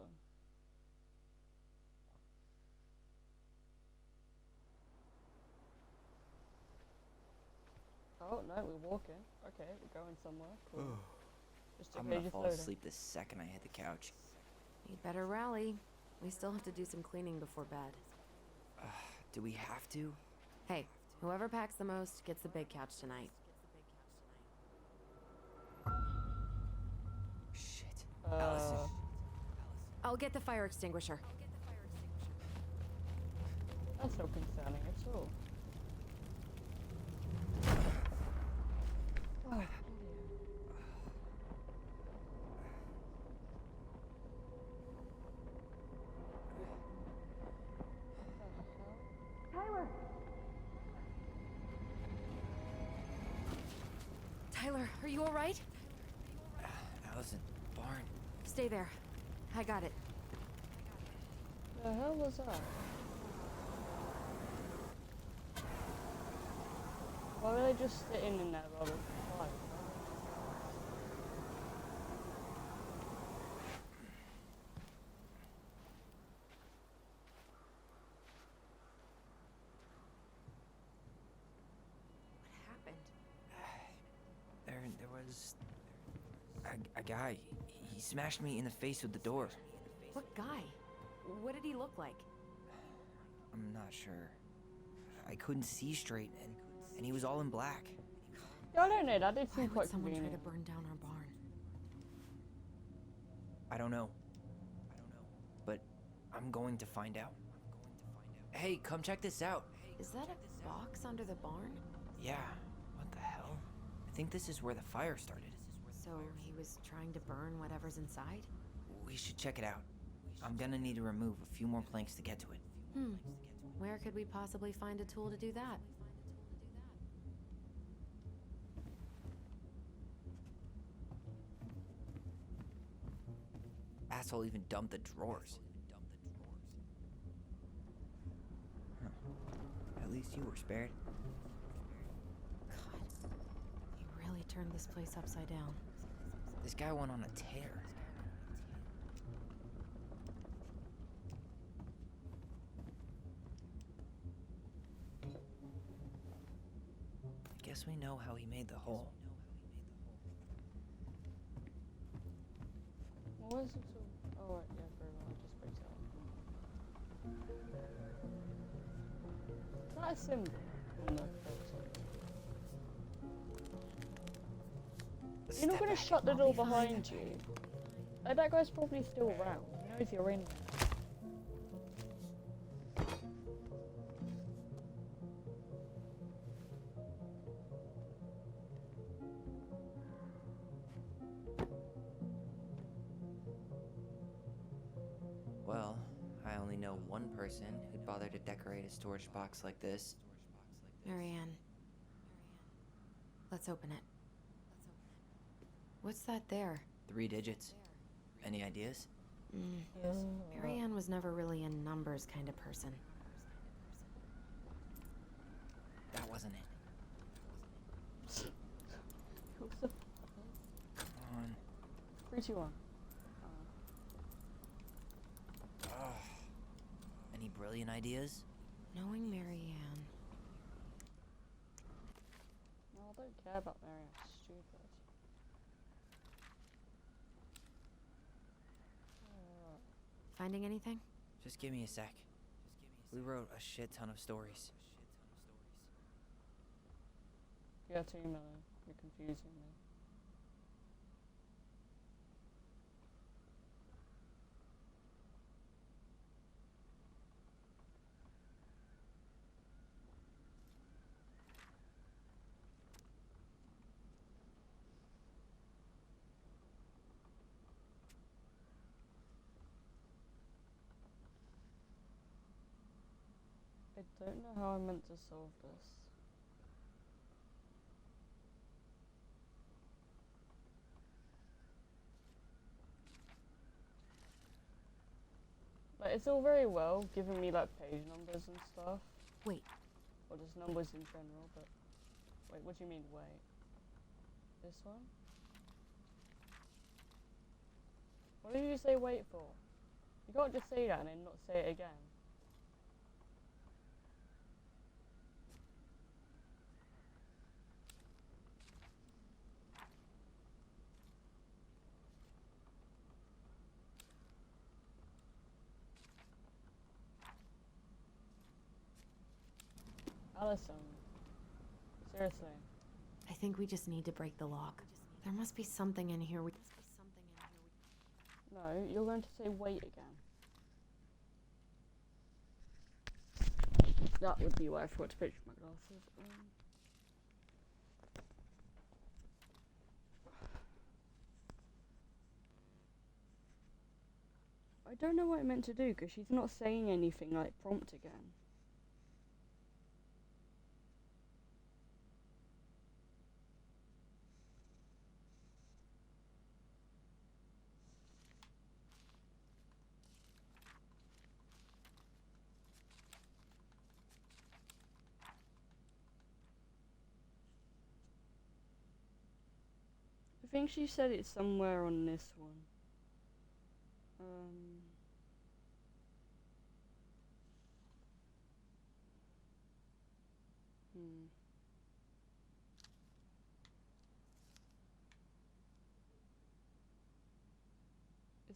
Oh no, we're walking. Okay, we're going somewhere. Cool. Just I'm gonna fall asleep the second I hit the couch. You'd better rally. We still have to do some cleaning before bed. Do we have to? Hey, whoever packs the most gets the big couch tonight. Shit. Allison. I'll get the fire extinguisher. That's not concerning at all. Oh. Tyler, are you all right? Allison, barn. Stay there. I got it. The hell was that? Why were they just sitting in there rather than fighting? was a guy. He smashed me in the face with the door. What guy? What did he look like? I'm not sure. I couldn't see straight, and he was all in black. Yeah, I don't know, that did Why seem would quite someone try convenient. to burn down our barn? I don't know. But I'm going to find out. Hey, come check this out. Is that a box under the barn? Yeah, what the hell? I think this is where the fire started. So he was trying to burn whatever's inside? We should check it out. I'm gonna need to remove a few more planks to get to it. Where could we possibly find a tool to do that? Asshole even dumped the drawers. Huh. At least you were spared. God, he really turned this place upside down. This guy went on a tear. I guess we know how he made the hole. What was it? Oh, right, yeah, very well. It just breaks out. Is that a symbol on the photo? You're not gonna shut the door behind you. Like, that guy's probably still around. He knows you're in there. Well, I only know one person who'd bother to decorate a storage box like this. Marianne. Let's open it. What's that there? 3 digits. Any ideas? Marianne was never really a numbers kind of person. That wasn't it. Come on. 3, 2, 1. Any brilliant ideas? Knowing Marianne. No, I don't care about Marianne. Stupid. Finding anything? Just give me a sec. We wrote a shit ton of stories. Yeah, too many. You're confusing me. I don't know how I'm meant to solve this. Like, it's all very well giving me like page numbers and stuff. Wait. Or just numbers in general, but... Wait, what do you mean, wait? This one? What did you say wait for? You can't just say that and then not say it again. Allison. Seriously. I think we just need to break the lock. There must be something in here we... No, you're going to say wait again. That would be why I forgot to picture my glasses. I don't know what I meant to do because she's not saying anything like prompt again. I think she said it's somewhere on this one.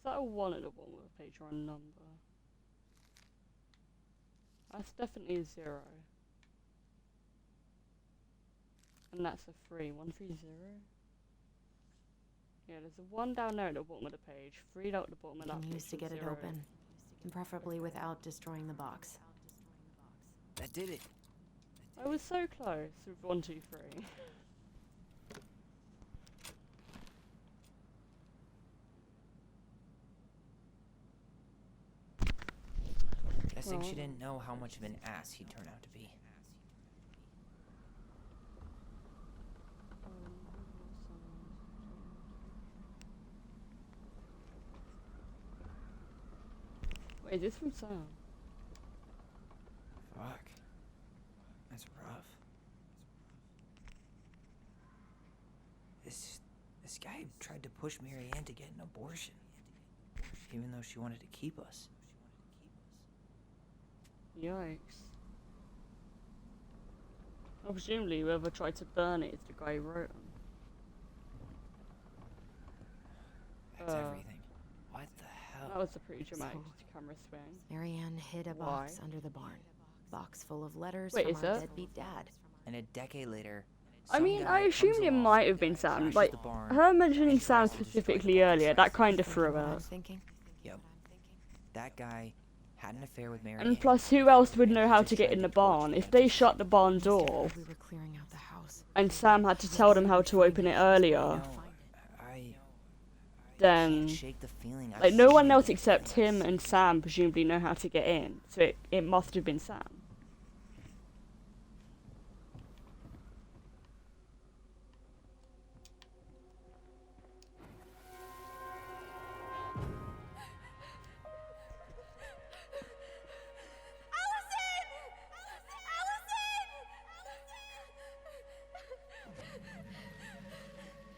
Is that a 1 at the bottom of the page or a number? That's definitely a 0. And that's a 3. 130? Yeah, there's a 1 down there at the bottom of the page. 3 down at the bottom of that page. Use to get it open, preferably without destroying the box. That did it. I was so close with 1, 2, 3. Guessing she didn't know how much of an ass he'd turn out to be. Wait, is this from Sam? Fuck. That's rough. This guy tried to push Mary Ann to get an abortion, even though she wanted to keep us. Yikes. Well, presumably whoever tried to burn it is the guy who wrote them. That's everything. What the hell? That was a pretty dramatic camera swing. Mary Ann hid a box under the barn. Box full of letters Wait, from is our it? deadbeat dad. And a decade later, I mean, some I guy assumed comes it along, might have been Sam. trashes Like, the barn, her mentioning and Sam rifles specifically like earlier, that kind of threw What I'm us. thinking? Yep. That guy had an affair with Mary And Ann. plus, who else would know how to get in the barn? If they shut the barn door, We were clearing out the house. and Sam had to tell them how to open it earlier, I then, shake the feeling. like, no one else except him and Sam presumably know how to get in. So it must have been Sam.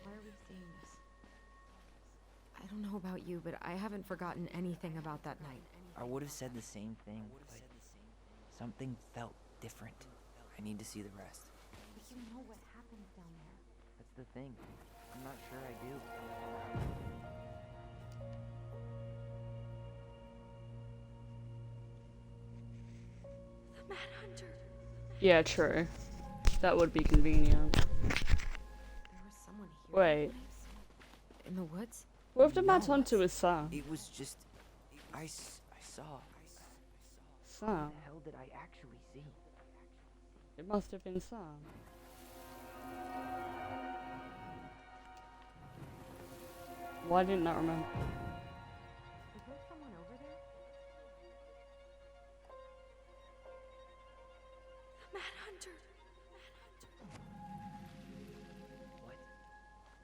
Why are we seeing this? I don't know about you, but I haven't forgotten anything about that night. I would have said the same thing, but something felt different. I need to see the rest. But you know what happens down there. That's the thing. I'm not sure I do. The Mad Hunter. Yeah, true. That would be convenient. There was someone here. Wait. In the woods? What if the Mad Hunter was Sam? It was just... I saw... Sam? What the hell did I actually see? It must have been Sam. Why didn't I remember? Is there someone over there? The Mad Hunter. What?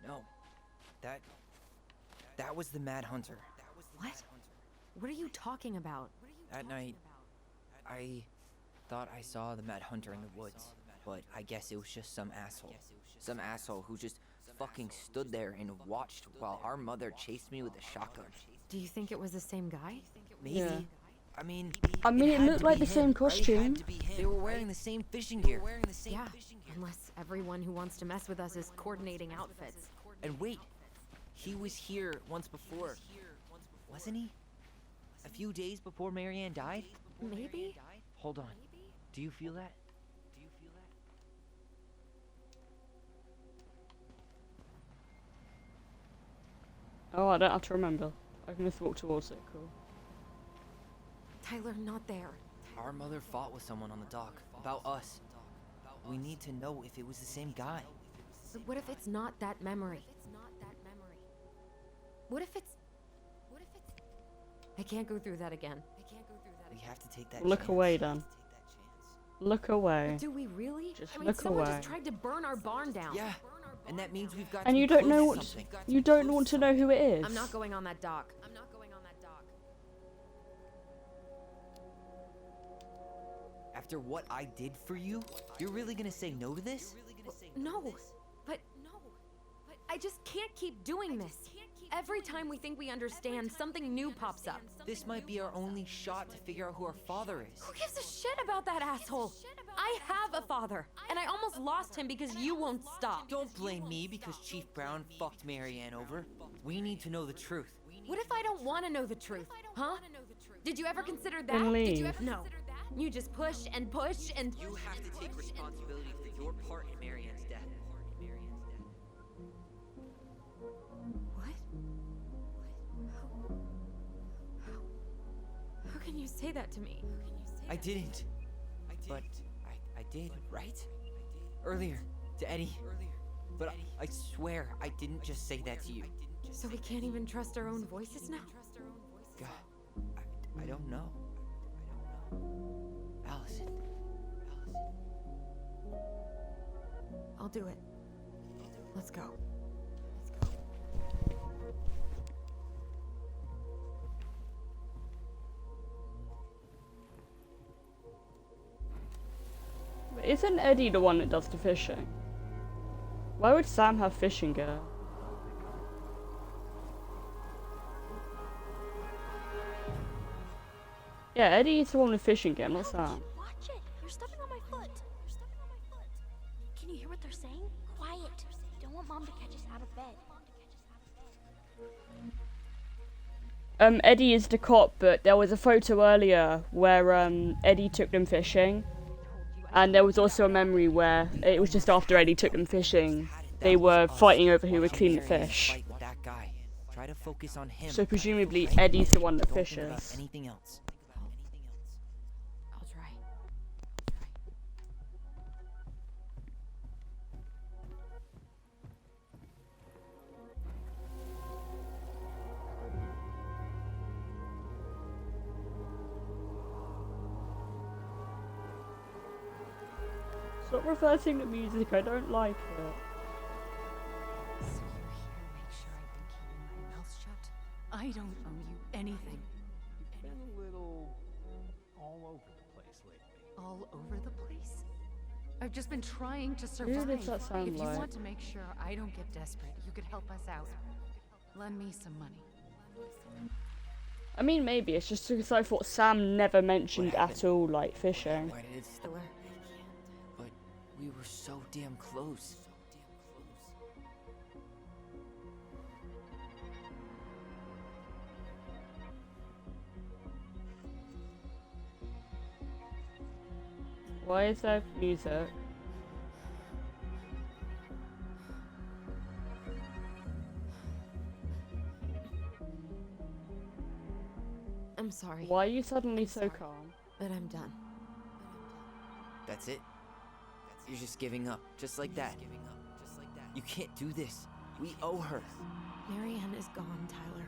No. That was the Mad Hunter. What? What are you talking about? That night, I thought I saw the Mad Hunter in the woods, but I guess it was just some asshole. Some asshole who just fucking stood there and watched while our mother chased me with a shotgun. Do you think it was the same guy? Maybe. Yeah. I mean, it had looked to like be the same him, right? costume. It had to be him. They were wearing the same fishing gear. Yeah, unless everyone who wants to mess with us is coordinating outfits. And wait, he was here once before, wasn't he? A few days before Mary Ann died? Maybe? Hold on. Do you feel that? Oh, I don't have to remember. I can just walk towards it, cool. Tyler, not there. Our mother fought with someone on the dock about us. We need to know if it was the same guy. But what if it's not that memory? What if it's... I can't go through that again. We have to take that Look chance. away, then. Look away. Do we really? Just I mean, look someone away. just tried to burn our barn down. Yeah, and that means we've got And to you be don't know close what... to something. You don't want to know who it is. I'm not going on that dock. After what I did for you, you're really gonna say no to this? No, but I just can't keep doing this. Every time we think we understand, something new pops up. This might be our only shot to figure out who our father is. Who gives a shit about that asshole? I have a father, and I almost lost him because you won't stop. Don't blame me because Chief Brown fucked Mary Ann over. We need to know the truth. What if I don't want to know the truth? Huh? Did you ever consider that? Then leave. No. You just push and push and... You have to take responsibility for your part in Marianne's death. What? How can you say that to me? I didn't. But I did, right? Earlier, to Eddie. But I swear I didn't just say that to you. So we can't even trust our own voices now? God, I don't know. Allison. I'll do it. Let's go. But isn't Eddie the one that does the fishing? Why would Sam have fishing gear? Yeah, Eddie's the one with fishing gear, not Sam. Watch it! You're stepping on my foot! Can you hear what they're saying? Quiet! Don't want Mom to catch us out of bed. Eddie is the cop, but there was a photo earlier where Eddie took them fishing. And there was also a memory where it was just after Eddie took them fishing. They were fighting over who would clean the fish. Try to focus on him. So presumably Eddie's the one that fishes. Anything else? I'll try. Stop reversing the music, I don't like it. So you're here to make sure I've been keeping my mouth shut? I don't owe you anything. You've been a little all over the place lately. All over the place? I've just been trying to Who survive. does that sound If you like? want to make sure I don't get desperate, you could help us out. Lend me some money. I mean, maybe it's just because I thought Sam never mentioned at all, like, fishing. Why did it stop? But we were so damn close. Why is there music? I'm sorry. Why are you suddenly so calm? But I'm done. That's it? You're just giving up, just like that. You can't do this. We owe her. Marianne is gone, Tyler.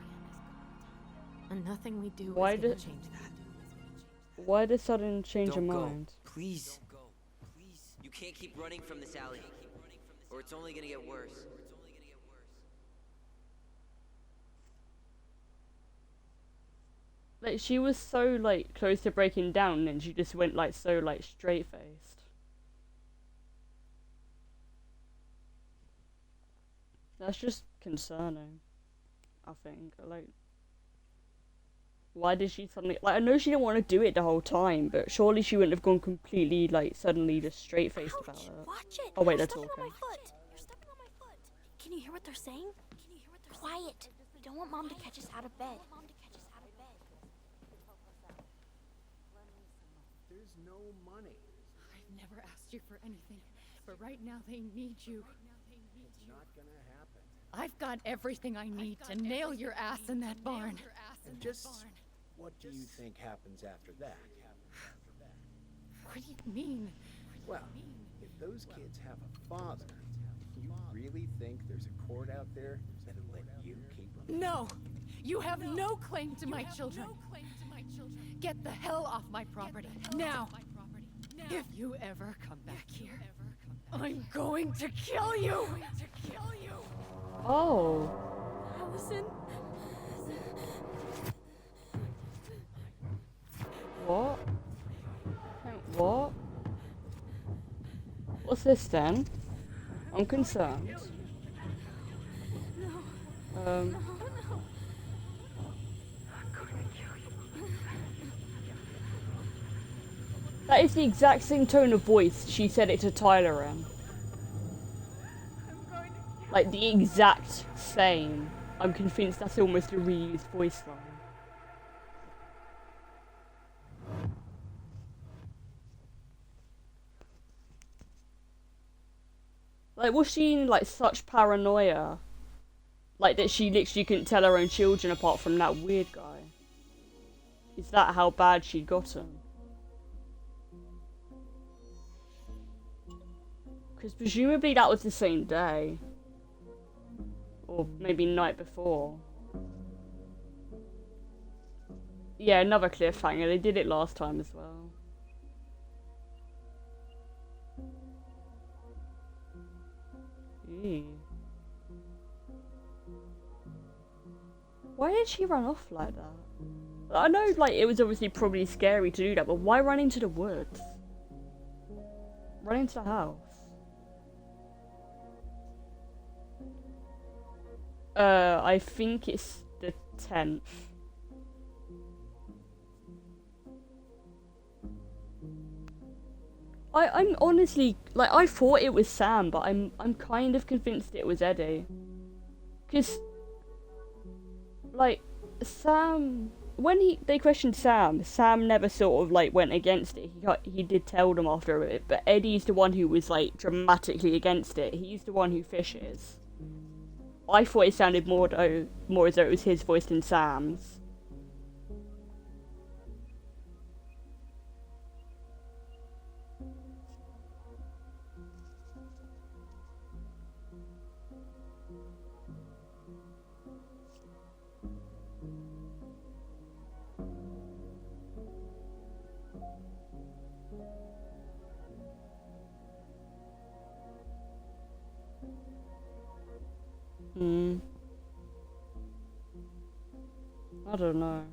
And nothing we do Why is gonna did- change that. Why the sudden change of Don't go. mind? Please. You can't keep running from this alley, or it's only gonna get worse. Like, she was so, like, close to breaking down, and she just went, like, so, like, straight-faced. That's just concerning, I think. Like, why did she suddenly... Like, I know she didn't want to do it the whole time, but surely she wouldn't have gone completely, like, suddenly just straight-faced about it. Watch it! Oh, wait, You're they're stepping talking. on my foot! You're stepping on my foot! Can you hear what they're saying? Quiet! We don't want Mom to catch us out of bed. There's no money. I've never asked you for anything, but right now they need you. It's not gonna happen. I've got everything I need to nail your ass in that barn. And just what do you think happens after that? What do you mean? Well, if those kids have a father, you really think there's a court out there that'll let you keep them? No! You have no claim to my children. Get the hell off my property, now! If you ever come back here, I'm going to kill you! Oh. Allison? What? What? What's this then? I'm concerned. That is the exact same tone of voice she said it to Tyler in. Like, the exact same. I'm convinced that's almost a reused voice line. Like, was she in, like, such paranoia? Like, that she literally couldn't tell her own children apart from that weird guy? Is that how bad she'd gotten? Because presumably that was the same day. Or maybe night before. Yeah, another cliffhanger. They did it last time as well. Ew. Why did she run off like that? I know, like, it was obviously probably scary to do that, but why run into the woods? Run into the house. I think it's the 10th. I'm honestly, like, I thought it was Sam, but I'm kind of convinced it was Eddie. 'Cause, like, Sam, when they questioned Sam, Sam never sort of, like, went against it. He did tell them after it, but Eddie's the one who was, like, dramatically against it. He's the one who fishes. I thought it sounded more as though it was his voice than Sam's. I don't know.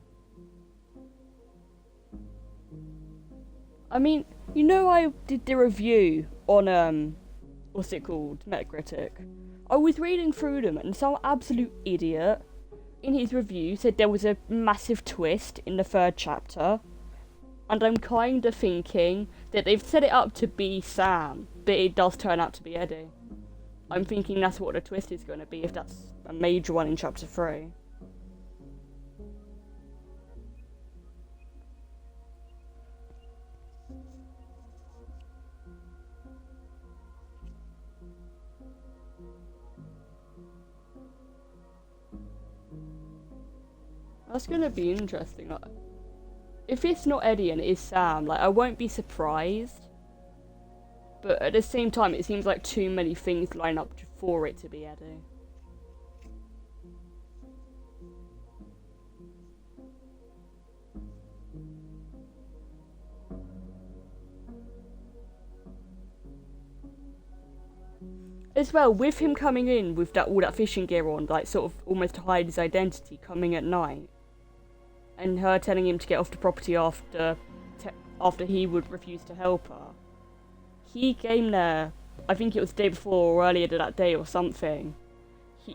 I mean, you know, I did the review on, what's it called? Metacritic. I was reading through them, and some absolute idiot in his review said there was a massive twist in the 3rd chapter. And I'm kind of thinking that they've set it up to be Sam, but it does turn out to be Eddie. I'm thinking that's what the twist is going to be, if that's a major one in chapter 3. That's gonna be interesting. Like, if it's not Eddie and it is Sam, like, I won't be surprised. But at the same time, it seems like too many things line up for it to be Eddie. As well, with him coming in with all that fishing gear on, like, sort of almost to hide his identity, coming at night. And her telling him to get off the property after he would refuse to help her. He came there, I think it was the day before or earlier that day or something.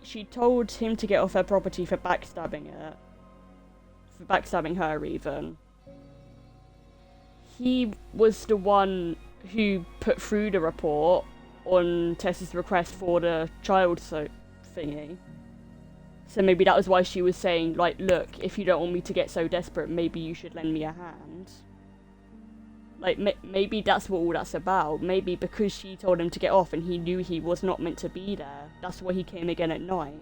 She told him to get off her property for backstabbing it. For backstabbing her, even. He was the one who put through the report on Tessa's request for the child soap thingy. So maybe that was why she was saying, like, look, if you don't want me to get so desperate, maybe you should lend me a hand. Like, maybe that's what all that's about. Maybe because she told him to get off and he knew he was not meant to be there, that's why he came again at night.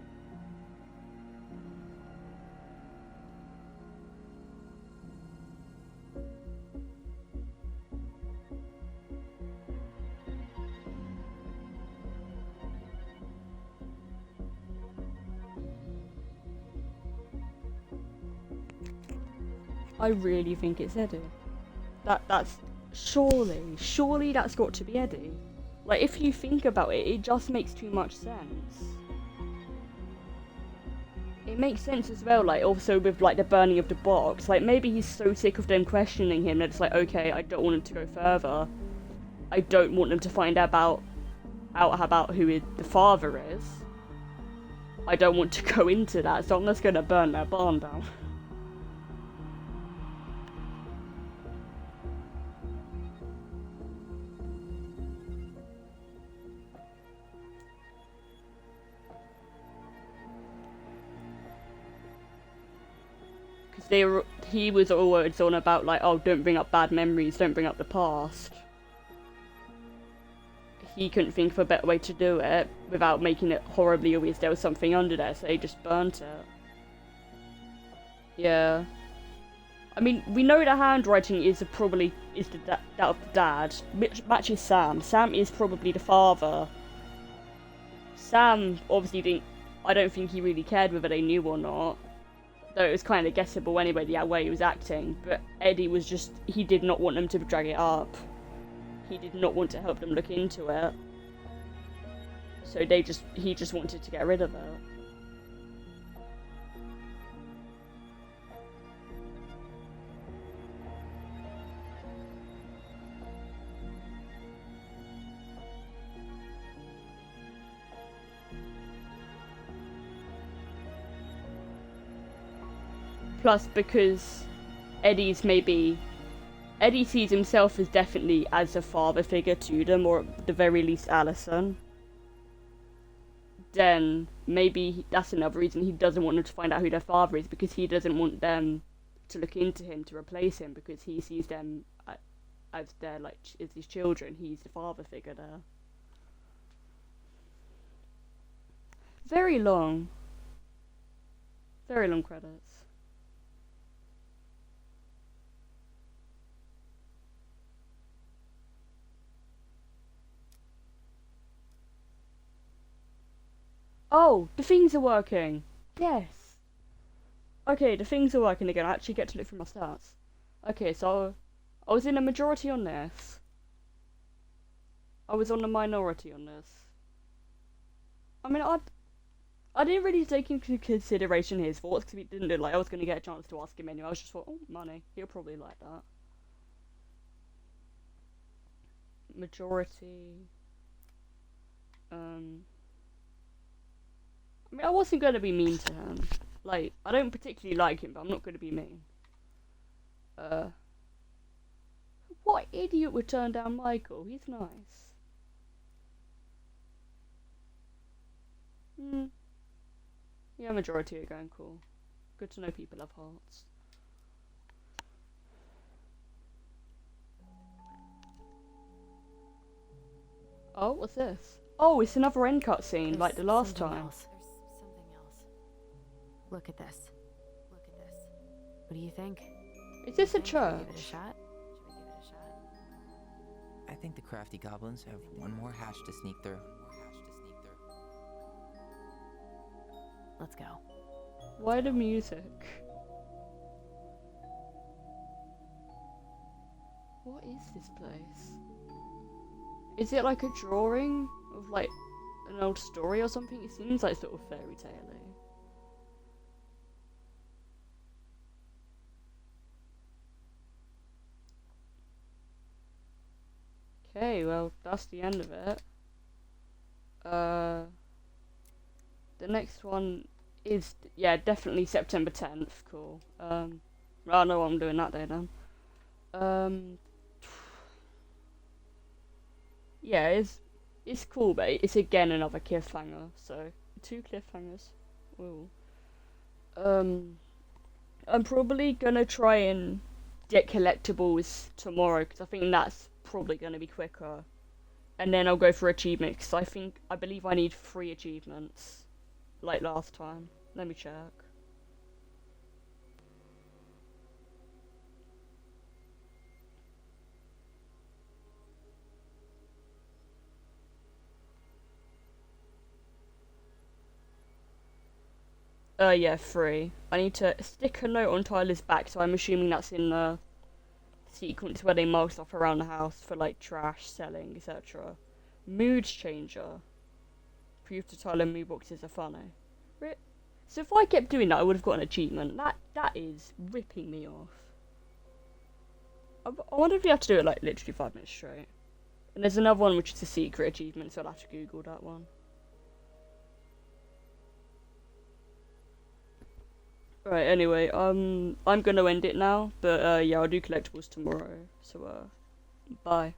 I really think it's Eddie. That's surely that's got to be Eddie. Like, if you think about it, it just makes too much sense. It makes sense as well, like, also with, like, the burning of the box. Like, maybe he's so sick of them questioning him that it's like, okay, I don't want him to go further. I don't want them to find out about who the father is. I don't want to go into that, so I'm just gonna burn their barn down. he was always on about like, oh, don't bring up bad memories, don't bring up the past. He couldn't think of a better way to do it without making it horribly obvious there was something under there, so he just burnt it. Yeah. I mean, we know the handwriting is that of the dad, which matches Sam. Sam is probably the father. Sam obviously didn't. I don't think he really cared whether they knew or not, though it was kind of guessable anyway the way he was acting. But Eddie was he did not want them to drag it up. He did not want to help them look into it. So he just wanted to get rid of it. Plus, because Eddie sees himself as definitely as a father figure to them, or at the very least Allison. Then maybe that's another reason he doesn't want them to find out who their father is, because he doesn't want them to look into him to replace him, because he sees them as as his children. He's the father figure there. Very long credits. Oh, the things are working. Yes. Okay, the things are working again. I actually get to look through my stats. Okay, so I was in a majority on this. I was on a minority on this. I mean, I didn't really take into consideration his thoughts, because he didn't look like I was going to get a chance to ask him anyway. I was just thought, oh, money. He'll probably like that. Majority. I mean, I wasn't going to be mean to him. Like, I don't particularly like him, but I'm not going to be mean. What idiot would turn down Michael? He's nice. Yeah, majority are going cool. Good to know people have hearts. Oh, what's this? Oh, it's another end cutscene, like the last time. Look at this. What do you think? Is this a church? Give it a shot? I think the crafty goblins have one more hatch to sneak through. Let's go. Why the music? What is this place? Is it like a drawing of like an old story or something? It seems like sort of fairy tale-y. Okay, well, that's the end of it. The next one is, yeah, definitely September 10th. Cool. I know what I'm doing that day then. Yeah, it's cool, but it's again another cliffhanger. So 2 cliffhangers. Ooh. I'm probably gonna try and get collectibles tomorrow, because I think that's probably gonna be quicker. And then I'll go for achievements, because I believe I need 3 achievements, like last time. Let me check. Yeah, 3. I need to stick a note on Tyler's back, so I'm assuming that's in the sequence where they mark stuff around the house for like trash, selling, etc. Mood changer. Prove to Tyler mood boxes are funny. So if I kept doing that, I would have got an achievement. That is ripping me off. I wonder if you have to do it like literally 5 minutes straight. And there's another one which is a secret achievement, so I'll have to Google that one. Right, anyway, I'm gonna end it now, but yeah, I'll do collectibles tomorrow, so bye.